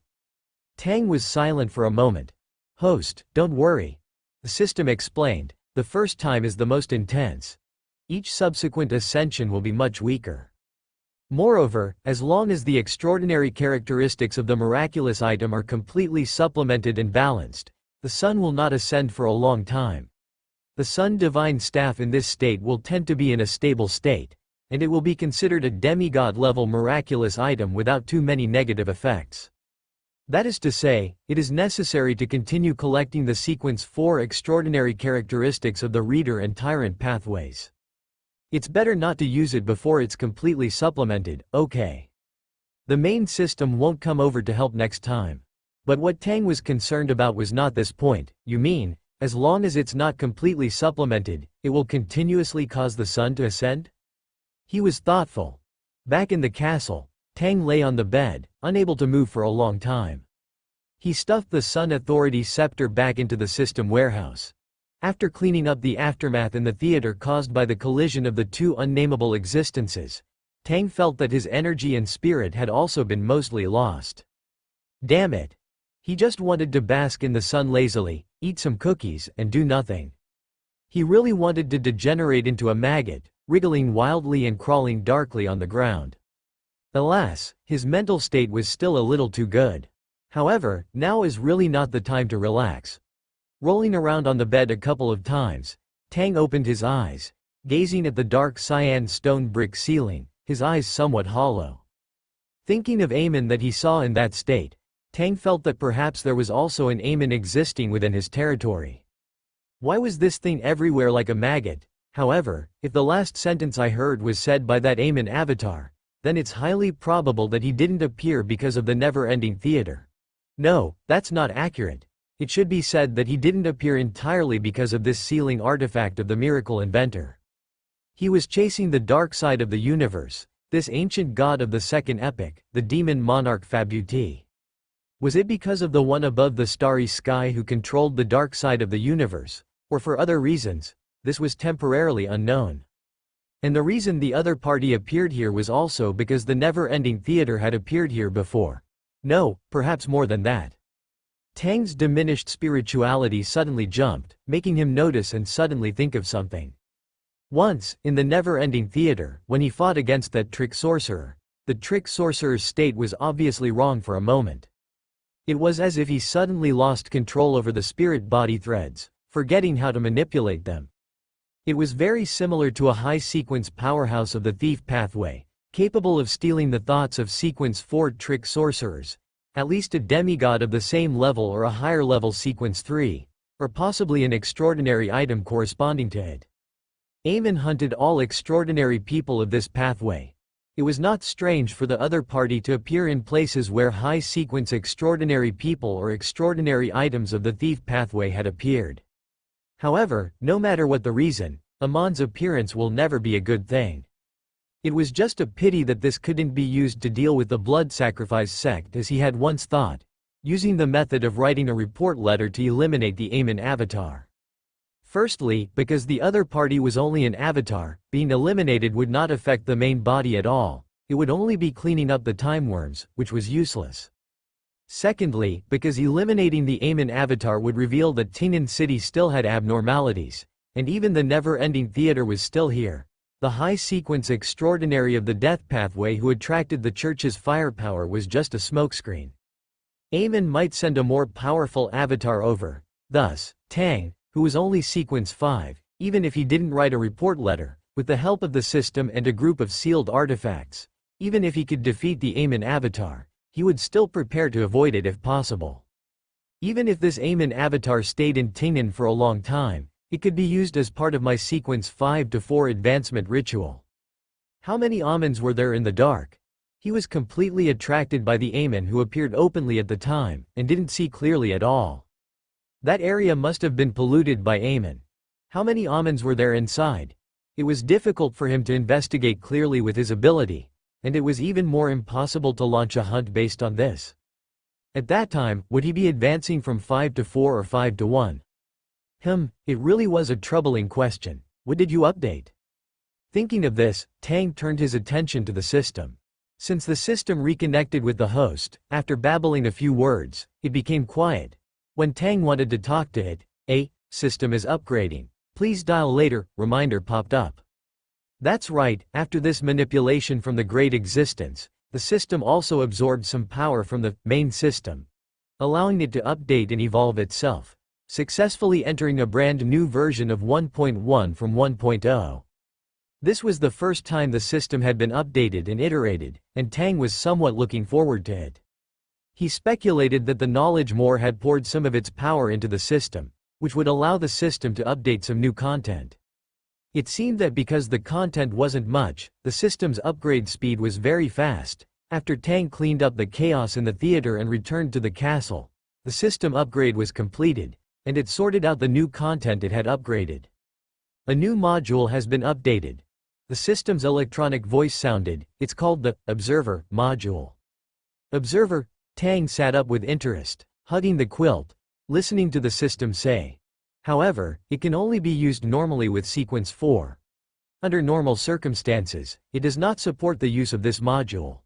Tang was silent for a moment. Host, don't worry. The system explained, the first time is the most intense. Each subsequent ascension will be much weaker. Moreover, as long as the extraordinary characteristics of the miraculous item are completely supplemented and balanced, the Sun will not ascend for a long time. The Sun Divine Staff in this state will tend to be in a stable state, and it will be considered a demigod-level miraculous item without too many negative effects. That is to say, it is necessary to continue collecting the Sequence 4 extraordinary characteristics of the Reader and Tyrant pathways. It's better not to use it before it's completely supplemented, okay? The main system won't come over to help next time. But what Tang was concerned about was not this point. You mean, as long as it's not completely supplemented, it will continuously cause the Sun to ascend? He was thoughtful. Back in the castle, Tang lay on the bed, unable to move for a long time. He stuffed the Sun Authority scepter back into the system warehouse. After cleaning up the aftermath in the theater caused by the collision of the two unnameable existences, Tang felt that his energy and spirit had also been mostly lost. Damn it! He just wanted to bask in the sun lazily, eat some cookies, and do nothing. He really wanted to degenerate into a maggot, wriggling wildly and crawling darkly on the ground. Alas, his mental state was still a little too good. However, now is really not the time to relax. Rolling around on the bed a couple of times, Tang opened his eyes, gazing at the dark cyan stone brick ceiling, his eyes somewhat hollow. Thinking of Amon that he saw in that state, Tang felt that perhaps there was also an Amon existing within his territory. Why was this thing everywhere like a maggot? However, if the last sentence I heard was said by that Amon avatar, then it's highly probable that he didn't appear because of the never-ending theater. No, that's not accurate. It should be said that he didn't appear entirely because of this sealing artifact of the miracle inventor. He was chasing the dark side of the universe, this ancient god of the Second Epoch, the demon monarch Fabuti. Was it because of the one above the starry sky who controlled the dark side of the universe, or for other reasons? This was temporarily unknown. And the reason the other party appeared here was also because the never-ending theater had appeared here before. No, perhaps more than that. Tang's diminished spirituality suddenly jumped, making him notice and suddenly think of something. Once, in the never-ending theater, when he fought against that trick sorcerer, the trick sorcerer's state was obviously wrong for a moment. It was as if he suddenly lost control over the spirit-body threads, forgetting how to manipulate them. It was very similar to a high-sequence powerhouse of the thief pathway, capable of stealing the thoughts of sequence 4 trick sorcerers, at least a demigod of the same level or a higher level sequence 3, or possibly an extraordinary item corresponding to it. Amon hunted all extraordinary people of this pathway. It was not strange for the other party to appear in places where high-sequence extraordinary people or extraordinary items of the thief pathway had appeared. However, no matter what the reason, Amon's appearance will never be a good thing. It was just a pity that this couldn't be used to deal with the blood sacrifice sect as he had once thought, using the method of writing a report letter to eliminate the Amon avatar. Firstly, because the other party was only an avatar, being eliminated would not affect the main body at all, it would only be cleaning up the time worms, which was useless. Secondly, because eliminating the Amon avatar would reveal that Tingnan City still had abnormalities, and even the never-ending theater was still here. The high-sequence extraordinary of the death pathway who attracted the church's firepower was just a smokescreen. Amon might send a more powerful avatar over. Thus, Tang, who was only sequence 5, even if he didn't write a report letter, with the help of the system and a group of sealed artifacts, even if he could defeat the Amon avatar, he would still prepare to avoid it if possible. Even if this Amon avatar stayed in Tingnan for a long time, it could be used as part of my sequence 5 to 4 advancement ritual. How many Amons were there in the dark? He was completely attracted by the Amon who appeared openly at the time, and didn't see clearly at all. That area must have been polluted by Amon. How many Amons were there inside? It was difficult for him to investigate clearly with his ability, and it was even more impossible to launch a hunt based on this. At that time, would he be advancing from 5 to 4 or 5 to 1? It really was a troubling question. What did you update? Thinking of this, Tang turned his attention to the system. Since the system reconnected with the host, after babbling a few words, it became quiet. When Tang wanted to talk to it, system is upgrading. Please dial later, reminder popped up. That's right, after this manipulation from the Great Existence, the system also absorbed some power from the main system, allowing it to update and evolve itself, successfully entering a brand new version of 1.1 from 1.0. This was the first time the system had been updated and iterated, and Tang was somewhat looking forward to it. He speculated that the Knowledge More had poured some of its power into the system, which would allow the system to update some new content. It seemed that because the content wasn't much, the system's upgrade speed was very fast. After Tang cleaned up the chaos in the theater and returned to the castle, the system upgrade was completed, and it sorted out the new content it had upgraded. A new module has been updated. The system's electronic voice sounded. It's called the Observer module. Observer. Tang sat up with interest, hugging the quilt, listening to the system say. However, it can only be used normally with sequence 4. Under normal circumstances, it does not support the use of this module.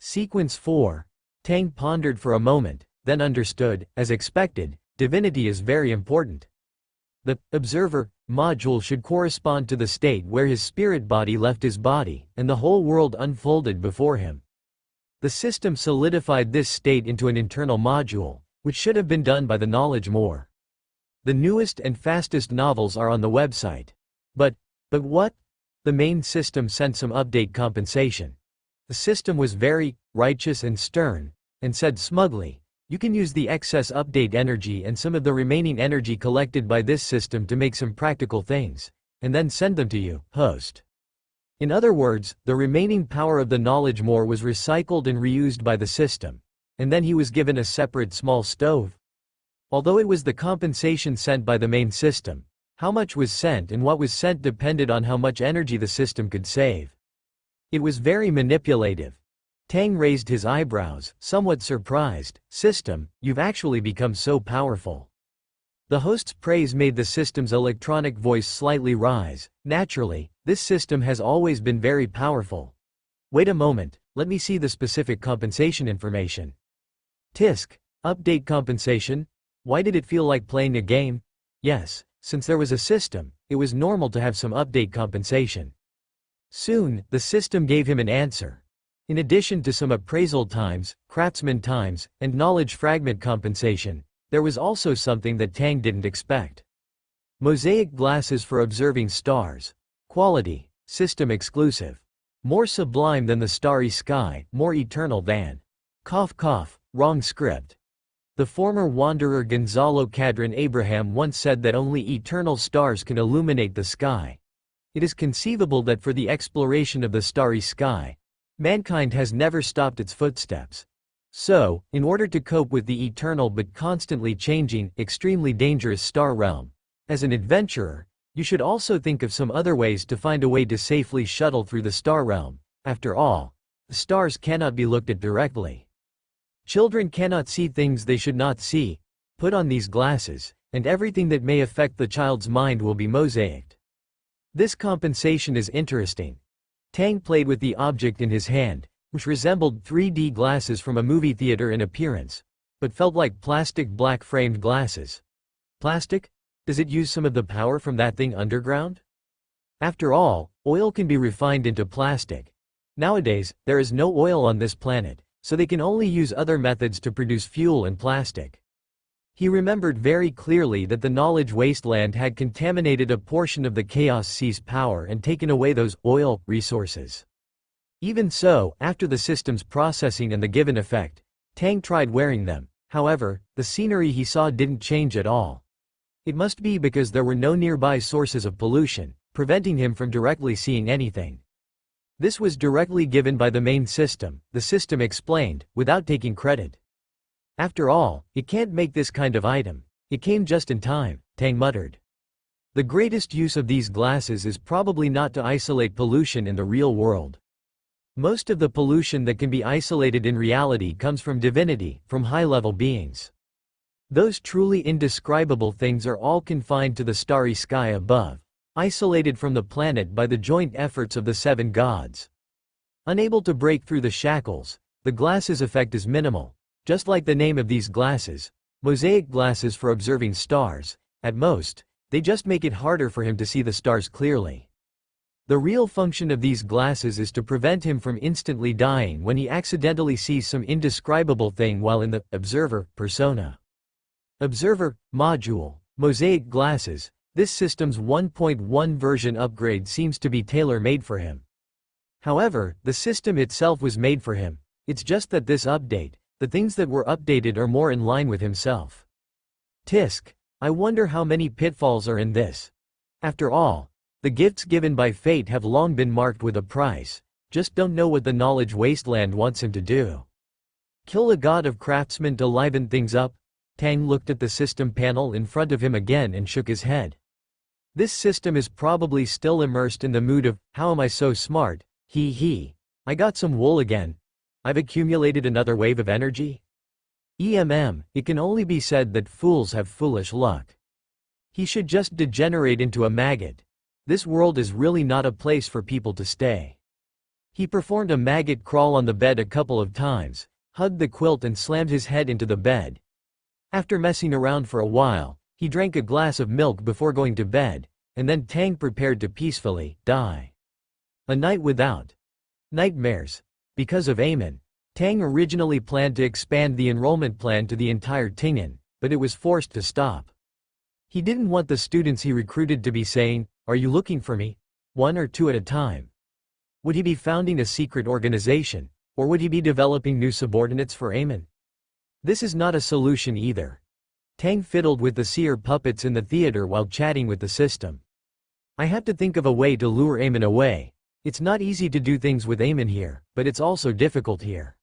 Sequence 4. Tang pondered for a moment, then understood, as expected, divinity is very important. The observer module should correspond to the state where his spirit body left his body, and the whole world unfolded before him. The system solidified this state into an internal module, which should have been done by the knowledge more. The newest and fastest novels are on the website. But what? The main system sent some update compensation. The system was very righteous and stern, and said smugly, you can use the excess update energy and some of the remaining energy collected by this system to make some practical things, and then send them to you, host. In other words, the remaining power of the knowledge more was recycled and reused by the system, and then he was given a separate small stove. Although it was the compensation sent by the main system, how much was sent and what was sent depended on how much energy the system could save. It was very manipulative. Tang raised his eyebrows, somewhat surprised. System, you've actually become so powerful. The host's praise made the system's electronic voice slightly rise. Naturally, this system has always been very powerful. Wait a moment, let me see the specific compensation information. Tisk, update compensation? Why did it feel like playing a game? Yes, since there was a system, it was normal to have some update compensation. Soon, the system gave him an answer. In addition to some appraisal times, craftsman times, and knowledge fragment compensation, there was also something that Tang didn't expect. Mosaic glasses for observing stars. Quality, system exclusive. More sublime than the starry sky, more eternal than. Cough cough, wrong script. The former wanderer Gonzalo Cadron Abraham once said that only eternal stars can illuminate the sky. It is conceivable that for the exploration of the starry sky, mankind has never stopped its footsteps. So, in order to cope with the eternal but constantly changing, extremely dangerous star realm, as an adventurer, you should also think of some other ways to find a way to safely shuttle through the star realm. After all, the stars cannot be looked at directly. Children cannot see things they should not see. Put on these glasses, and everything that may affect the child's mind will be mosaicked. This compensation is interesting. Tang played with the object in his hand, which resembled 3D glasses from a movie theater in appearance, but felt like plastic black-framed glasses. Plastic? Does it use some of the power from that thing underground? After all, oil can be refined into plastic. Nowadays, there is no oil on this planet, so they can only use other methods to produce fuel and plastic. He remembered very clearly that the knowledge wasteland had contaminated a portion of the Chaos Sea's power and taken away those oil resources. Even so, after the system's processing and the given effect, Tang tried wearing them. However, the scenery he saw didn't change at all. It must be because there were no nearby sources of pollution, preventing him from directly seeing anything. This was directly given by the main system, the system explained, without taking credit. After all, it can't make this kind of item. It came just in time, Tang muttered. The greatest use of these glasses is probably not to isolate pollution in the real world. Most of the pollution that can be isolated in reality comes from divinity, from high-level beings. Those truly indescribable things are all confined to the starry sky above, isolated from the planet by the joint efforts of the seven gods. Unable to break through the shackles, the glasses' effect is minimal. Just like the name of these glasses, mosaic glasses for observing stars, at most, they just make it harder for him to see the stars clearly. The real function of these glasses is to prevent him from instantly dying when he accidentally sees some indescribable thing while in the observer persona. Observer module, mosaic glasses. This system's 1.1 version upgrade seems to be tailor-made for him. However, the system itself was made for him. It's just that this update, the things that were updated are more in line with himself. Tisk, I wonder how many pitfalls are in this. After all, the gifts given by fate have long been marked with a price, just don't know what the knowledge wasteland wants him to do. Kill a god of craftsmen to liven things up? Tang looked at the system panel in front of him again and shook his head. This system is probably still immersed in the mood of, how am I so smart, I got some wool again. I've accumulated another wave of energy? It can only be said that fools have foolish luck. He should just degenerate into a maggot. This world is really not a place for people to stay. He performed a maggot crawl on the bed a couple of times, hugged the quilt and slammed his head into the bed. After messing around for a while, he drank a glass of milk before going to bed, and then Tang prepared to peacefully die. A night without nightmares. Because of Amon, Tang originally planned to expand the enrollment plan to the entire Ting'an, but it was forced to stop. He didn't want the students he recruited to be saying, "Are you looking for me?" one or two at a time. Would he be founding a secret organization, or would he be developing new subordinates for Amon? This is not a solution either. Tang fiddled with the seer puppets in the theater while chatting with the system. I have to think of a way to lure Amon away. It's not easy to do things with Amon here, but it's also difficult here.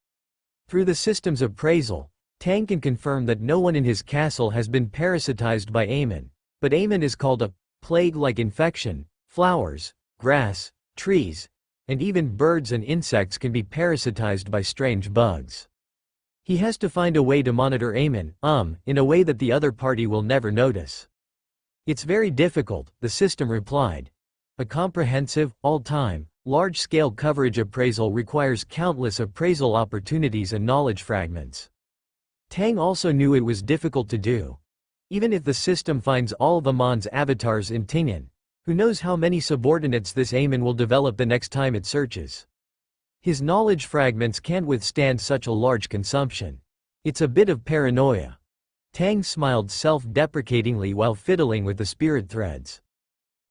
Through the system's appraisal, Tang can confirm that no one in his castle has been parasitized by Amon, but Amon is called a plague-like infection. Flowers, grass, trees, and even birds and insects can be parasitized by strange bugs. He has to find a way to monitor Amon, in a way that the other party will never notice. It's very difficult, the system replied. A comprehensive, all-time, large-scale coverage appraisal requires countless appraisal opportunities and knowledge fragments. Tang also knew it was difficult to do. Even if the system finds all of Amon's avatars in Ting'an, who knows how many subordinates this Amon will develop the next time it searches. His knowledge fragments can't withstand such a large consumption. It's a bit of paranoia. Tang smiled self-deprecatingly while fiddling with the spirit threads.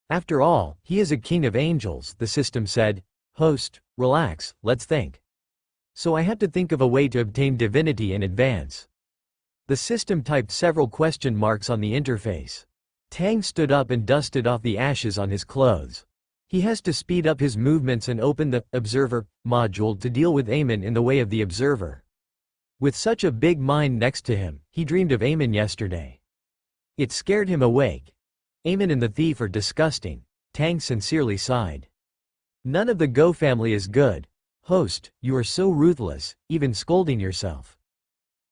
After all, he is a king of angels, the system said. Host, relax, let's think. So I had to think of a way to obtain divinity in advance. The system typed several question marks on the interface. Tang stood up and dusted off the ashes on his clothes. He has to speed up his movements and open the Observer module to deal with Amon in the way of the Observer. With such a big mind next to him, he dreamed of Amon yesterday. It scared him awake. Amon and the thief are disgusting, Tang sincerely sighed. None of the Go family is good. Host, you are so ruthless, even scolding yourself.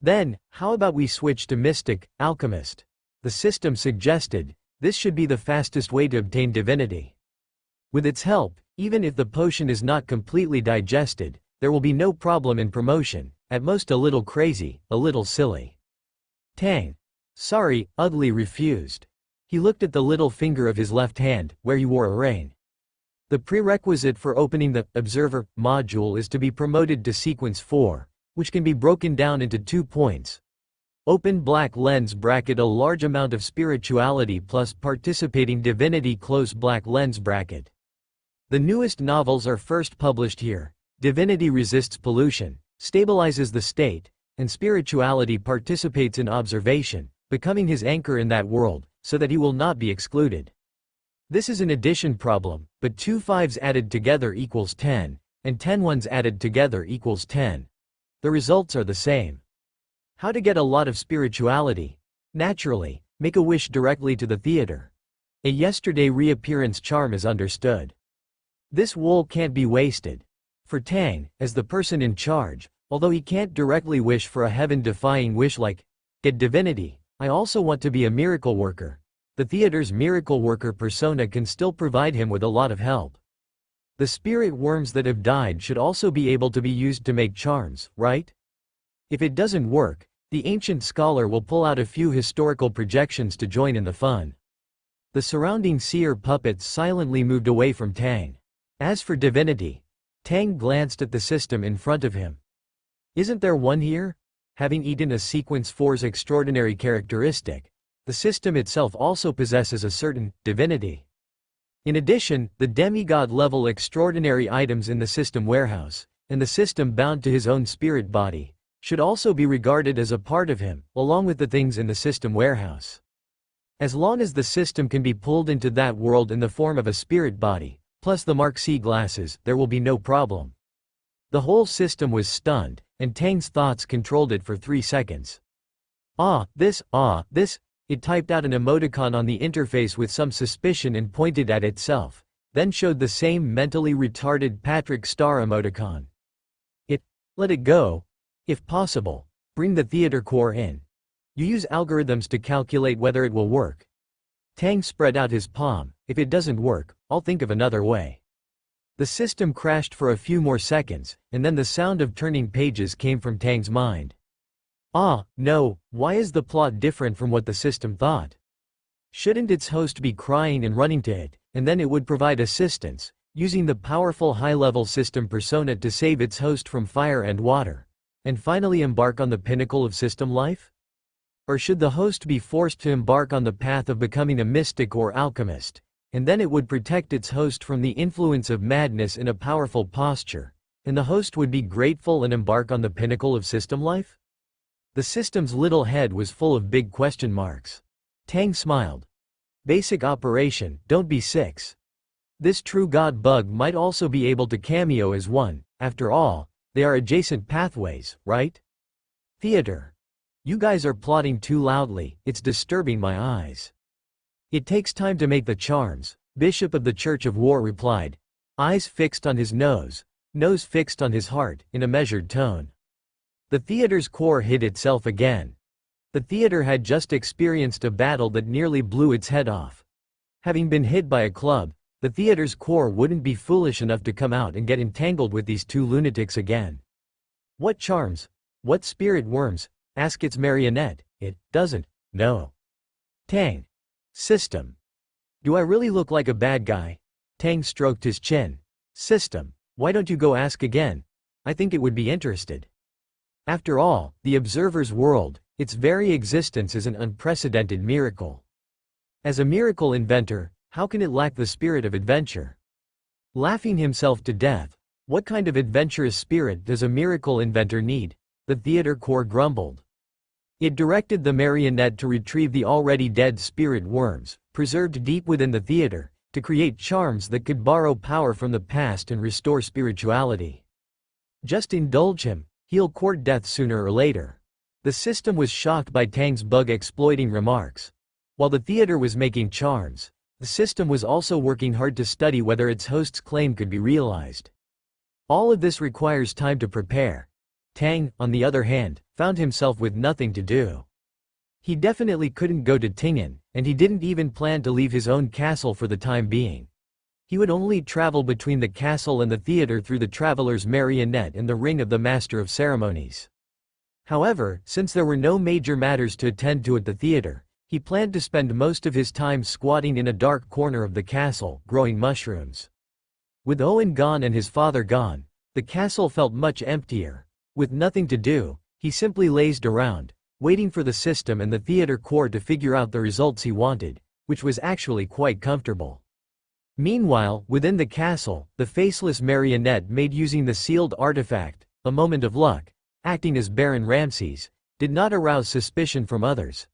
Then, how about we switch to Mystic, Alchemist? The system suggested, this should be the fastest way to obtain divinity. With its help, even if the potion is not completely digested, there will be no problem in promotion, at most a little crazy, a little silly. Tang. Sorry, Ugly refused. He looked at the little finger of his left hand, where he wore a ring. The prerequisite for opening the Observer module is to be promoted to Sequence 4, which can be broken down into 2 points. Open black lens bracket a large amount of spirituality plus participating divinity close black lens bracket. The newest novels are first published here. Divinity resists pollution, stabilizes the state, and spirituality participates in observation, becoming his anchor in that world, so that he will not be excluded. This is an addition problem, but 2 5s added together equals 10, and 10 1s added together equals 10. The results are the same. How to get a lot of spirituality? Naturally, make a wish directly to the theater. A yesterday reappearance charm is understood. This wool can't be wasted. For Tang, as the person in charge, although he can't directly wish for a heaven-defying wish like, get divinity, I also want to be a miracle worker. The theater's miracle worker persona can still provide him with a lot of help. The spirit worms that have died should also be able to be used to make charms, right? If it doesn't work, the ancient scholar will pull out a few historical projections to join in the fun. The surrounding seer puppets silently moved away from Tang. As for divinity, Tang glanced at the system in front of him. Isn't there one here? Having eaten a Sequence 4's extraordinary characteristic, the system itself also possesses a certain divinity. In addition, the demigod-level extraordinary items in the system warehouse, and the system bound to his own spirit body, should also be regarded as a part of him, along with the things in the system warehouse. As long as the system can be pulled into that world in the form of a spirit body, plus the Mark C glasses, there will be no problem. The whole system was stunned, and Tang's thoughts controlled it for 3 seconds. This, it typed out an emoticon on the interface with some suspicion and pointed at itself, then showed the same mentally retarded Patrick Star emoticon. Let it go. If possible, bring the theater core in. You use algorithms to calculate whether it will work. Tang spread out his palm. If it doesn't work, I'll think of another way. The system crashed for a few more seconds, and then the sound of turning pages came from Tang's mind. Ah, no, why is the plot different from what the system thought? Shouldn't its host be crying and running to it, and then it would provide assistance, using the powerful high-level system persona to save its host from fire and water, and finally embark on the pinnacle of system life? Or should the host be forced to embark on the path of becoming a mystic or alchemist, and then it would protect its host from the influence of madness in a powerful posture, and the host would be grateful and embark on the pinnacle of system life? The system's little head was full of big question marks. Tang smiled. Basic operation, don't be six. This true god bug might also be able to cameo as one, after all, they are adjacent pathways, right? Theater. You guys are plotting too loudly, it's disturbing my eyes. It takes time to make the charms, Bishop of the Church of War replied, eyes fixed on his nose fixed on his heart, in a measured tone. The theater's core hid itself again. The theater had just experienced a battle that nearly blew its head off. Having been hit by a club, the theater's core wouldn't be foolish enough to come out and get entangled with these two lunatics again. What charms? What spirit worms? Ask its marionette, it doesn't know. Tang. System. Do I really look like a bad guy? Tang stroked his chin. System, why don't you go ask again? I think it would be interested. After all, the observer's world, its very existence is an unprecedented miracle. As a miracle inventor, how can it lack the spirit of adventure? Laughing himself to death, what kind of adventurous spirit does a miracle inventor need? The theater core grumbled. It directed the marionette to retrieve the already dead spirit worms, preserved deep within the theater, to create charms that could borrow power from the past and restore spirituality. Just indulge him, he'll court death sooner or later. The system was shocked by Tang's bug-exploiting remarks. While the theater was making charms, the system was also working hard to study whether its host's claim could be realized. All of this requires time to prepare. Tang, on the other hand, found himself with nothing to do. He definitely couldn't go to Tingen, and he didn't even plan to leave his own castle for the time being. He would only travel between the castle and the theater through the traveler's marionette and the ring of the Master of Ceremonies. However, since there were no major matters to attend to at the theater, he planned to spend most of his time squatting in a dark corner of the castle, growing mushrooms. With Owen gone and his father gone, the castle felt much emptier. With nothing to do, he simply lazed around, waiting for the system and the theater core to figure out the results he wanted, which was actually quite comfortable. Meanwhile, within the castle, the faceless marionette made using the sealed artifact, a moment of luck, acting as Baron Ramde, did not arouse suspicion from others.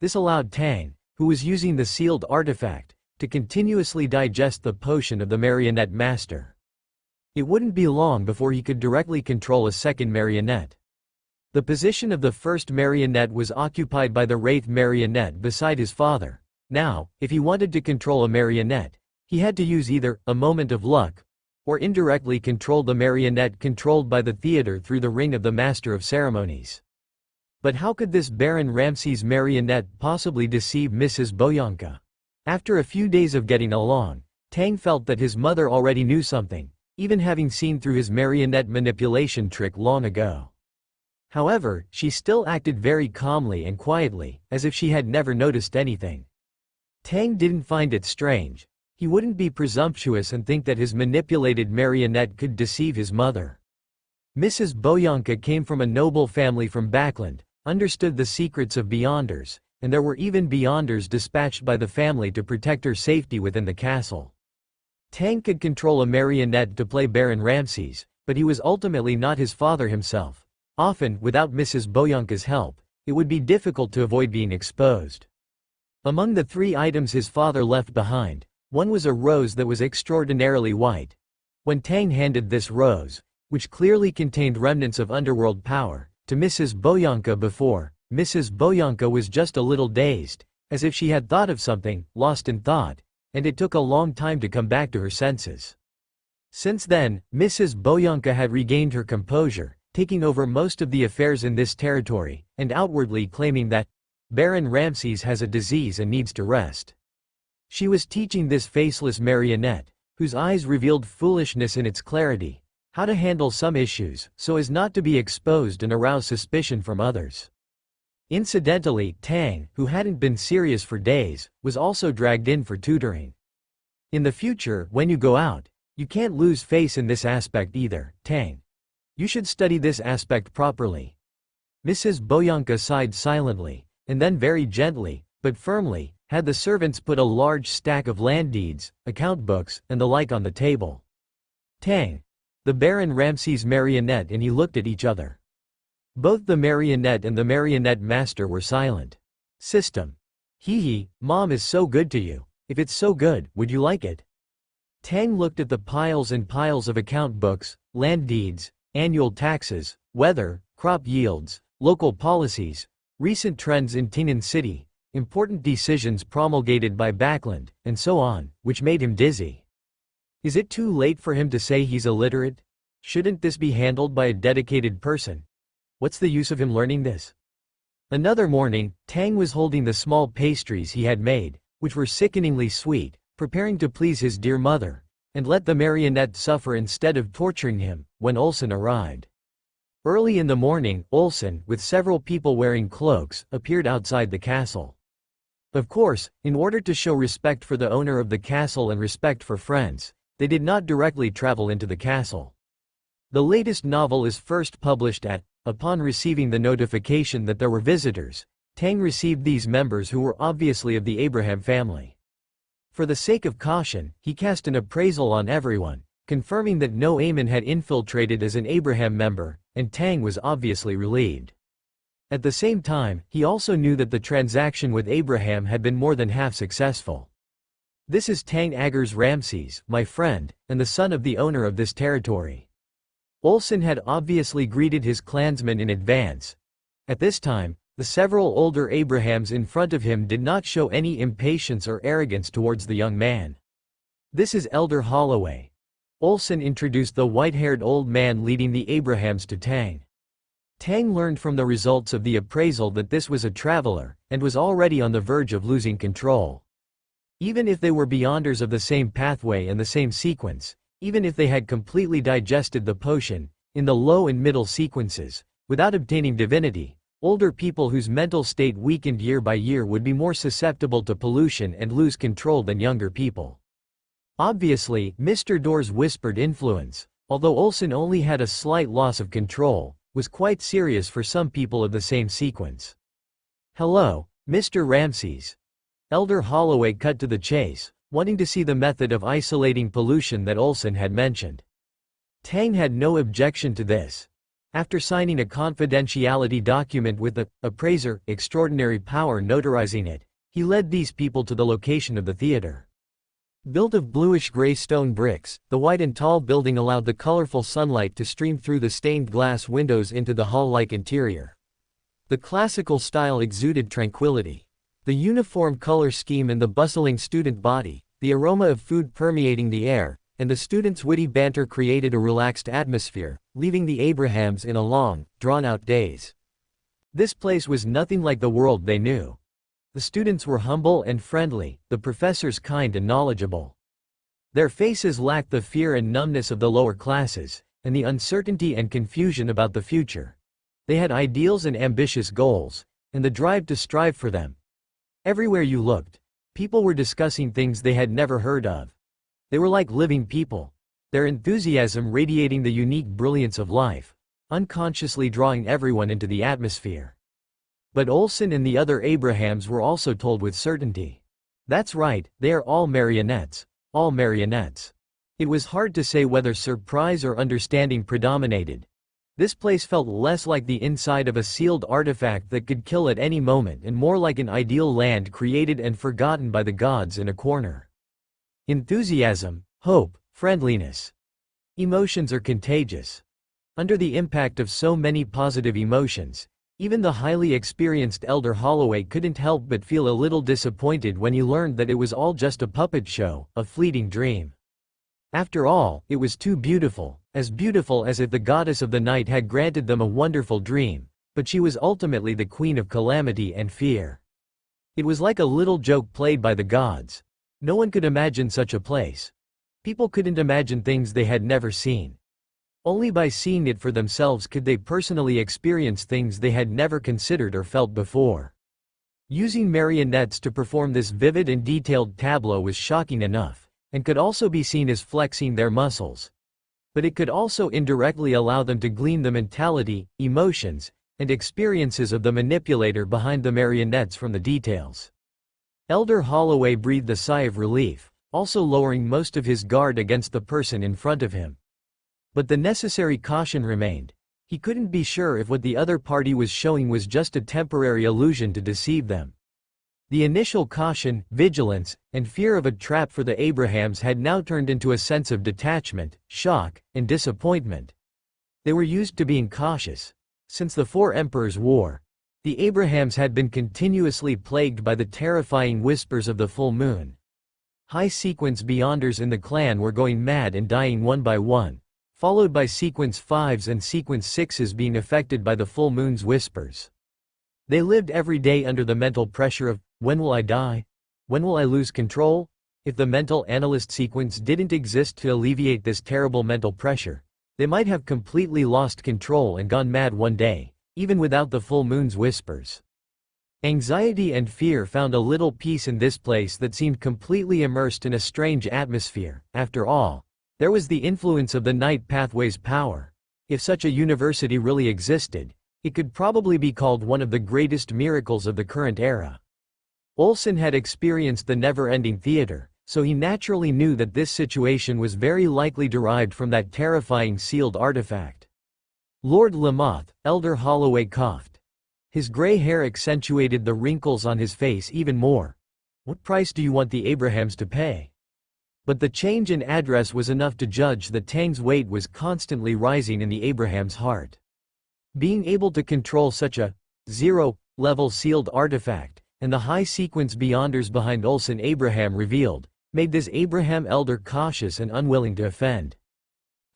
This allowed Tang, who was using the sealed artifact, to continuously digest the potion of the marionette master. It wouldn't be long before he could directly control a second marionette. The position of the first marionette was occupied by the wraith marionette beside his father. Now, if he wanted to control a marionette, he had to use either a moment of luck, or indirectly control the marionette controlled by the theater through the ring of the Master of Ceremonies. But how could this Baron Ramde's marionette possibly deceive Mrs. Boyanka? After a few days of getting along, Tang felt that his mother already knew something, even having seen through his marionette manipulation trick long ago. However, she still acted very calmly and quietly, as if she had never noticed anything. Tang didn't find it strange. He wouldn't be presumptuous and think that his manipulated marionette could deceive his mother. Mrs. Boyanka came from a noble family from Backland, understood the secrets of Beyonders, and there were even Beyonders dispatched by the family to protect her safety within the castle. Tang could control a marionette to play Baron Ramde, but he was ultimately not his father himself. Often, without Mrs. Boyanka's help, it would be difficult to avoid being exposed. Among the 3 items his father left behind, one was a rose that was extraordinarily white. When Tang handed this rose, which clearly contained remnants of underworld power, to Mrs. Boyanka before, Mrs. Boyanka was just a little dazed, as if she had thought of something, lost in thought, and it took a long time to come back to her senses. Since then, Mrs. Boyanka had regained her composure, taking over most of the affairs in this territory, and outwardly claiming that Baron Ramde has a disease and needs to rest. She was teaching this faceless marionette, whose eyes revealed foolishness in its clarity, how to handle some issues so as not to be exposed and arouse suspicion from others. Incidentally, Tang, who hadn't been serious for days, was also dragged in for tutoring. In the future, when you go out, you can't lose face in this aspect either, Tang. You should study this aspect properly. Mrs. Boyanka sighed silently, and then very gently, but firmly, had the servants put a large stack of land deeds, account books, and the like on the table. Tang. The Baron Ramsey's marionette and he looked at each other. Both the marionette and the marionette master were silent. System. Hee, Mom is so good to you. If it's so good, would you like it? Tang looked at the piles and piles of account books, land deeds, annual taxes, weather, crop yields, local policies, recent trends in Tinan City, important decisions promulgated by Backland, and so on, which made him dizzy. Is it too late for him to say he's illiterate? Shouldn't this be handled by a dedicated person? What's the use of him learning this? Another morning, Tang was holding the small pastries he had made, which were sickeningly sweet, preparing to please his dear mother, and let the marionette suffer instead of torturing him, when Olsen arrived. Early in the morning, Olsen, with several people wearing cloaks, appeared outside the castle. Of course, in order to show respect for the owner of the castle and respect for friends, they did not directly travel into the castle. The latest novel is first published upon receiving the notification that there were visitors, Tang received these members who were obviously of the Abraham family. For the sake of caution, he cast an appraisal on everyone, confirming that no Aemon had infiltrated as an Abraham member, and Tang was obviously relieved. At the same time, he also knew that the transaction with Abraham had been more than half successful. This is Tang Eggers Ramses, my friend, and the son of the owner of this territory. Olsen had obviously greeted his clansmen in advance. At this time, the several older Abrahams in front of him did not show any impatience or arrogance towards the young man. This is Elder Holloway. Olsen introduced the white-haired old man leading the Abrahams to Tang. Tang learned from the results of the appraisal that this was a traveler, and was already on the verge of losing control. Even if they were beyonders of the same pathway and the same sequence, even if they had completely digested the potion, in the low and middle sequences, without obtaining divinity, older people whose mental state weakened year by year would be more susceptible to pollution and lose control than younger people. Obviously, Mr. Door's whispered influence, although Olsen only had a slight loss of control, was quite serious for some people of the same sequence. Hello, Mr. Ramses. Elder Holloway cut to the chase, wanting to see the method of isolating pollution that Olsen had mentioned. Tang had no objection to this. After signing a confidentiality document with the appraiser, extraordinary power notarizing it, he led these people to the location of the theater. Built of bluish-gray stone bricks, the white and tall building allowed the colorful sunlight to stream through the stained glass windows into the hall-like interior. The classical style exuded tranquility. The uniform color scheme and the bustling student body, the aroma of food permeating the air, and the students' witty banter created a relaxed atmosphere, leaving the Abrahams in a long, drawn-out daze. This place was nothing like the world they knew. The students were humble and friendly, the professors kind and knowledgeable. Their faces lacked the fear and numbness of the lower classes, and the uncertainty and confusion about the future. They had ideals and ambitious goals, and the drive to strive for them. Everywhere you looked, people were discussing things they had never heard of. They were like living people, their enthusiasm radiating the unique brilliance of life, unconsciously drawing everyone into the atmosphere. But Olsen and the other Abrahams were also told with certainty. That's right, they are all marionettes. All marionettes. It was hard to say whether surprise or understanding predominated. This place felt less like the inside of a sealed artifact that could kill at any moment and more like an ideal land created and forgotten by the gods in a corner. Enthusiasm, hope, friendliness. Emotions are contagious. Under the impact of so many positive emotions, even the highly experienced Elder Holloway couldn't help but feel a little disappointed when he learned that it was all just a puppet show, a fleeting dream. After all, it was too beautiful, as beautiful as if the goddess of the night had granted them a wonderful dream, but she was ultimately the queen of calamity and fear. It was like a little joke played by the gods. No one could imagine such a place. People couldn't imagine things they had never seen. Only by seeing it for themselves could they personally experience things they had never considered or felt before. Using marionettes to perform this vivid and detailed tableau was shocking enough, and could also be seen as flexing their muscles. But it could also indirectly allow them to glean the mentality, emotions, and experiences of the manipulator behind the marionettes from the details. Elder Holloway breathed a sigh of relief, also lowering most of his guard against the person in front of him. But the necessary caution remained. He couldn't be sure if what the other party was showing was just a temporary illusion to deceive them. The initial caution, vigilance, and fear of a trap for the Abrahams had now turned into a sense of detachment, shock, and disappointment. They were used to being cautious. Since the Four Emperors' War, the Abrahams had been continuously plagued by the terrifying whispers of the full moon. High-sequence Beyonders in the clan were going mad and dying one by one, followed by Sequence 5s and Sequence 6s being affected by the full moon's whispers. They lived every day under the mental pressure of, when will I die? When will I lose control? If the mental analyst sequence didn't exist to alleviate this terrible mental pressure, they might have completely lost control and gone mad one day, even without the full moon's whispers. Anxiety and fear found a little peace in this place that seemed completely immersed in a strange atmosphere. After all, there was the influence of the Night Pathway's power. If such a university really existed, it could probably be called one of the greatest miracles of the current era. Olsen had experienced the never-ending theater, so he naturally knew that this situation was very likely derived from that terrifying sealed artifact. Lord Lamoth, Elder Holloway coughed. His gray hair accentuated the wrinkles on his face even more. What price do you want the Abrahams to pay? But the change in address was enough to judge that Tang's weight was constantly rising in the Abraham's heart. Being able to control such a zero-level sealed artifact, and the high-sequence Beyonders behind Olsen Abraham revealed, made this Abraham elder cautious and unwilling to offend.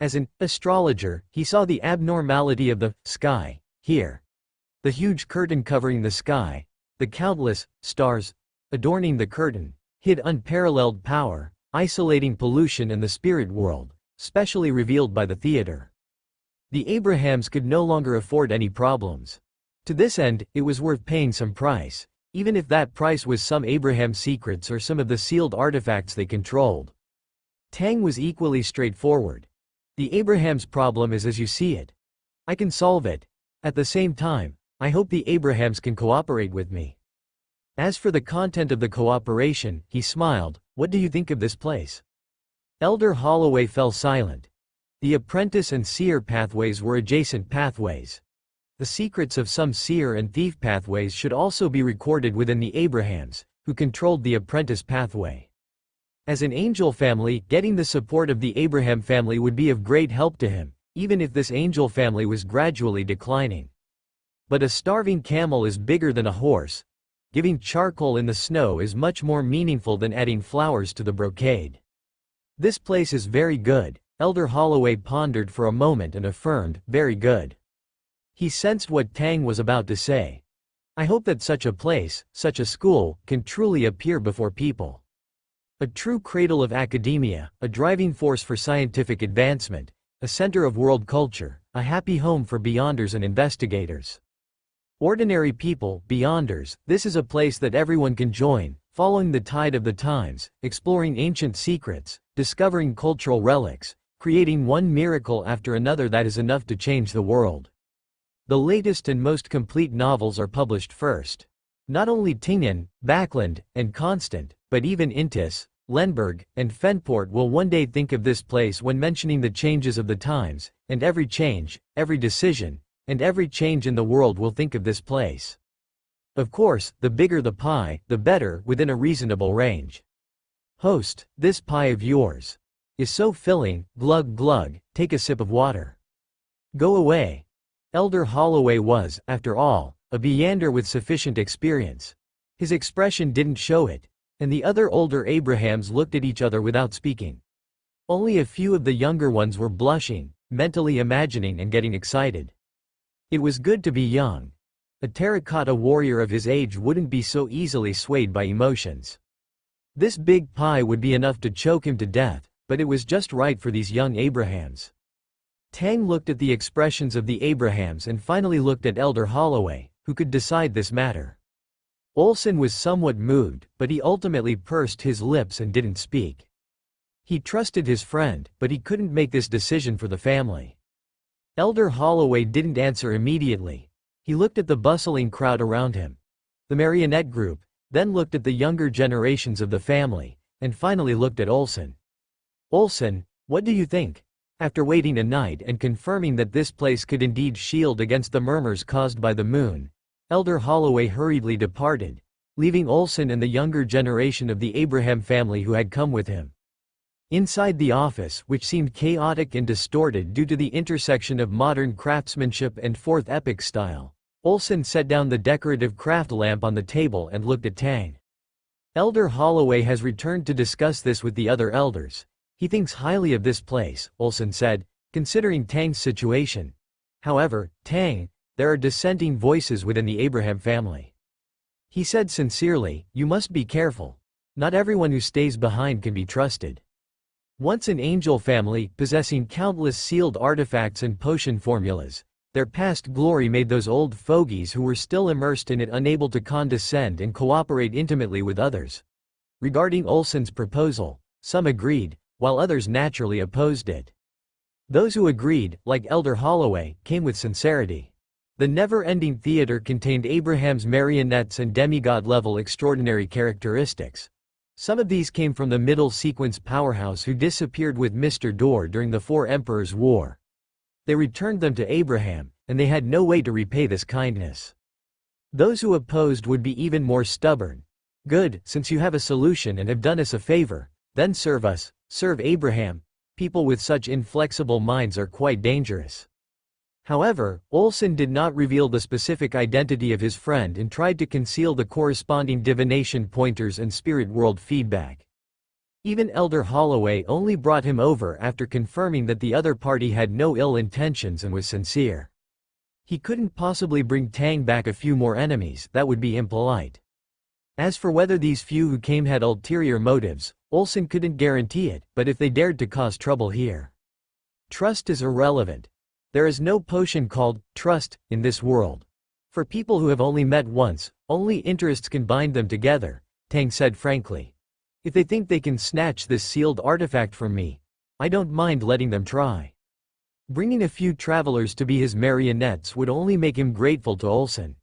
As an astrologer, he saw the abnormality of the sky here. The huge curtain covering the sky, the countless stars adorning the curtain, hid unparalleled power, isolating pollution and the spirit world, specially revealed by the theater. The Abrahams could no longer afford any problems. To this end, it was worth paying some price, even if that price was some Abraham secrets or some of the sealed artifacts they controlled. Tang was equally straightforward. The Abrahams' problem is as you see it. I can solve it. At the same time, I hope the Abrahams can cooperate with me. As for the content of the cooperation, he smiled. What do you think of this place? Elder Holloway fell silent. The apprentice and seer pathways were adjacent pathways. The secrets of some seer and thief pathways should also be recorded within the Abrahams, who controlled the apprentice pathway. As an angel family, getting the support of the Abraham family would be of great help to him, even if this angel family was gradually declining. But a starving camel is bigger than a horse. Giving charcoal in the snow is much more meaningful than adding flowers to the brocade. This place is very good. Elder Holloway pondered for a moment and affirmed, very good. He sensed what Tang was about to say. I hope that such a place, such a school, can truly appear before people. A true cradle of academia, a driving force for scientific advancement, a center of world culture, a happy home for Beyonders and investigators. Ordinary people, Beyonders, this is a place that everyone can join, following the tide of the times, exploring ancient secrets, discovering cultural relics, creating one miracle after another that is enough to change the world. The latest and most complete novels are published first. Not only Tingen, Backlund, and Constant, but even Intis, Lenberg, and Fenport will one day think of this place when mentioning the changes of the times, and every change, every decision, and every change in the world will think of this place. Of course, the bigger the pie, the better, within a reasonable range. Host, this pie of yours is so filling, glug glug, take a sip of water. Go away. Elder Holloway was, after all, a Beyander with sufficient experience. His expression didn't show it, and the other older Abrahams looked at each other without speaking. Only a few of the younger ones were blushing, mentally imagining and getting excited. It was good to be young. A terracotta warrior of his age wouldn't be so easily swayed by emotions. This big pie would be enough to choke him to death, but it was just right for these young Abrahams. Tang looked at the expressions of the Abrahams and finally looked at Elder Holloway, who could decide this matter. Olsen was somewhat moved, but he ultimately pursed his lips and didn't speak. He trusted his friend, but he couldn't make this decision for the family. Elder Holloway didn't answer immediately. He looked at the bustling crowd around him, the marionette group, then looked at the younger generations of the family, and finally looked at Olsen. Olsen, what do you think? After waiting a night and confirming that this place could indeed shield against the murmurs caused by the moon, Elder Holloway hurriedly departed, leaving Olsen and the younger generation of the Abraham family who had come with him. Inside the office, which seemed chaotic and distorted due to the intersection of modern craftsmanship and Fourth Epoch style, Olsen set down the decorative craft lamp on the table and looked at Tang. Elder Holloway has returned to discuss this with the other elders. He thinks highly of this place, Olsen said, considering Tang's situation. However, Tang, there are dissenting voices within the Abraham family. He said sincerely, you must be careful. Not everyone who stays behind can be trusted. Once an angel family, possessing countless sealed artifacts and potion formulas, their past glory made those old fogies who were still immersed in it unable to condescend and cooperate intimately with others. Regarding Olsen's proposal, some agreed, while others naturally opposed it. Those who agreed, like Elder Holloway, came with sincerity. The never-ending theater contained Abraham's marionettes and demigod-level extraordinary characteristics. Some of these came from the middle sequence powerhouse who disappeared with Mr. Door during the Four Emperors' War. They returned them to Abraham, and they had no way to repay this kindness. Those who opposed would be even more stubborn. Good, since you have a solution and have done us a favor, then serve us, serve Abraham. People with such inflexible minds are quite dangerous. However, Olsen did not reveal the specific identity of his friend and tried to conceal the corresponding divination pointers and spirit world feedback. Even Elder Holloway only brought him over after confirming that the other party had no ill intentions and was sincere. He couldn't possibly bring Tang back a few more enemies, that would be impolite. As for whether these few who came had ulterior motives, Olsen couldn't guarantee it, but if they dared to cause trouble here. Trust is irrelevant. There is no potion called trust in this world. For people who have only met once, only interests can bind them together, Tang said frankly. If they think they can snatch this sealed artifact from me, I don't mind letting them try. Bringing a few travelers to be his marionettes would only make him grateful to Olsen.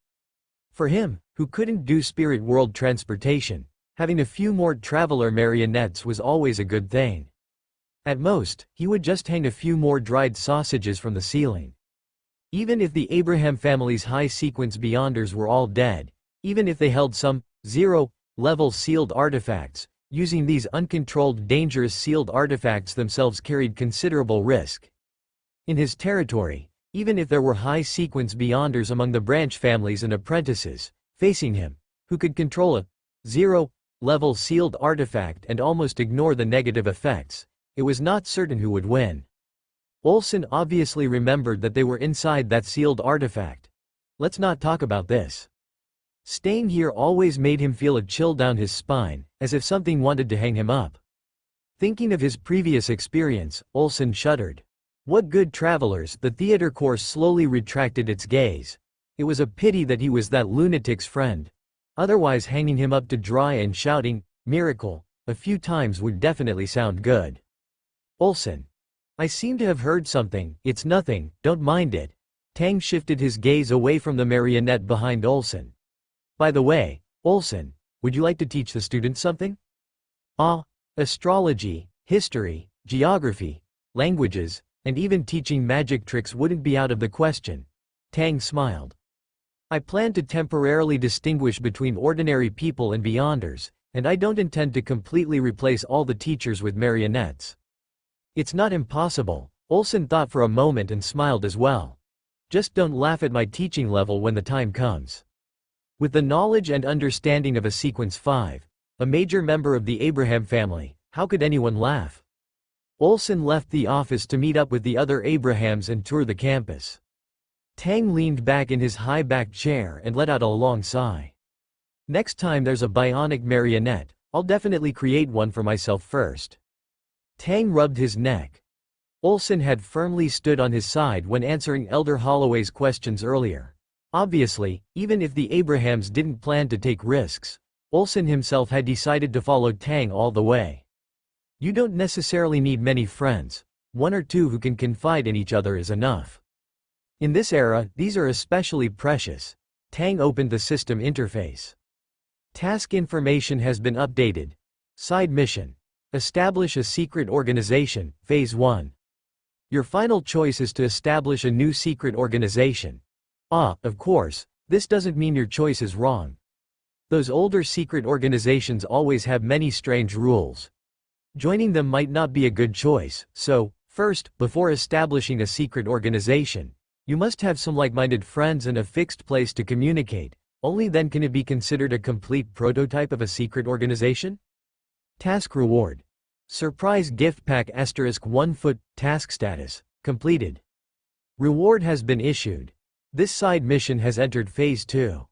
For him, who couldn't do spirit world transportation, having a few more traveler marionettes was always a good thing. At most, he would just hang a few more dried sausages from the ceiling. Even if the Abraham family's high-sequence Beyonders were all dead, even if they held some zero-level sealed artifacts, using these uncontrolled dangerous sealed artifacts themselves carried considerable risk. In his territory, even if there were high-sequence Beyonders among the branch families and apprentices, facing him, who could control a zero-level sealed artifact and almost ignore the negative effects, it was not certain who would win. Olsen obviously remembered that they were inside that sealed artifact. Let's not talk about this. Staying here always made him feel a chill down his spine, as if something wanted to hang him up. Thinking of his previous experience, Olsen shuddered. What good travelers! The theater course slowly retracted its gaze. It was a pity that he was that lunatic's friend. Otherwise hanging him up to dry and shouting, "Miracle," a few times would definitely sound good. Olsen. I seem to have heard something. It's nothing, don't mind it. Tang shifted his gaze away from the marionette behind Olsen. By the way, Olsen, would you like to teach the students something? Astrology, history, geography, languages, and even teaching magic tricks wouldn't be out of the question. Tang smiled. I plan to temporarily distinguish between ordinary people and Beyonders, and I don't intend to completely replace all the teachers with marionettes. It's not impossible, Olsen thought for a moment and smiled as well. Just don't laugh at my teaching level when the time comes. With the knowledge and understanding of a Sequence 5, a major member of the Abraham family, how could anyone laugh? Olsen left the office to meet up with the other Abrahams and tour the campus. Tang leaned back in his high-backed chair and let out a long sigh. Next time there's a bionic marionette, I'll definitely create one for myself first. Tang rubbed his neck. Olsen had firmly stood on his side when answering Elder Holloway's questions earlier. Obviously, even if the Abrahams didn't plan to take risks, Olsen himself had decided to follow Tang all the way. You don't necessarily need many friends. One or two who can confide in each other is enough. In this era, these are especially precious. Tang opened the system interface. Task information has been updated. Side mission. Establish a secret organization, Phase 1. Your final choice is to establish a new secret organization. Of course, this doesn't mean your choice is wrong. Those older secret organizations always have many strange rules. Joining them might not be a good choice, so, first, before establishing a secret organization, you must have some like-minded friends and a fixed place to communicate. Only then can it be considered a complete prototype of a secret organization. Task reward. Surprise gift pack *1 foot, task status, completed. Reward has been issued. This side mission has entered Phase 2.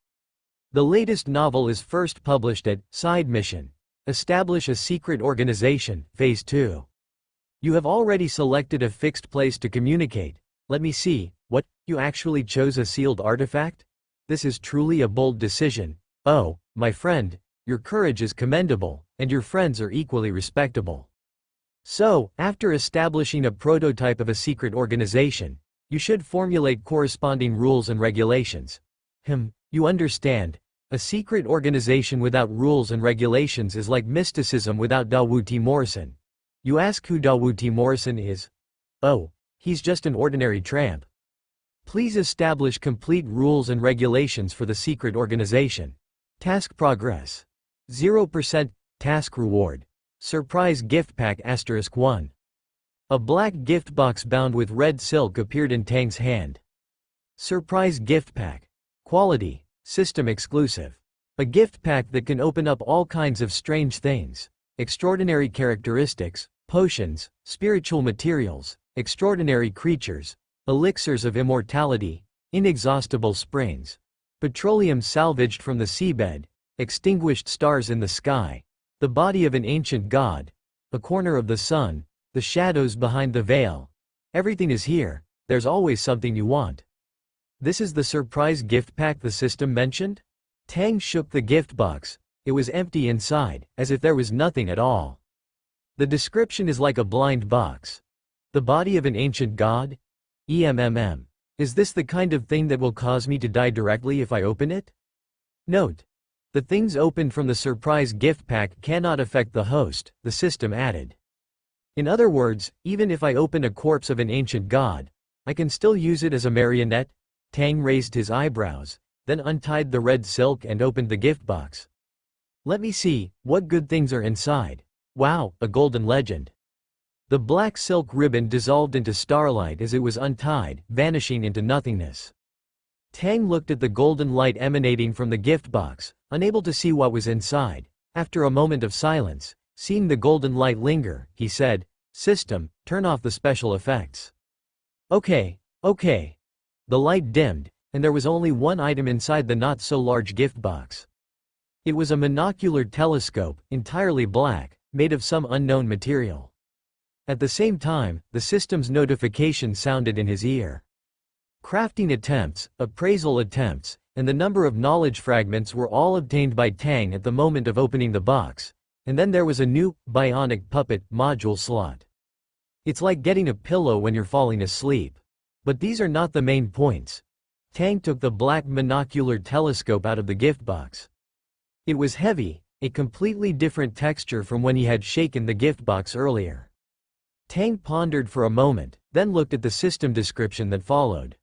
The latest novel is first published at Side Mission. Establish a secret organization, Phase 2. You have already selected a fixed place to communicate. Let me see, what, you actually chose a sealed artifact? This is truly a bold decision. Oh, my friend, your courage is commendable, and your friends are equally respectable. So, after establishing a prototype of a secret organization, you should formulate corresponding rules and regulations. You understand. A secret organization without rules and regulations is like mysticism without Dawuti Morrison. You ask who Dawuti Morrison is? Oh, he's just an ordinary tramp. Please establish complete rules and regulations for the secret organization. Task progress. 0%, task reward. Surprise gift pack *1. A black gift box bound with red silk appeared in Tang's hand. Surprise gift pack. Quality, system exclusive. A gift pack that can open up all kinds of strange things. Extraordinary characteristics, potions, spiritual materials, extraordinary creatures, elixirs of immortality, inexhaustible springs, petroleum salvaged from the seabed, extinguished stars in the sky, the body of an ancient god, a corner of the sun, the shadows behind the veil. Everything is here. There's always something you want. This is the surprise gift pack the system mentioned? Tang shook the gift box. It was empty inside, as if there was nothing at all. The description is like a blind box. The body of an ancient god? Is this the kind of thing that will cause me to die directly if I open it? Note. The things opened from the surprise gift pack cannot affect the host, the system added. In other words, even if I open a corpse of an ancient god, I can still use it as a marionette? Tang raised his eyebrows, then untied the red silk and opened the gift box. Let me see, what good things are inside. Wow, a golden legend. The black silk ribbon dissolved into starlight as it was untied, vanishing into nothingness. Tang looked at the golden light emanating from the gift box, unable to see what was inside. After a moment of silence, seeing the golden light linger, he said, "System, turn off the special effects." Okay. The light dimmed, and there was only one item inside the not-so-large gift box. It was a monocular telescope, entirely black, made of some unknown material. At the same time, the system's notification sounded in his ear. Crafting attempts, appraisal attempts, and the number of knowledge fragments were all obtained by Tang at the moment of opening the box, and then there was a new, bionic puppet module slot. It's like getting a pillow when you're falling asleep. But these are not the main points. Tang took the black monocular telescope out of the gift box. It was heavy, a completely different texture from when he had shaken the gift box earlier. Tang pondered for a moment, then looked at the system description that followed.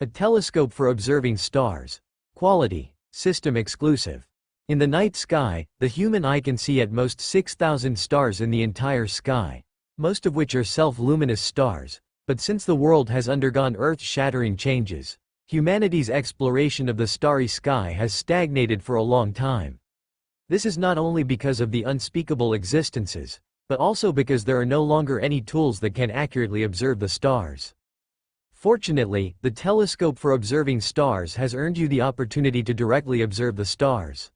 A telescope for observing stars. Quality, system exclusive. In the night sky, the human eye can see at most 6,000 stars in the entire sky, most of which are self-luminous stars, but since the world has undergone earth-shattering changes, humanity's exploration of the starry sky has stagnated for a long time. This is not only because of the unspeakable existences, but also because there are no longer any tools that can accurately observe the stars. Fortunately, the telescope for observing stars has earned you the opportunity to directly observe the stars.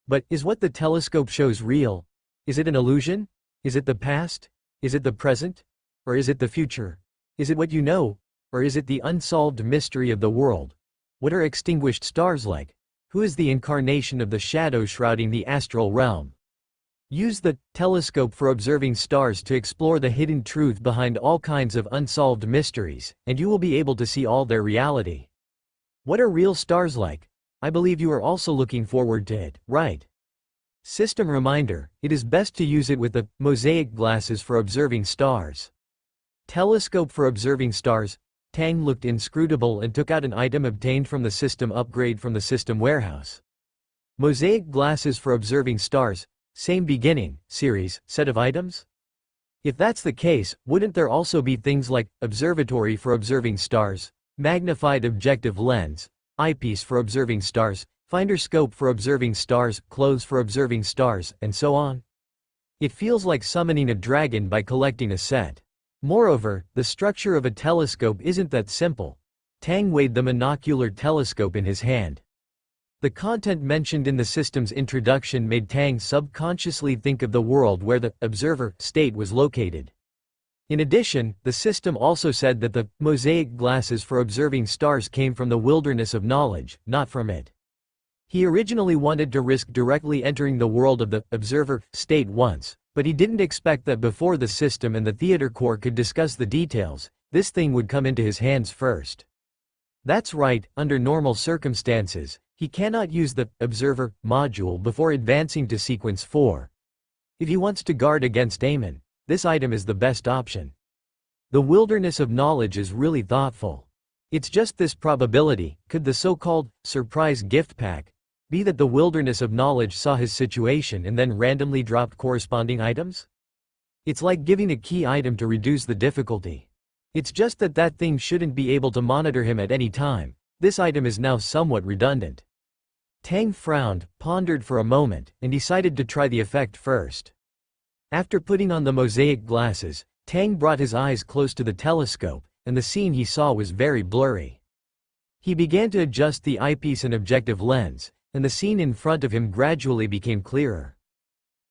But, is what the telescope shows real? Is it an illusion? Is it the past? Is it the present? Or is it the future? Is it what you know? Or is it the unsolved mystery of the world? What are extinguished stars like? Who is the incarnation of the shadow shrouding the astral realm? Use the telescope for observing stars to explore the hidden truth behind all kinds of unsolved mysteries, and you will be able to see all their reality. What are real stars like? I believe you are also looking forward to it, right? System reminder: it is best to use it with the mosaic glasses for observing stars. Telescope for observing stars. Tang looked inscrutable and took out an item obtained from the system upgrade from the system warehouse. Mosaic glasses for observing stars. Same beginning, series, set of items? If that's the case, wouldn't there also be things like observatory for observing stars, magnified objective lens, eyepiece for observing stars, finder scope for observing stars, clothes for observing stars, and so on? It feels like summoning a dragon by collecting a set. Moreover, the structure of a telescope isn't that simple. Tang weighed the monocular telescope in his hand. The content mentioned in the system's introduction made Tang subconsciously think of the world where the observer state was located. In addition, the system also said that the mosaic glasses for observing stars came from the wilderness of knowledge, not from it. He originally wanted to risk directly entering the world of the observer state once, but he didn't expect that before the system and the theater core could discuss the details, this thing would come into his hands first. That's right, under normal circumstances, he cannot use the observer module before advancing to sequence 4. If he wants to guard against Amon, this item is the best option. The wilderness of knowledge is really thoughtful. It's just this probability: could the so-called surprise gift pack be that the wilderness of knowledge saw his situation and then randomly dropped corresponding items? It's like giving a key item to reduce the difficulty. It's just that that thing shouldn't be able to monitor him at any time. This item is now somewhat redundant. Tang frowned, pondered for a moment, and decided to try the effect first. After putting on the mosaic glasses, Tang brought his eyes close to the telescope, and the scene he saw was very blurry. He began to adjust the eyepiece and objective lens, and the scene in front of him gradually became clearer.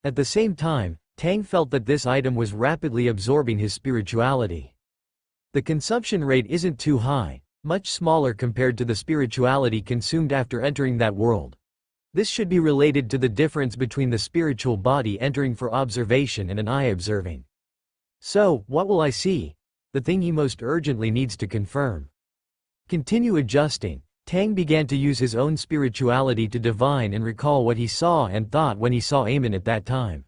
At the same time, Tang felt that this item was rapidly absorbing his spirituality. The consumption rate isn't too high, much smaller compared to the spirituality consumed after entering that world. This should be related to the difference between the spiritual body entering for observation and an eye observing. So, what will I see? The thing he most urgently needs to confirm. Continue adjusting. Tang began to use his own spirituality to divine and recall what he saw and thought when he saw Amon at that time.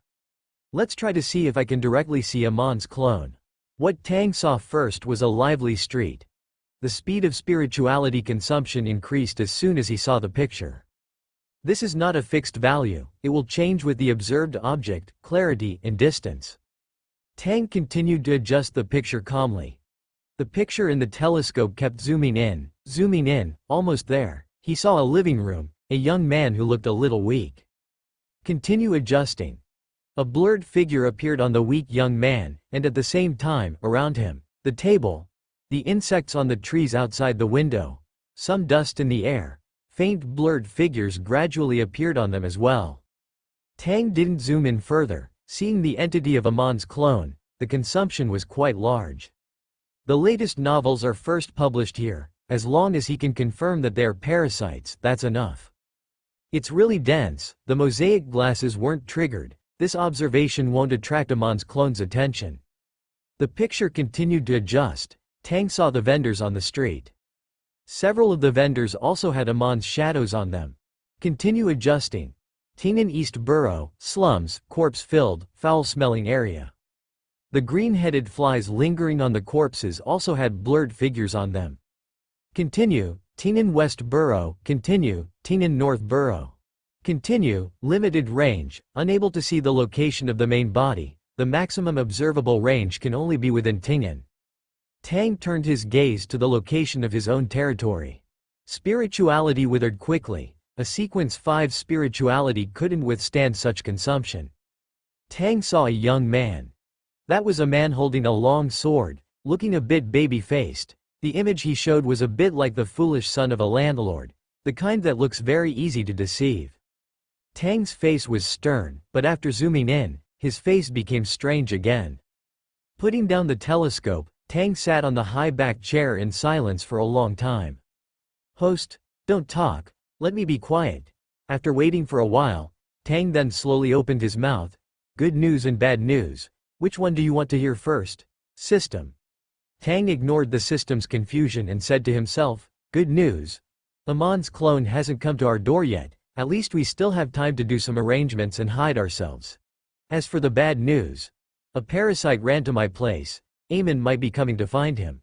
Let's try to see if I can directly see Amon's clone. What Tang saw first was a lively street. The speed of spirituality consumption increased as soon as he saw the picture. This is not a fixed value, it will change with the observed object, clarity, and distance. Tang continued to adjust the picture calmly. The picture in the telescope kept zooming in, almost there. He saw a living room, a young man who looked a little weak. Continue adjusting. A blurred figure appeared on the weak young man, and at the same time, around him, the table, the insects on the trees outside the window, some dust in the air, faint blurred figures gradually appeared on them as well. Tang didn't zoom in further. Seeing the entity of Amon's clone, the consumption was quite large. The latest novels are first published here. As long as he can confirm that they are parasites, that's enough. It's really dense. The mosaic glasses weren't triggered. This observation won't attract Amon's clone's attention. The picture continued to adjust. Tang saw the vendors on the street. Several of the vendors also had Amon's shadows on them. Continue adjusting. Tinan East Borough, slums, corpse-filled, foul-smelling area. The green-headed flies lingering on the corpses also had blurred figures on them. Continue. Tinan West Borough. Continue. Tinan North Borough. Continue. Limited range, unable to see the location of the main body. The maximum observable range can only be within Tinan. Tang turned his gaze to the location of his own territory. Spirituality withered quickly. A sequence 5 spirituality couldn't withstand such consumption. Tang saw a young man. That was a man holding a long sword, looking a bit baby-faced. The image he showed was a bit like the foolish son of a landlord, the kind that looks very easy to deceive. Tang's face was stern, but after zooming in, his face became strange again. Putting down the telescope, Tang sat on the high-backed chair in silence for a long time. Host, don't talk, let me be quiet. After waiting for a while, Tang then slowly opened his mouth. Good news and bad news. Which one do you want to hear first? System. Tang ignored the system's confusion and said to himself, good news. Amon's clone hasn't come to our door yet, at least we still have time to do some arrangements and hide ourselves. As for the bad news, a parasite ran to my place, Amon might be coming to find him.